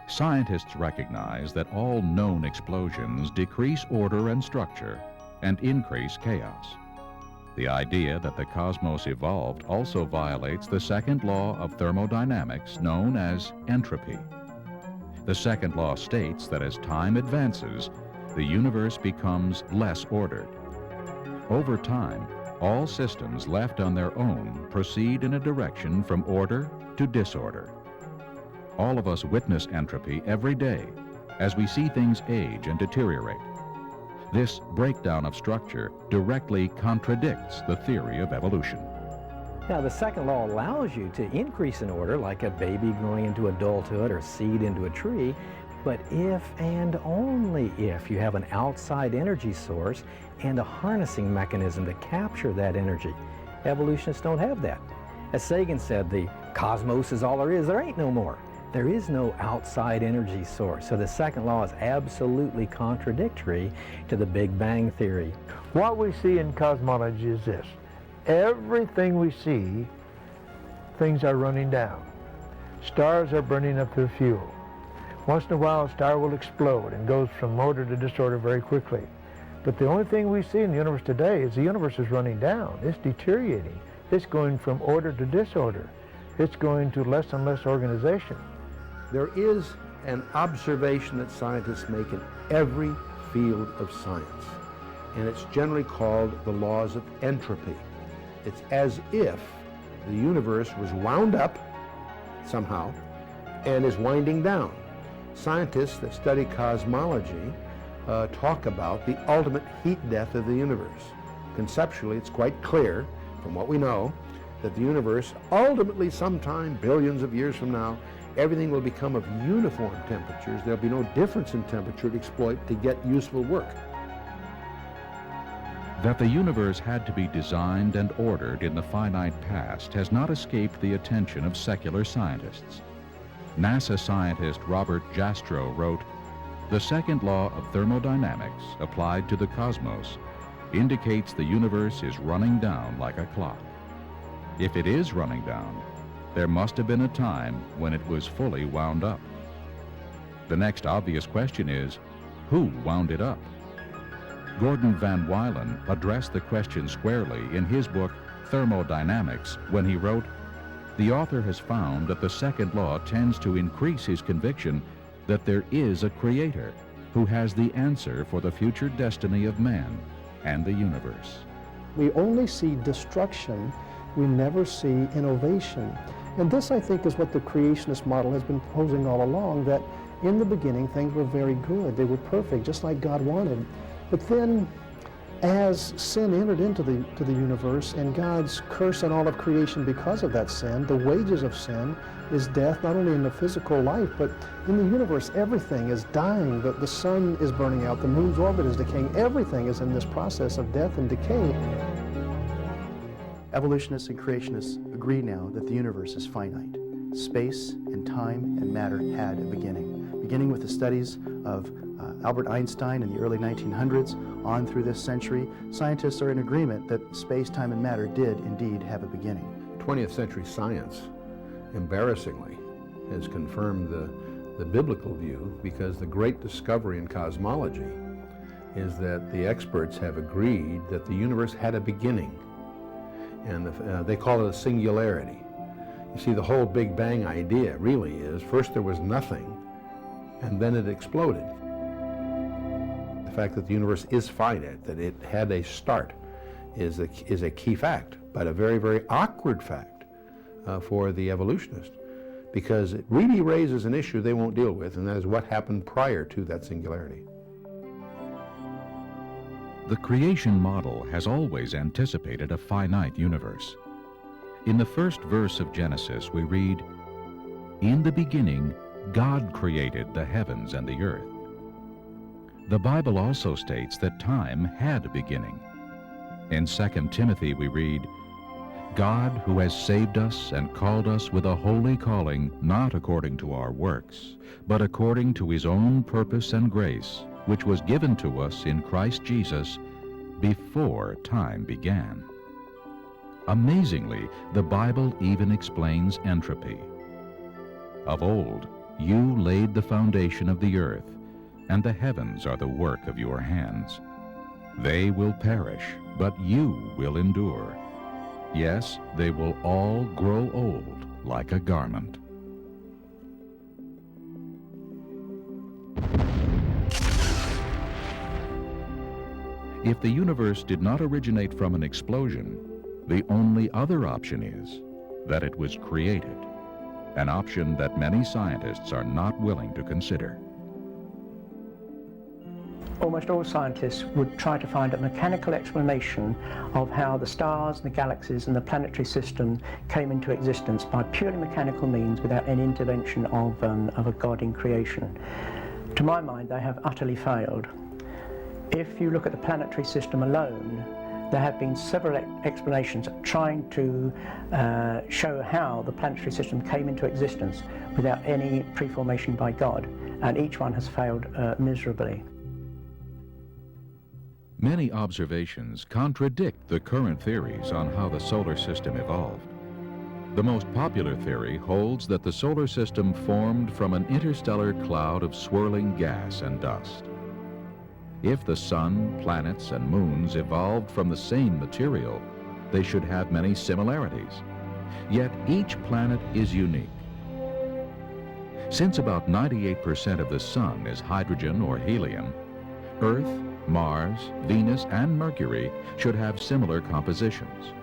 Scientists recognize that all known explosions decrease order and structure and increase chaos. The idea that the cosmos evolved also violates the second law of thermodynamics known as entropy. The second law states that as time advances, the universe becomes less ordered. Over time, all systems left on their own proceed in a direction from order to disorder. All of us witness entropy every day as we see things age and deteriorate. This breakdown of structure directly contradicts the theory of evolution. Now, the second law allows you to increase in order, like a baby growing into adulthood or seed into a tree, but if and only if you have an outside energy source and a harnessing mechanism to capture that energy. Evolutionists don't have that. As Sagan said, the cosmos is all there is. There ain't no more. there is no outside energy source. So the second law is absolutely contradictory to the Big Bang theory. What we see in cosmology is this. Everything we see, things are running down. Stars are burning up their fuel. Once in a while, a star will explode and goes from order to disorder very quickly. But the only thing we see in the universe today is the universe is running down. It's deteriorating. It's going from order to disorder. It's going to less and less organization. There is an observation that scientists make in every field of science, and it's generally called the laws of entropy. It's as if the universe was wound up somehow and is winding down. Scientists that study cosmology talk about the ultimate heat death of the universe. Conceptually, it's quite clear from what we know that the universe, ultimately sometime, billions of years from now, everything will become of uniform temperatures. There'll be no difference in temperature to exploit to get useful work. That the universe had to be designed and ordered in the finite past has not escaped the attention of secular scientists. NASA scientist Robert Jastrow wrote, "The second law of thermodynamics, applied to the cosmos, indicates the universe is running down like a clock. If it is running down, there must have been a time when it was fully wound up. The next obvious question is, who wound it up?" Gordon Van Wylen addressed the question squarely in his book Thermodynamics when he wrote, "The author has found that the second law tends to increase his conviction that there is a creator who has the answer for the future destiny of man and the universe." We only see destruction, we never see innovation. And this, I think, is what the creationist model has been proposing all along, that in the beginning things were very good, they were perfect, just like God wanted. But then, as sin entered into the universe and God's curse on all of creation because of that sin, the wages of sin is death, not only in the physical life, but in the universe. Everything is dying. The sun is burning out, the moon's orbit is decaying. Everything is in this process of death and decay. Evolutionists and creationists agree now that the universe is finite. Space and time and matter had a beginning with the studies of Albert Einstein in the early 1900s on through this century. Scientists are in agreement that space, time, and matter did indeed have a beginning. 20th century science, embarrassingly, has confirmed the biblical view, because the great discovery in cosmology is that the experts have agreed that the universe had a beginning, and they call it a singularity. You see, the whole Big Bang idea really is, first there was nothing, and then it exploded. The fact that the universe is finite, that it had a start, is a key fact, but a very, very awkward fact for the evolutionist, because it really raises an issue they won't deal with, and that is what happened prior to that singularity. The creation model has always anticipated a finite universe. In the first verse of Genesis, we read, "In the beginning, God created the heavens and the earth." The Bible also states that time had a beginning. In 2 Timothy, we read, "God, who has saved us and called us with a holy calling, not according to our works, but according to his own purpose and grace, which was given to us in Christ Jesus before time began." Amazingly, the Bible even explains entropy. "Of old, you laid the foundation of the earth, and the heavens are the work of your hands. They will perish, but you will endure. Yes, they will all grow old like a garment." If the universe did not originate from an explosion, the only other option is that it was created, an option that many scientists are not willing to consider. Almost all scientists would try to find a mechanical explanation of how the stars, the galaxies, and the planetary system came into existence by purely mechanical means without any intervention of a God in creation. To my mind, they have utterly failed. If you look at the planetary system alone, there have been several explanations trying to show how the planetary system came into existence without any pre-formation by God, and each one has failed miserably. Many observations contradict the current theories on how the solar system evolved. The most popular theory holds that the solar system formed from an interstellar cloud of swirling gas and dust. If the sun, planets, and moons evolved from the same material, they should have many similarities. Yet each planet is unique. Since about 98% of the sun is hydrogen or helium, Earth, Mars, Venus, and Mercury should have similar compositions.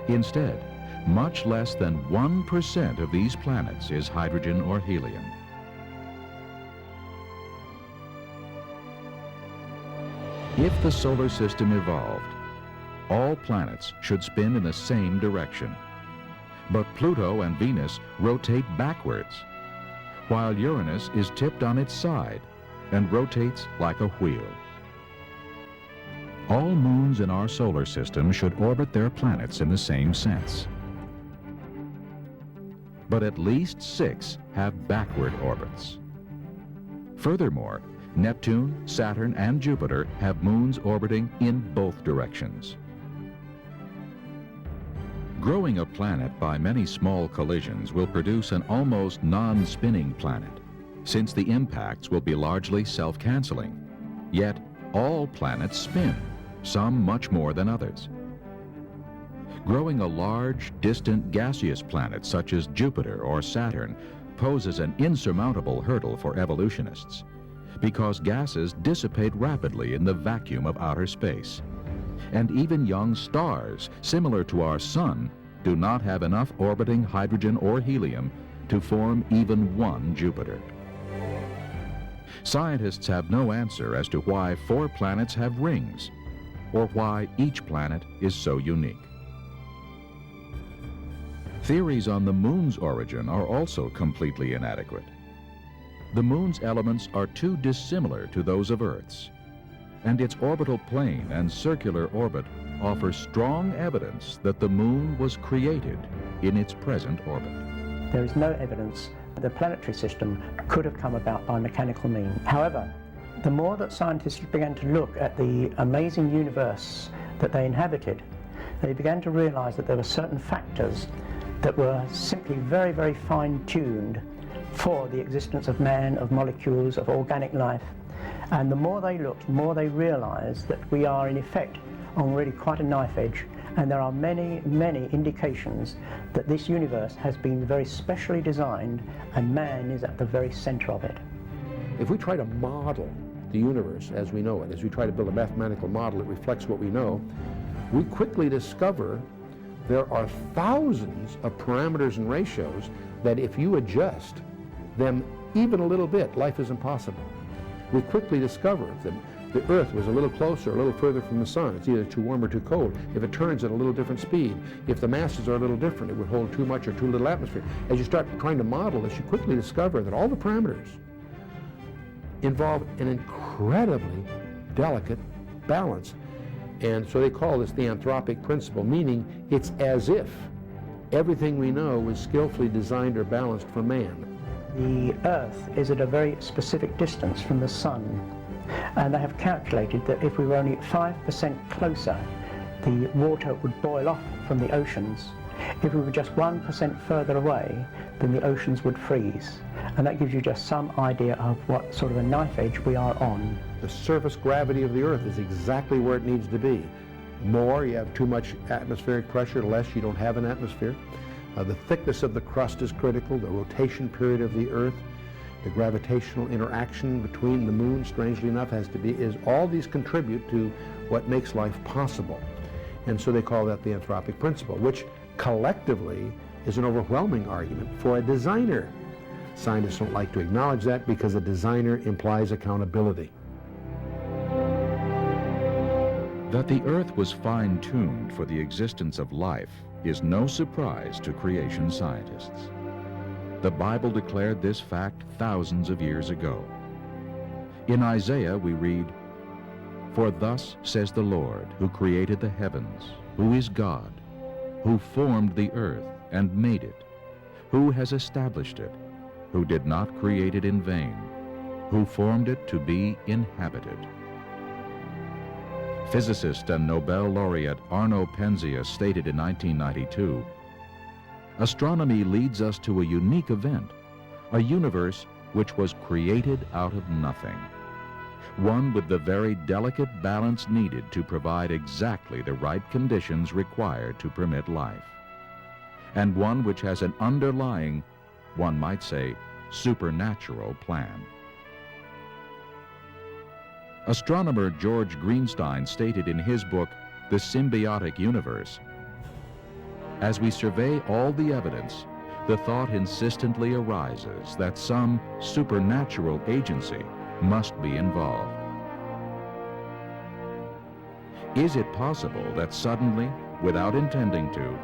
Instead, much less than 1% of these planets is hydrogen or helium. If the solar system evolved, all planets should spin in the same direction. But Pluto and Venus rotate backwards, while Uranus is tipped on its side and rotates like a wheel. All moons in our solar system should orbit their planets in the same sense. But at least 6 have backward orbits. Furthermore, Neptune, Saturn, and Jupiter have moons orbiting in both directions. Growing a planet by many small collisions will produce an almost non-spinning planet, since the impacts will be largely self-canceling. Yet, all planets spin, some much more than others. Growing a large, distant gaseous planet such as Jupiter or Saturn poses an insurmountable hurdle for evolutionists, because gases dissipate rapidly in the vacuum of outer space. And even young stars, similar to our Sun, do not have enough orbiting hydrogen or helium to form even one Jupiter. Scientists have no answer as to why 4 planets have rings, or why each planet is so unique. Theories on the moon's origin are also completely inadequate. The moon's elements are too dissimilar to those of Earth's, and its orbital plane and circular orbit offer strong evidence that the moon was created in its present orbit. There is no evidence that the planetary system could have come about by mechanical means. However, the more that scientists began to look at the amazing universe that they inhabited, they began to realize that there were certain factors that were simply very, very fine-tuned for the existence of man, of molecules, of organic life. And the more they looked, the more they realized that we are in effect on really quite a knife edge, and there are many, many indications that this universe has been very specially designed and man is at the very center of it. If we try to model the universe as we know it, as we try to build a mathematical model that reflects what we know, we quickly discover there are thousands of parameters and ratios that if you adjust them even a little bit, life is impossible. We quickly discover that the Earth was a little closer, a little further from the sun. It's either too warm or too cold. If it turns at a little different speed, if the masses are a little different, it would hold too much or too little atmosphere. As you start trying to model this, you quickly discover that all the parameters involve an incredibly delicate balance. And so they call this the anthropic principle, meaning it's as if everything we know was skillfully designed or balanced for man. The Earth is at a very specific distance from the sun, and they have calculated that if we were only 5% closer, the water would boil off from the oceans. If we were just 1% further away, then the oceans would freeze. And that gives you just some idea of what sort of a knife edge we are on. The surface gravity of the Earth is exactly where it needs to be. More, you have too much atmospheric pressure, less, you don't have an atmosphere. The thickness of the crust is critical, the rotation period of the Earth, the gravitational interaction between the moon, strangely enough, all these contribute to what makes life possible. And so they call that the anthropic principle, which collectively is an overwhelming argument for a designer. Scientists don't like to acknowledge that because a designer implies accountability. That the Earth was fine-tuned for the existence of life is no surprise to creation scientists. The Bible declared this fact thousands of years ago. In Isaiah we read, For thus says the Lord, who created the heavens, who is God, who formed the earth and made it, who has established it, who did not create it in vain, who formed it to be inhabited. Physicist and Nobel laureate Arno Penzias stated in 1992, "Astronomy leads us to a unique event, a universe which was created out of nothing, one with the very delicate balance needed to provide exactly the right conditions required to permit life, and one which has an underlying, one might say, supernatural plan." Astronomer George Greenstein stated in his book, The Symbiotic Universe, "As we survey all the evidence, the thought insistently arises that some supernatural agency must be involved. Is it possible that suddenly, without intending to,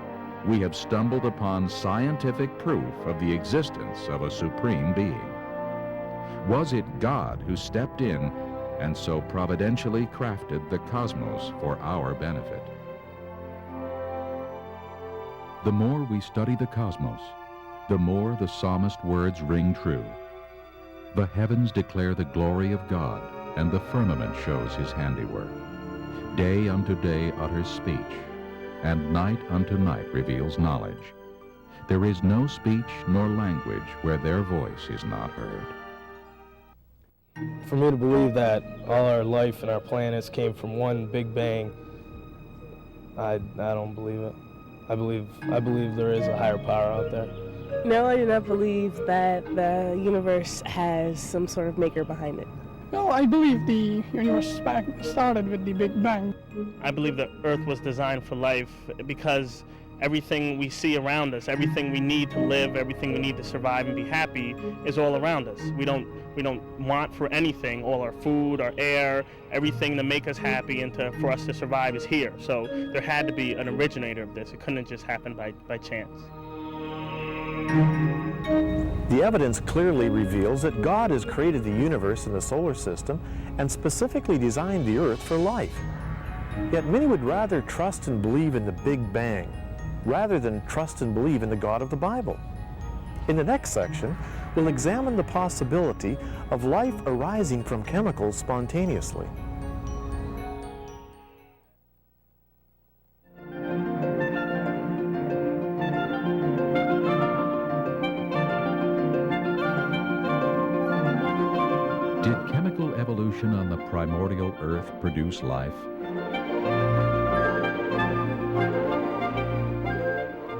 we have stumbled upon scientific proof of the existence of a supreme being? Was it God who stepped in and so providentially crafted the cosmos for our benefit?" The more we study the cosmos, the more the psalmist words ring true. The heavens declare the glory of God, and the firmament shows his handiwork. Day unto day utters speech, and night unto night reveals knowledge. There is no speech nor language where their voice is not heard. For me to believe that all our life and our planets came from one big bang, I don't believe it. I believe there is a higher power out there. No, I do not believe that the universe has some sort of maker behind it. No, I believe the universe started with the Big Bang. I believe the Earth was designed for life because everything we see around us, everything we need to live, everything we need to survive and be happy is all around us. We don't want for anything. All our food, our air, everything to make us happy and for us to survive is here. So there had to be an originator of this. It couldn't have just happened by chance. The evidence clearly reveals that God has created the universe and the solar system and specifically designed the Earth for life. Yet many would rather trust and believe in the Big Bang rather than trust and believe in the God of the Bible. In the next section, we'll examine the possibility of life arising from chemicals spontaneously. Did chemical evolution on the primordial Earth produce life?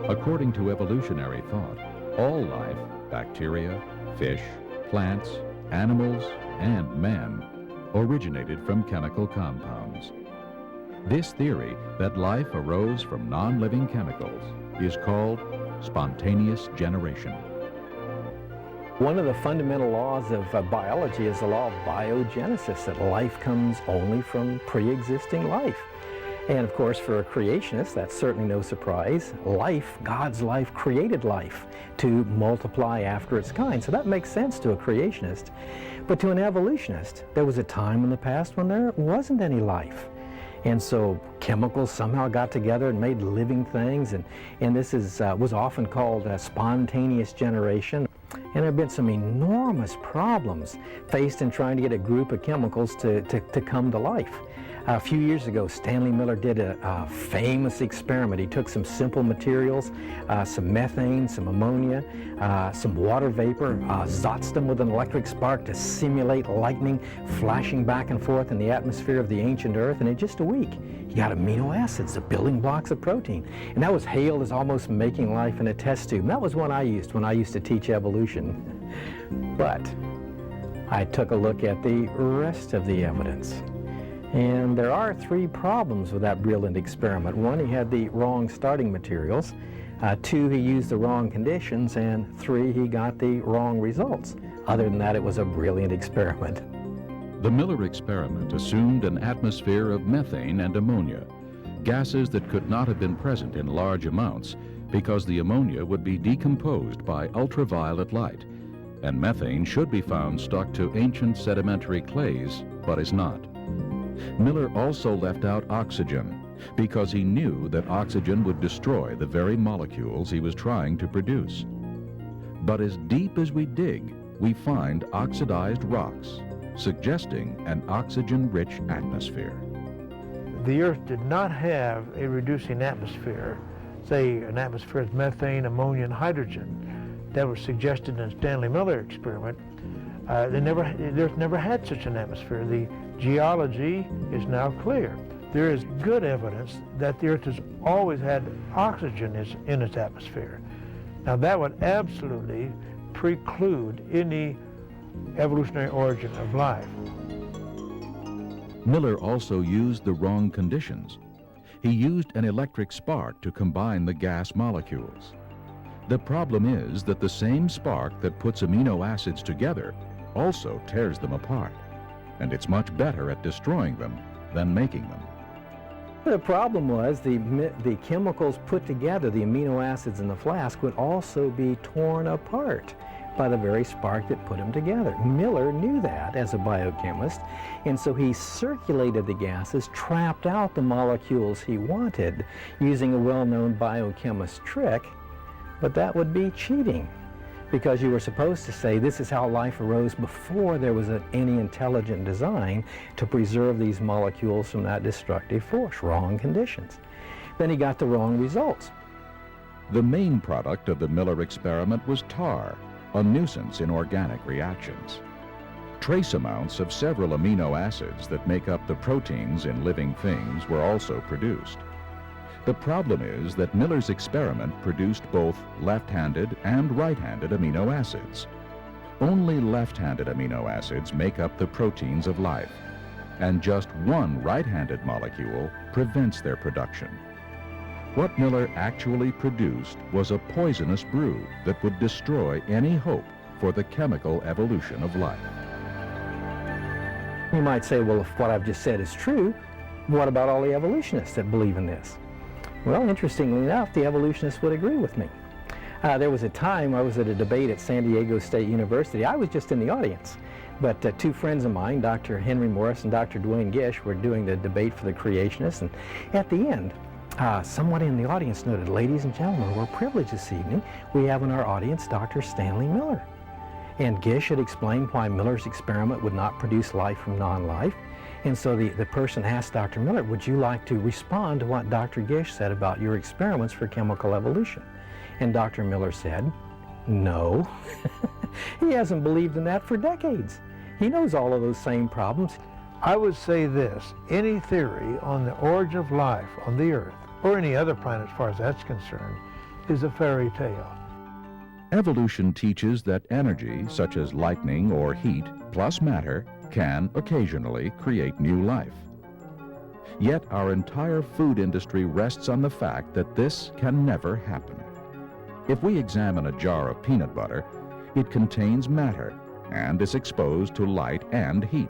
According to evolutionary thought, all life, bacteria, fish, plants, animals, and man, originated from chemical compounds. This theory that life arose from non-living chemicals is called spontaneous generation. One of the fundamental laws of biology is the law of biogenesis, that life comes only from pre-existing life. And of course, for a creationist, that's certainly no surprise. Life, God's life, created life to multiply after its kind. So that makes sense to a creationist. But to an evolutionist, there was a time in the past when there wasn't any life. And so chemicals somehow got together and made living things. And this was often called spontaneous generation. And there have been some enormous problems faced in trying to get a group of chemicals to come to life. A few years ago, Stanley Miller did a famous experiment. He took some simple materials, some methane, some ammonia, some water vapor, zotzed them with an electric spark to simulate lightning flashing back and forth in the atmosphere of the ancient Earth, and in just a week, he got amino acids, the building blocks of protein. And that was hailed as almost making life in a test tube. And that was one I used when I used to teach evolution. But I took a look at the rest of the evidence. And there are three problems with that brilliant experiment. One, he had the wrong starting materials. Two, he used the wrong conditions. And three, he got the wrong results. Other than that, it was a brilliant experiment. The Miller experiment assumed an atmosphere of methane and ammonia, gases that could not have been present in large amounts because the ammonia would be decomposed by ultraviolet light, and methane should be found stuck to ancient sedimentary clays, but is not. Miller also left out oxygen because he knew that oxygen would destroy the very molecules he was trying to produce. But as deep as we dig, we find oxidized rocks, suggesting an oxygen-rich atmosphere. The Earth did not have a reducing atmosphere, say an atmosphere of methane, ammonia, and hydrogen that was suggested in the Stanley Miller experiment. The Earth never had such an atmosphere. The geology is now clear. There is good evidence that the Earth has always had oxygen in its atmosphere. Now that would absolutely preclude any evolutionary origin of life. Miller also used the wrong conditions. He used an electric spark to combine the gas molecules. The problem is that the same spark that puts amino acids together also tears them apart, and it's much better at destroying them than making them. The problem was the chemicals put together, the amino acids in the flask, would also be torn apart by the very spark that put them together. Miller knew that as a biochemist, and so he circulated the gases, trapped out the molecules he wanted using a well-known biochemist trick, but that would be cheating, because you were supposed to say this is how life arose before there was any intelligent design to preserve these molecules from that destructive force. Wrong conditions. Then he got the wrong results. The main product of the Miller experiment was tar, a nuisance in organic reactions. Trace amounts of several amino acids that make up the proteins in living things were also produced. The problem is that Miller's experiment produced both left-handed and right-handed amino acids. Only left-handed amino acids make up the proteins of life, and just one right-handed molecule prevents their production. What Miller actually produced was a poisonous brew that would destroy any hope for the chemical evolution of life. You might say, well, if what I've just said is true, what about all the evolutionists that believe in this? Well, interestingly enough, the evolutionists would agree with me. There was a time I was at a debate at San Diego State University. I was just in the audience, but two friends of mine, Dr. Henry Morris and Dr. Duane Gish, were doing the debate for the creationists, and at the end, somebody in the audience noted, "Ladies and gentlemen, we're privileged this evening. We have in our audience Dr. Stanley Miller." And Gish had explained why Miller's experiment would not produce life from non-life. And so the person asked Dr. Miller, would you like to respond to what Dr. Gish said about your experiments for chemical evolution? And Dr. Miller said, no. He hasn't believed in that for decades. He knows all of those same problems. I would say this, any theory on the origin of life on the Earth, or any other planet as far as that's concerned, is a fairy tale. Evolution teaches that energy, such as lightning or heat, plus matter, can occasionally create new life. Yet our entire food industry rests on the fact that this can never happen. If we examine a jar of peanut butter, it contains matter and is exposed to light and heat.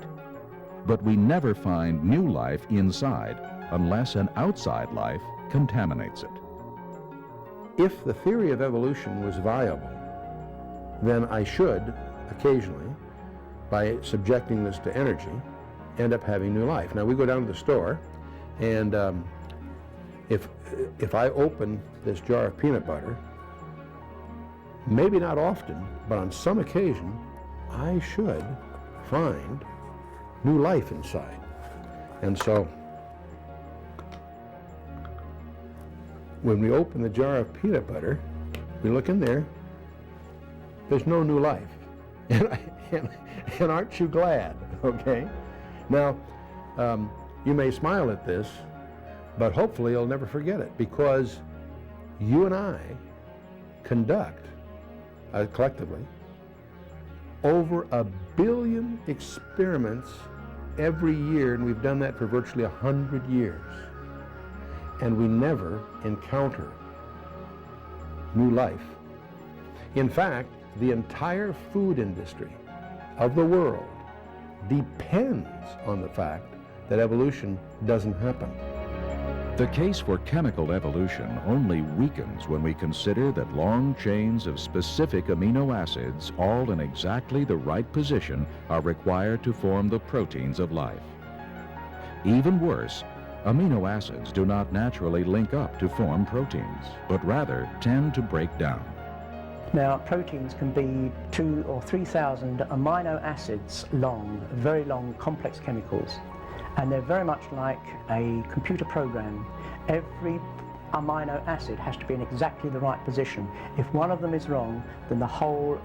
But we never find new life inside unless an outside life contaminates it. If the theory of evolution was viable, then I should occasionally, by subjecting this to energy, end up having new life. Now we go down to the store, and if I open this jar of peanut butter, maybe not often, but on some occasion, I should find new life inside. And so, when we open the jar of peanut butter, we look in there, there's no new life. And aren't you glad, okay? Now, you may smile at this, but hopefully you'll never forget it, because you and I conduct, collectively, over 1 billion experiments every year, and we've done that for virtually 100 years. And we never encounter new life. In fact, the entire food industry of the world depends on the fact that evolution doesn't happen. The case for chemical evolution only weakens when we consider that long chains of specific amino acids, all in exactly the right position, are required to form the proteins of life. Even worse, amino acids do not naturally link up to form proteins, but rather tend to break down. Now, proteins can be 2,000 or 3,000 amino acids long, very long, complex chemicals. And they're very much like a computer program. Every amino acid has to be in exactly the right position. If one of them is wrong, then the whole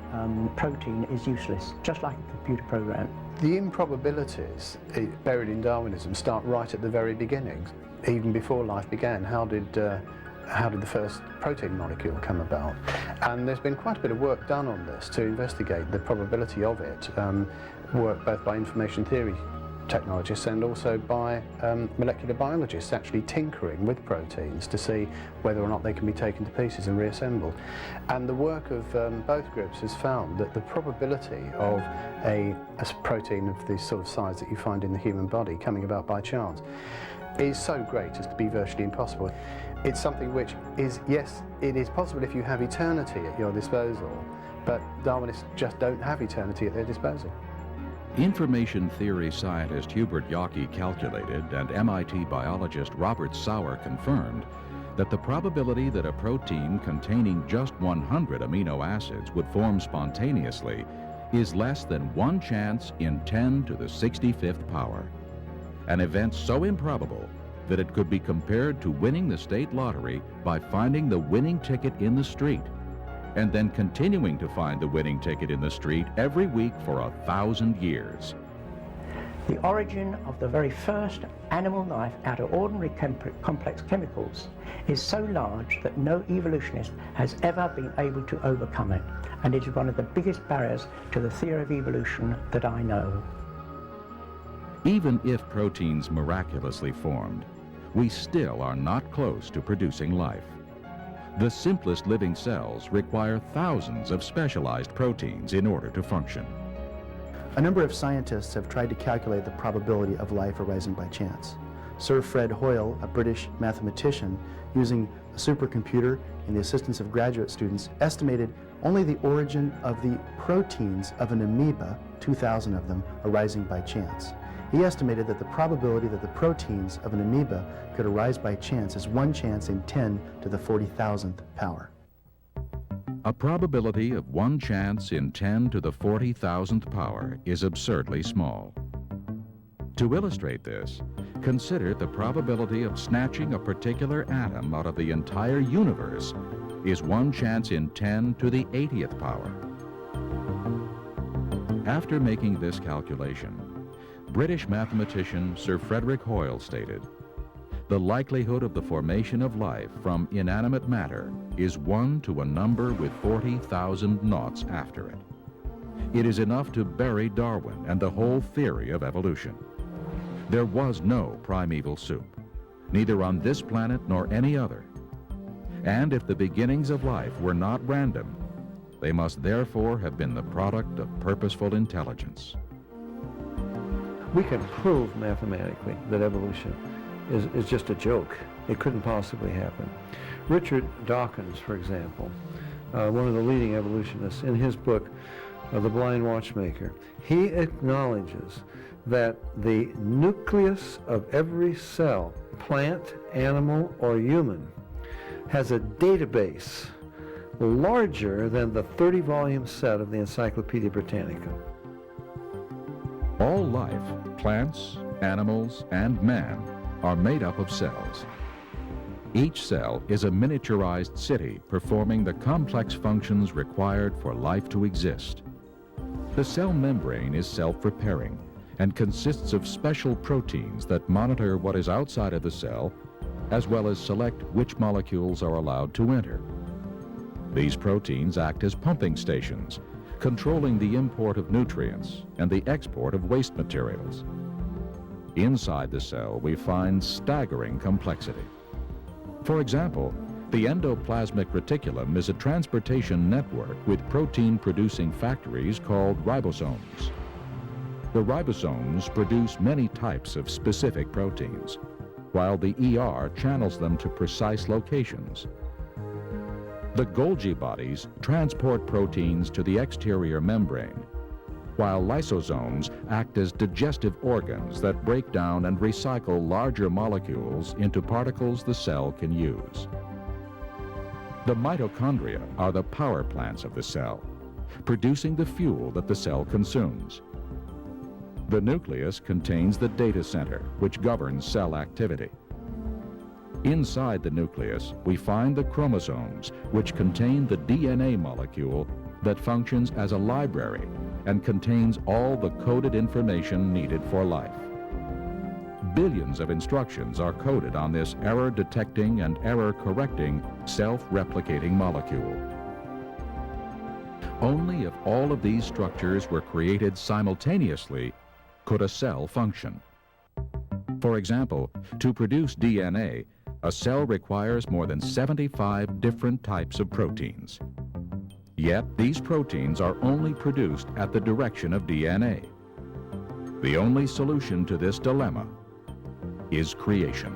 protein is useless, just like a computer program. The improbabilities buried in Darwinism start right at the very beginning. Even before life began, how did the first protein molecule come about? And there's been quite a bit of work done on this to investigate the probability of it, work both by information theory technologists and also by molecular biologists actually tinkering with proteins to see whether or not they can be taken to pieces and reassembled. And the work of both groups has found that the probability of a protein of the sort of size that you find in the human body coming about by chance is so great as to be virtually impossible. It's something which is, yes, it is possible if you have eternity at your disposal, but Darwinists just don't have eternity at their disposal. Information theory scientist Hubert Yockey calculated, and MIT biologist Robert Sauer confirmed, that the probability that a protein containing just 100 amino acids would form spontaneously is less than 1 chance in 10 to the 65th power. An event so improbable that it could be compared to winning the state lottery by finding the winning ticket in the street, and then continuing to find the winning ticket in the street every week for 1,000 years. The origin of the very first animal life out of ordinary complex chemicals is so large that no evolutionist has ever been able to overcome it, and it is one of the biggest barriers to the theory of evolution that I know. Even if proteins miraculously formed, we still are not close to producing life. The simplest living cells require thousands of specialized proteins in order to function. A number of scientists have tried to calculate the probability of life arising by chance. Sir Fred Hoyle, a British mathematician, using a supercomputer and the assistance of graduate students, estimated only the origin of the proteins of an amoeba, 2,000 of them, arising by chance. He estimated that the probability that the proteins of an amoeba could arise by chance is 1 chance in 10 to the 40,000th power. A probability of 1 chance in 10 to the 40,000th power is absurdly small. To illustrate this, consider the probability of snatching a particular atom out of the entire universe is 1 chance in 10 to the 80th power. After making this calculation, British mathematician Sir Frederick Hoyle stated, "The likelihood of the formation of life from inanimate matter is 1 to a number with 40,000 noughts after it. It is enough to bury Darwin and the whole theory of evolution. There was no primeval soup, neither on this planet nor any other. And if the beginnings of life were not random, they must therefore have been the product of purposeful intelligence." We can prove mathematically that evolution is just a joke. It couldn't possibly happen. Richard Dawkins, for example, one of the leading evolutionists, in his book, The Blind Watchmaker, he acknowledges that the nucleus of every cell, plant, animal, or human, has a database larger than the 30-volume set of the Encyclopedia Britannica. All life, plants, animals, and man, are made up of cells. Each cell is a miniaturized city performing the complex functions required for life to exist. The cell membrane is self-repairing and consists of special proteins that monitor what is outside of the cell, as well as select which molecules are allowed to enter. These proteins act as pumping stations, controlling the import of nutrients and the export of waste materials. Inside the cell, we find staggering complexity. For example, the endoplasmic reticulum is a transportation network with protein-producing factories called ribosomes. The ribosomes produce many types of specific proteins, while the ER channels them to precise locations. The Golgi bodies transport proteins to the exterior membrane, while lysosomes act as digestive organs that break down and recycle larger molecules into particles the cell can use. The mitochondria are the power plants of the cell, producing the fuel that the cell consumes. The nucleus contains the data center, which governs cell activity. Inside the nucleus, we find the chromosomes, which contain the DNA molecule that functions as a library and contains all the coded information needed for life. Billions of instructions are coded on this error-detecting and error-correcting, self-replicating molecule. Only if all of these structures were created simultaneously could a cell function. For example, to produce DNA, a cell requires more than 75 different types of proteins. Yet, these proteins are only produced at the direction of DNA. The only solution to this dilemma is creation.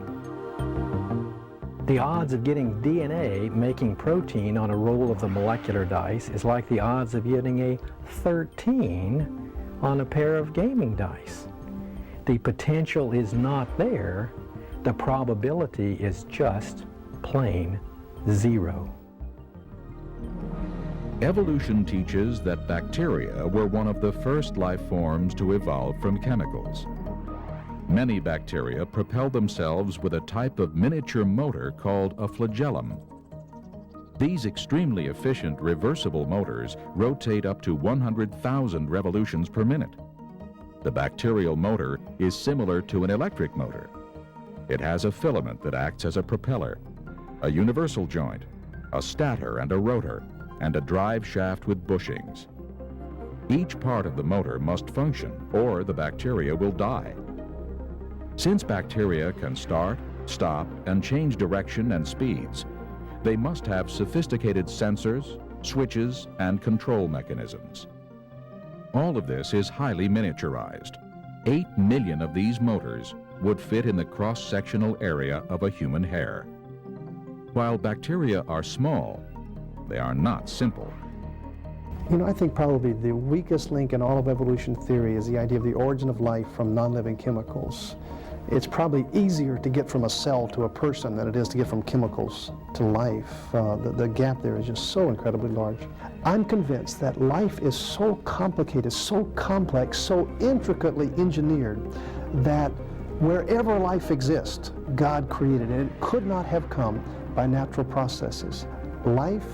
The odds of getting DNA making protein on a roll of the molecular dice is like the odds of getting a 13 on a pair of gaming dice. The potential is not there. The probability is just plain zero. Evolution teaches that bacteria were one of the first life forms to evolve from chemicals. Many bacteria propel themselves with a type of miniature motor called a flagellum. These extremely efficient reversible motors rotate up to 100,000 revolutions per minute. The bacterial motor is similar to an electric motor. It has a filament that acts as a propeller, a universal joint, a stator and a rotor, and a drive shaft with bushings. Each part of the motor must function, or the bacteria will die. Since bacteria can start, stop, and change direction and speeds, they must have sophisticated sensors, switches, and control mechanisms. All of this is highly miniaturized. 8 million of these motors would fit in the cross-sectional area of a human hair. While bacteria are small, they are not simple. You know, I think probably the weakest link in all of evolution theory is the idea of the origin of life from non-living chemicals. It's probably easier to get from a cell to a person than it is to get from chemicals to life. The gap there is just so incredibly large. I'm convinced that life is so complicated, so complex, so intricately engineered that wherever life exists, God created it. It could not have come by natural processes. Life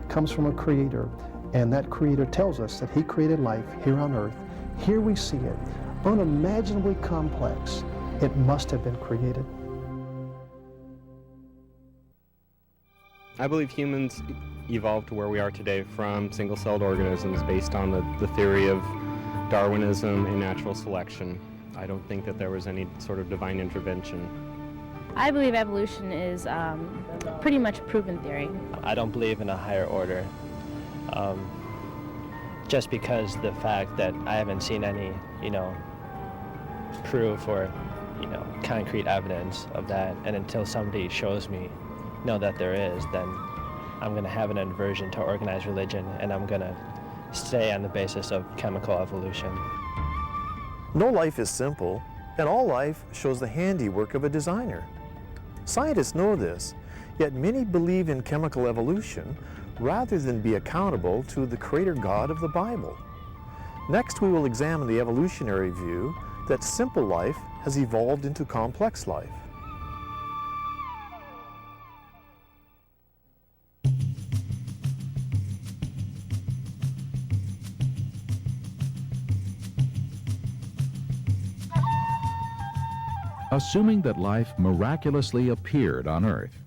comes from a creator, and that creator tells us that he created life here on earth. Here we see it, unimaginably complex. It must have been created. I believe humans evolved to where we are today from single-celled organisms based on the theory of Darwinism and natural selection. I don't think that there was any sort of divine intervention. I believe evolution is pretty much a proven theory. I don't believe in a higher order, just because the fact that I haven't seen any, proof or, concrete evidence of that, and until somebody shows me, that there is, then I'm going to have an aversion to organized religion, and I'm going to stay on the basis of chemical evolution. No life is simple, and all life shows the handiwork of a designer. Scientists know this, yet many believe in chemical evolution rather than be accountable to the Creator God of the Bible. Next, we will examine the evolutionary view that simple life has evolved into complex life. Assuming that life miraculously appeared on Earth,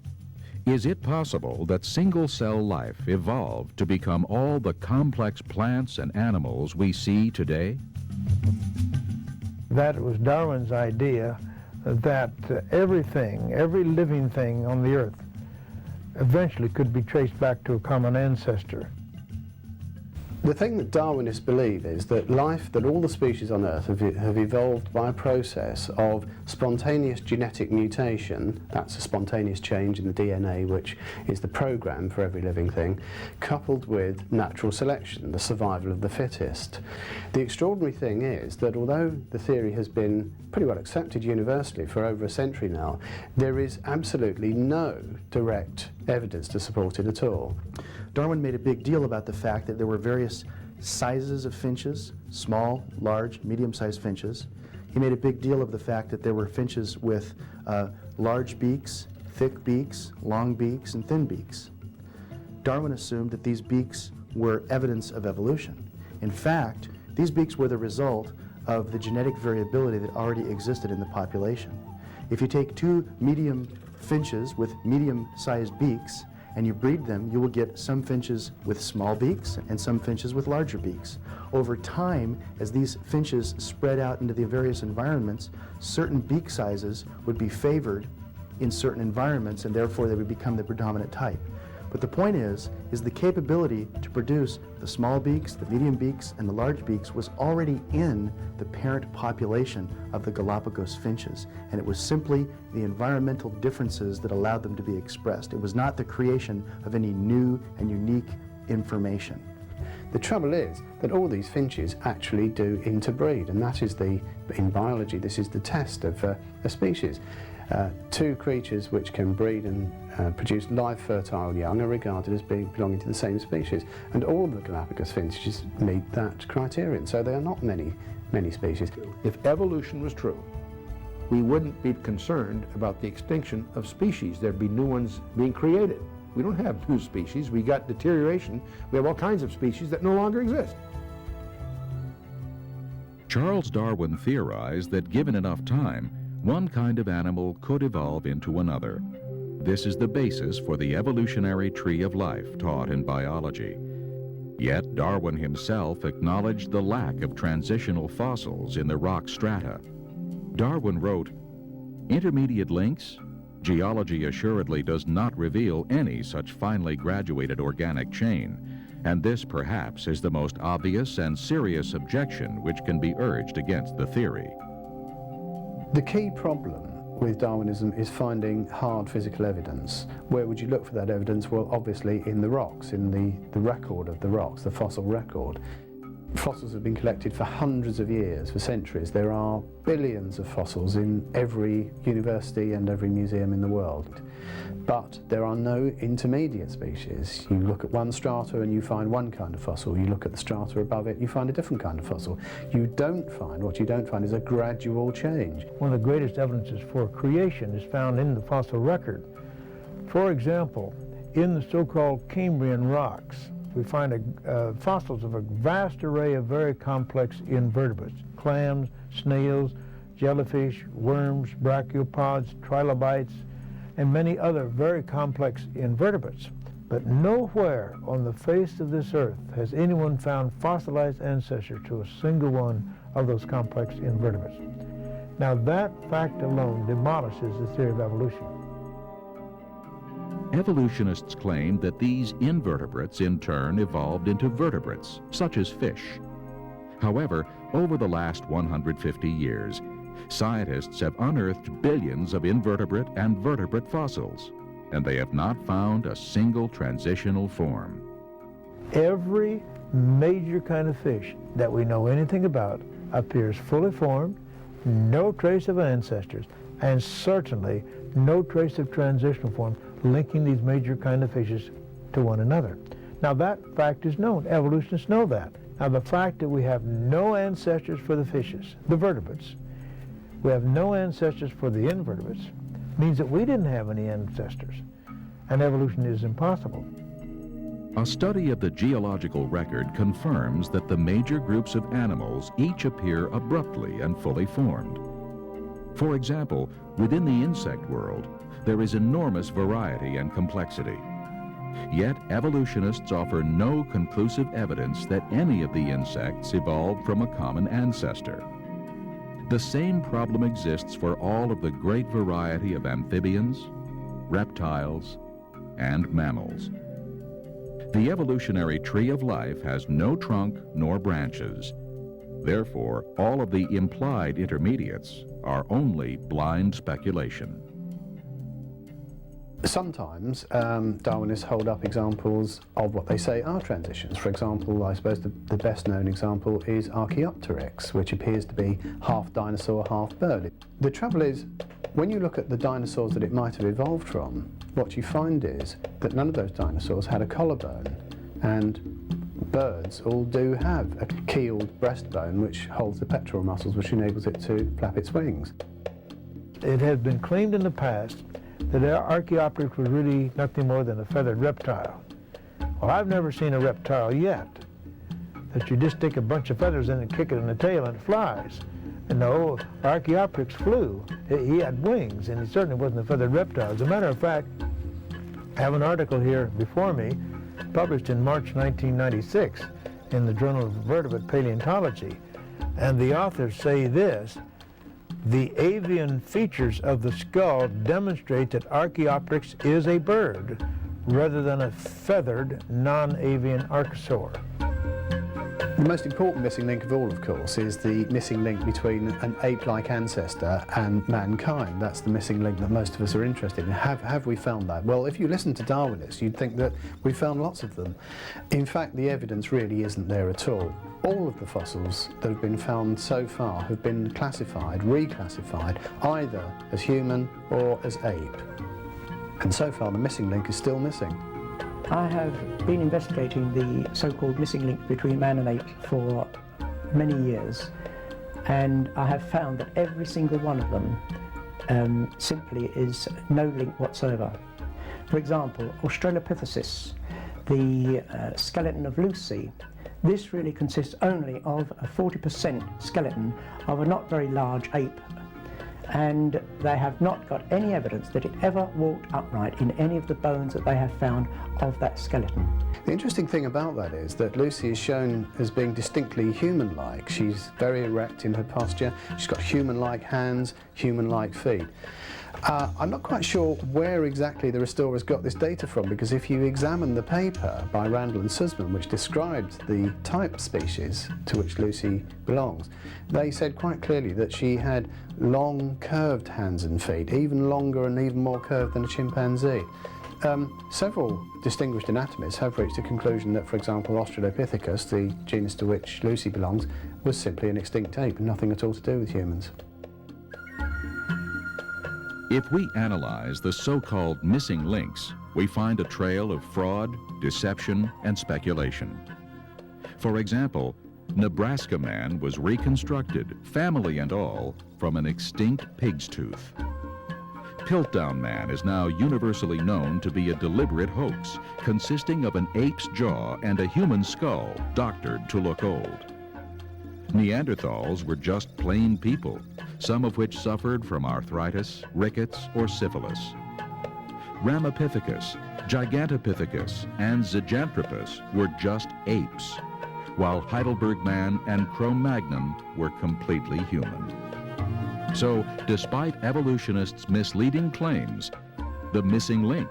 is it possible that single-cell life evolved to become all the complex plants and animals we see today? That was Darwin's idea that everything, every living thing on the earth eventually could be traced back to a common ancestor. The thing that Darwinists believe is that that all the species on Earth have evolved by a process of spontaneous genetic mutation, that's a spontaneous change in the DNA which is the program for every living thing, coupled with natural selection, the survival of the fittest. The extraordinary thing is that although the theory has been pretty well accepted universally for over a century now, there is absolutely no direct evidence to support it at all. Darwin made a big deal about the fact that there were various sizes of finches, small, large, medium-sized finches. He made a big deal of the fact that there were finches with large beaks, thick beaks, long beaks, and thin beaks. Darwin assumed that these beaks were evidence of evolution. In fact, these beaks were the result of the genetic variability that already existed in the population. If you take two medium finches with medium-sized beaks and you breed them, you will get some finches with small beaks and some finches with larger beaks. Over time, as these finches spread out into the various environments, certain beak sizes would be favored in certain environments, and therefore they would become the predominant type. But the point is the capability to produce the small beaks, the medium beaks, and the large beaks was already in the parent population of the Galapagos finches, and it was simply the environmental differences that allowed them to be expressed. It was not the creation of any new and unique information. The trouble is that all these finches actually do interbreed, and that is in biology, this is the test of a species. Two creatures which can breed and produce live fertile young are regarded as belonging to the same species, and all of the Galapagos finches meet that criterion, so there are not many species. If evolution was true, we wouldn't be concerned about the extinction of species. There'd be new ones being created. We don't have new species, we got deterioration, we have all kinds of species that no longer exist. Charles Darwin theorized that given enough time, one kind of animal could evolve into another. This is the basis for the evolutionary tree of life taught in biology. Yet Darwin himself acknowledged the lack of transitional fossils in the rock strata. Darwin wrote, "Intermediate links? Geology assuredly does not reveal any such finely graduated organic chain, and this perhaps is the most obvious and serious objection which can be urged against the theory." The key problem with Darwinism is finding hard physical evidence. Where would you look for that evidence? Well, obviously in the rocks, in the record of the rocks, the fossil record. Fossils have been collected for hundreds of years, for centuries. There are billions of fossils in every university and every museum in the world. But there are no intermediate species. You look at one strata and you find one kind of fossil. You look at the strata above it, you find a different kind of fossil. What you don't find is a gradual change. One of the greatest evidences for creation is found in the fossil record. For example, in the so-called Cambrian rocks, we find fossils of a vast array of very complex invertebrates: clams, snails, jellyfish, worms, brachiopods, trilobites, and many other very complex invertebrates. But nowhere on the face of this earth has anyone found fossilized ancestors to a single one of those complex invertebrates. Now that fact alone demolishes the theory of evolution. Evolutionists claim that these invertebrates in turn evolved into vertebrates, such as fish. However, over the last 150 years, scientists have unearthed billions of invertebrate and vertebrate fossils, and they have not found a single transitional form. Every major kind of fish that we know anything about appears fully formed, no trace of ancestors, and certainly no trace of transitional form linking these major kind of fishes to one another. Now that fact is known. Evolutionists know that. Now the fact that we have no ancestors for the fishes, the vertebrates, we have no ancestors for the invertebrates, means that we didn't have any ancestors, and evolution is impossible. A study of the geological record confirms that the major groups of animals each appear abruptly and fully formed. For example, within the insect world, there is enormous variety and complexity. Yet evolutionists offer no conclusive evidence that any of the insects evolved from a common ancestor. The same problem exists for all of the great variety of amphibians, reptiles, and mammals. The evolutionary tree of life has no trunk nor branches. Therefore, all of the implied intermediates are only blind speculation. Sometimes Darwinists hold up examples of what they say are transitions. For example, I suppose the best known example is Archaeopteryx, which appears to be half dinosaur, half bird. The trouble is, when you look at the dinosaurs that it might have evolved from, what you find is that none of those dinosaurs had a collarbone, and birds all do have a keeled breastbone which holds the pectoral muscles, which enables it to flap its wings. It has been claimed in the past that Archaeopteryx was really nothing more than a feathered reptile. Well, I've never seen a reptile yet that you just stick a bunch of feathers in and kick it in the tail and it flies. And no, Archaeopteryx flew. He had wings, and he certainly wasn't a feathered reptile. As a matter of fact, I have an article here before me, published in March 1996 in the Journal of Vertebrate Paleontology. And the authors say this: the avian features of the skull demonstrate that Archaeopteryx is a bird rather than a feathered non-avian archosaur. The most important missing link of all, of course, is the missing link between an ape-like ancestor and mankind. That's the missing link that most of us are interested in. Have we found that? Well, if you listen to Darwinists, you'd think that we found lots of them. In fact, the evidence really isn't there at all. All of the fossils that have been found so far have been classified, reclassified, either as human or as ape. And so far, the missing link is still missing. I have been investigating the so-called missing link between man and ape for many years, and I have found that every single one of them simply is no link whatsoever. For example, Australopithecus, the skeleton of Lucy, this really consists only of a 40% skeleton of a not very large ape, and they have not got any evidence that it ever walked upright in any of the bones that they have found of that skeleton. The interesting thing about that is that Lucy is shown as being distinctly human-like. She's very erect in her posture, she's got human-like hands, human-like feet. I'm not quite sure where exactly the restorers got this data from, because if you examine the paper by Randall and Sussman, which described the type species to which Lucy belongs, they said quite clearly that she had long, curved hands and feet, even longer and even more curved than a chimpanzee. Several distinguished anatomists have reached the conclusion that, for example, Australopithecus, the genus to which Lucy belongs, was simply an extinct ape, nothing at all to do with humans. If we analyze the so-called missing links, we find a trail of fraud, deception, and speculation. For example, Nebraska man was reconstructed, family and all, from an extinct pig's tooth. Piltdown man is now universally known to be a deliberate hoax, consisting of an ape's jaw and a human skull doctored to look old. Neanderthals were just plain people, some of which suffered from arthritis, rickets, or syphilis. Ramapithecus, Gigantopithecus, and Zyganthropus were just apes, while Heidelberg man and Cro-Magnon were completely human. So, despite evolutionists' misleading claims, the missing link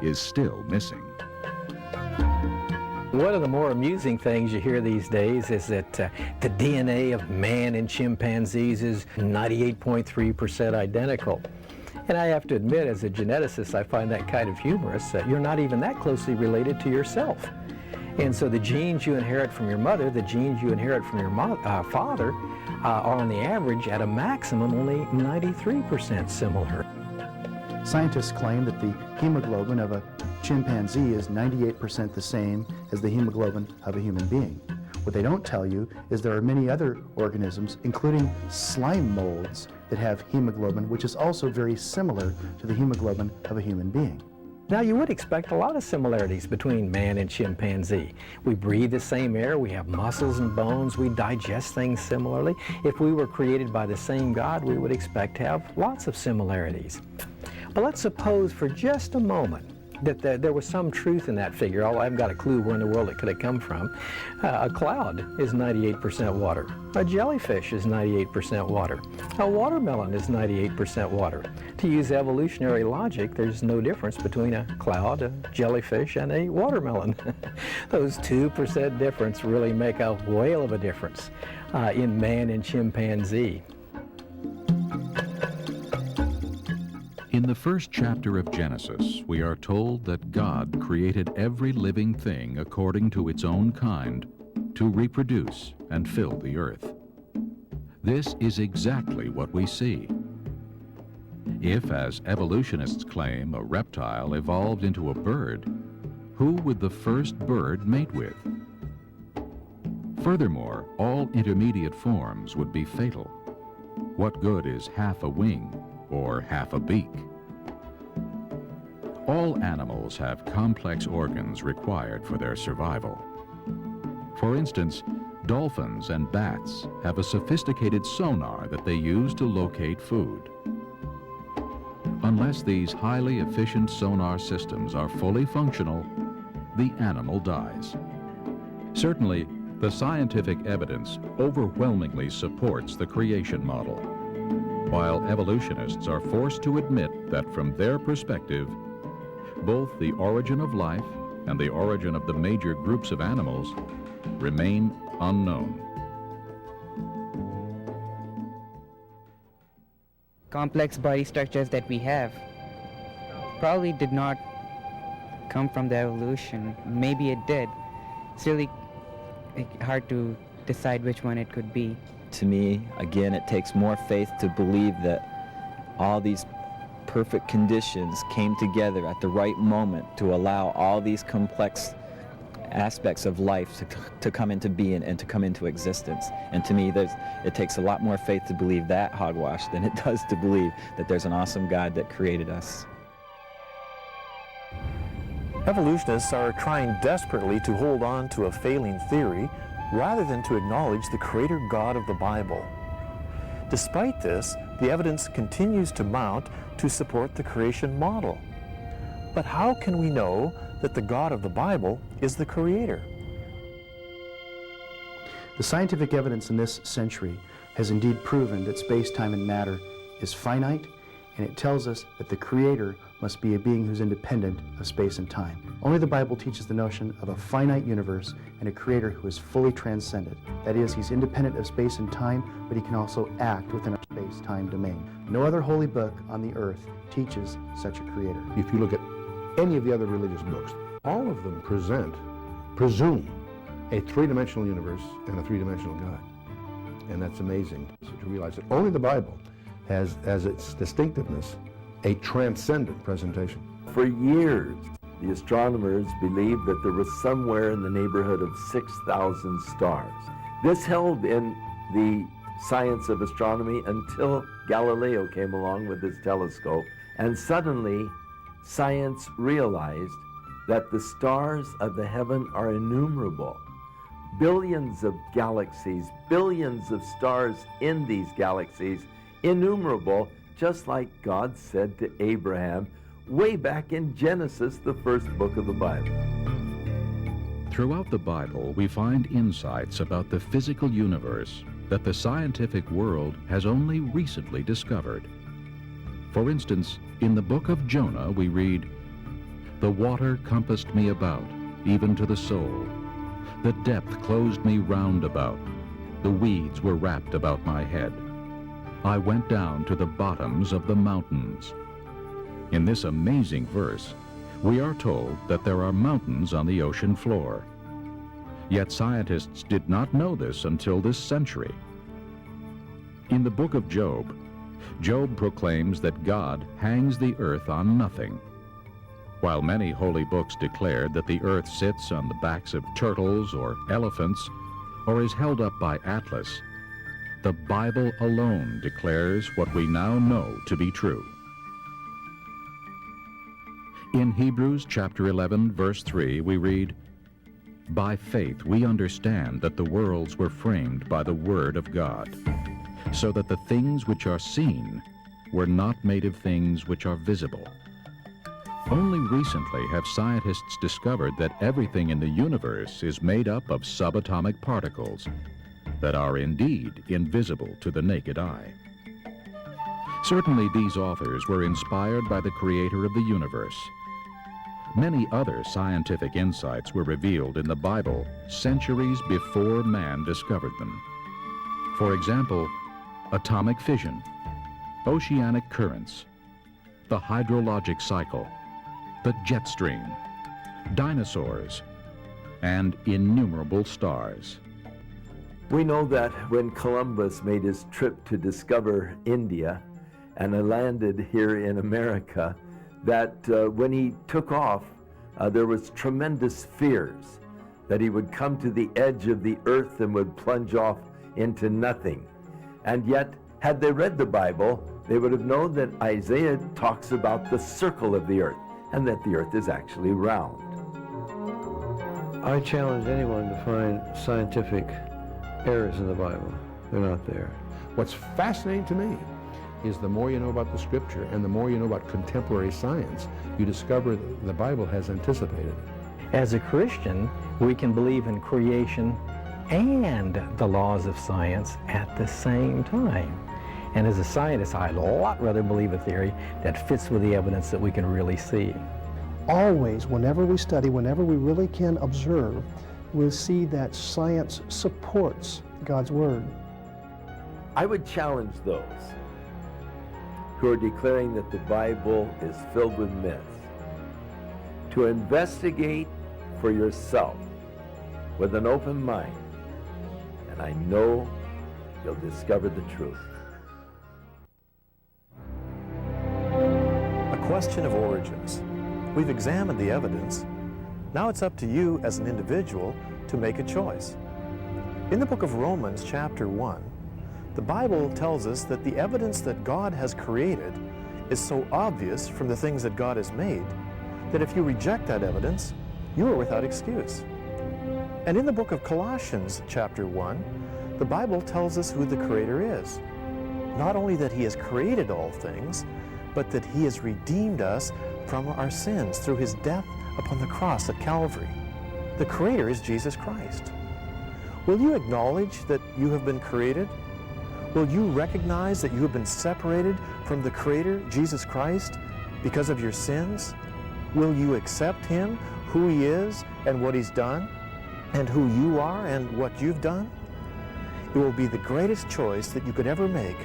is still missing. One of the more amusing things you hear these days is that the DNA of man and chimpanzees is 98.3% identical. And I have to admit, as a geneticist, I find that kind of humorous, that you're not even that closely related to yourself. And so the genes you inherit from your mother, the genes you inherit from your father, are on the average, at a maximum, only 93% similar. Scientists claim that the hemoglobin of a chimpanzee is 98% the same as the hemoglobin of a human being. What they don't tell you is there are many other organisms, including slime molds, that have hemoglobin, which is also very similar to the hemoglobin of a human being. Now, you would expect a lot of similarities between man and chimpanzee. We breathe the same air, we have muscles and bones, we digest things similarly. If we were created by the same God, we would expect to have lots of similarities. But let's suppose for just a moment that there was some truth in that figure, although I haven't got a clue where in the world it could have come from. A cloud is 98% water. A jellyfish is 98% water. A watermelon is 98% water. To use evolutionary logic, there's no difference between a cloud, a jellyfish, and a watermelon. Those 2% difference really make a whale of a difference in man and chimpanzee. In the first chapter of Genesis, we are told that God created every living thing according to its own kind to reproduce and fill the earth. This is exactly what we see. If, as evolutionists claim, a reptile evolved into a bird, who would the first bird mate with? Furthermore, all intermediate forms would be fatal. What good is half a wing or half a beak? All animals have complex organs required for their survival. For instance, dolphins and bats have a sophisticated sonar that they use to locate food. Unless these highly efficient sonar systems are fully functional, the animal dies. Certainly, the scientific evidence overwhelmingly supports the creation model, while evolutionists are forced to admit that from their perspective, both the origin of life and the origin of the major groups of animals remain unknown. Complex body structures that we have probably did not come from the evolution. Maybe it did. It's really hard to decide which one it could be. To me, again, it takes more faith to believe that all these perfect conditions came together at the right moment to allow all these complex aspects of life to come into being and to come into existence. And to me, it takes a lot more faith to believe that hogwash than it does to believe that there's an awesome God that created us. Evolutionists are trying desperately to hold on to a failing theory rather than to acknowledge the creator God of the Bible. Despite this, the evidence continues to mount to support the creation model. But how can we know that the God of the Bible is the creator? The scientific evidence in this century has indeed proven that space, time, and matter is finite, and it tells us that the creator must be a being who's independent of space and time. Only the Bible teaches the notion of a finite universe and a creator who is fully transcendent. That is, he's independent of space and time, but he can also act within our space-time domain. No other holy book on the earth teaches such a creator. If you look at any of the other religious books, all of them presume a three-dimensional universe and a three-dimensional God. And that's amazing to realize that only the Bible has as its distinctiveness a transcendent presentation. For years, the astronomers believed that there was somewhere in the neighborhood of 6,000 stars. This held in the science of astronomy until Galileo came along with his telescope, and suddenly science realized that the stars of the heaven are innumerable. Billions of galaxies, billions of stars in these galaxies, innumerable, just like God said to Abraham way back in Genesis, the first book of the Bible. Throughout the Bible, we find insights about the physical universe that the scientific world has only recently discovered. For instance, in the book of Jonah, we read, "The water compassed me about, even to the soul. The depth closed me round about. The weeds were wrapped about my head. I went down to the bottoms of the mountains." In this amazing verse, we are told that there are mountains on the ocean floor. Yet scientists did not know this until this century. In the book of Job, Job proclaims that God hangs the earth on nothing. While many holy books declared that the earth sits on the backs of turtles or elephants, or is held up by Atlas, the Bible alone declares what we now know to be true. In Hebrews chapter 11, verse 3, we read, "By faith we understand that the worlds were framed by the word of God, so that the things which are seen were not made of things which are visible." Only recently have scientists discovered that everything in the universe is made up of subatomic particles that are indeed invisible to the naked eye. Certainly these authors were inspired by the creator of the universe. Many other scientific insights were revealed in the Bible centuries before man discovered them. For example, atomic fission, oceanic currents, the hydrologic cycle, the jet stream, dinosaurs, and innumerable stars. We know that when Columbus made his trip to discover India and landed here in America, that when he took off, there was tremendous fears that he would come to the edge of the earth and would plunge off into nothing. And yet, had they read the Bible, they would have known that Isaiah talks about the circle of the earth and that the earth is actually round. I challenge anyone to find scientific errors in the Bible. They're not there. What's fascinating to me is the more you know about the scripture and the more you know about contemporary science, you discover that the Bible has anticipated it. As a Christian, we can believe in creation and the laws of science at the same time. And as a scientist, I'd a lot rather believe a theory that fits with the evidence that we can really see. Always, whenever we study, whenever we really can observe, we'll see that science supports God's Word. I would challenge those who are declaring that the Bible is filled with myths to investigate for yourself with an open mind, and I know you'll discover the truth. A question of origins. We've examined the evidence. Now it's up to you as an individual to make a choice. In the book of Romans, chapter 1, the Bible tells us that the evidence that God has created is so obvious from the things that God has made that if you reject that evidence, you are without excuse. And in the book of Colossians, chapter 1, the Bible tells us who the Creator is. Not only that He has created all things, but that He has redeemed us from our sins through His death upon the cross at Calvary. The Creator is Jesus Christ. Will you acknowledge that you have been created? Will you recognize that you have been separated from the Creator, Jesus Christ, because of your sins? Will you accept Him, who He is and what He's done, and who you are and what you've done? It will be the greatest choice that you could ever make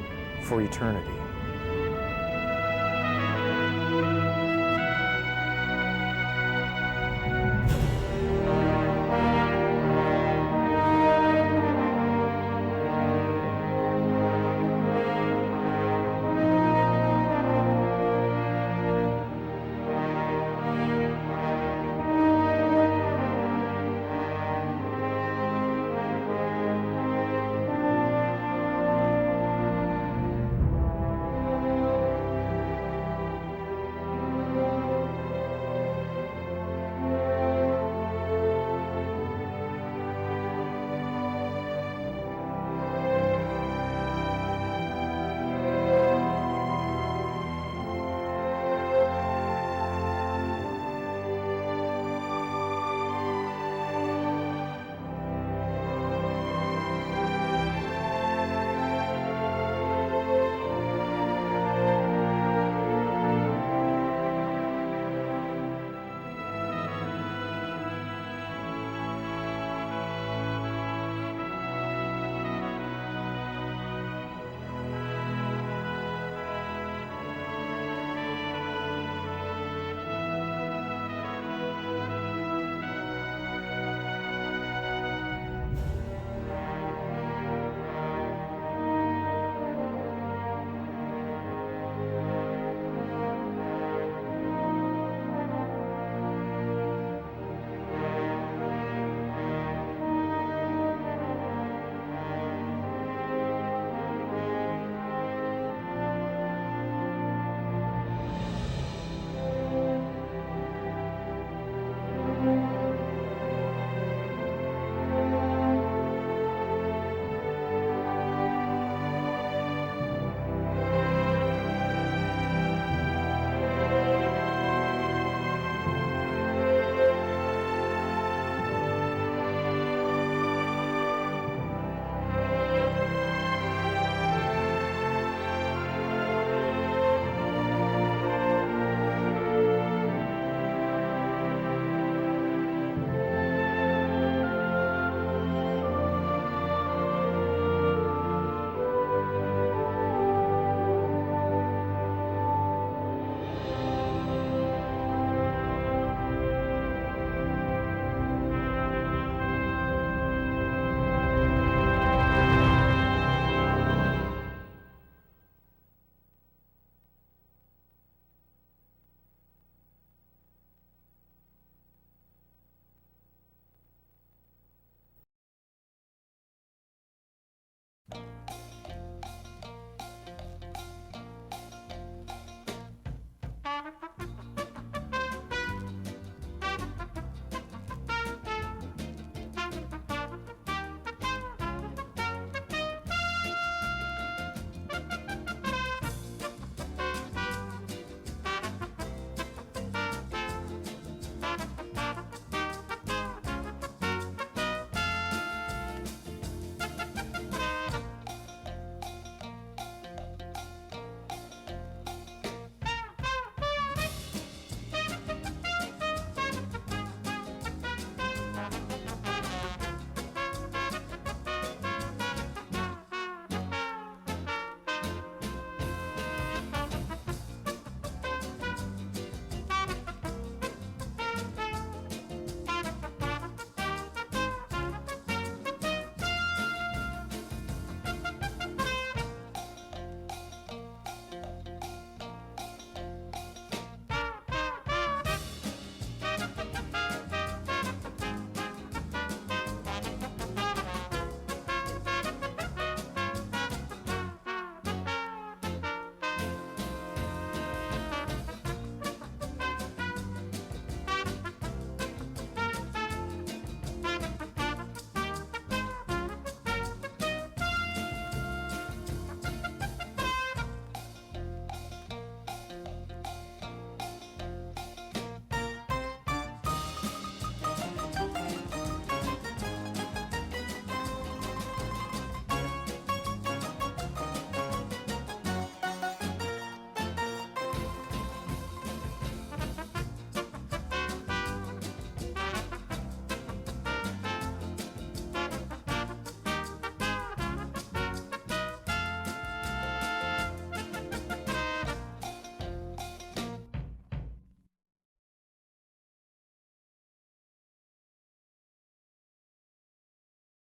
for eternity.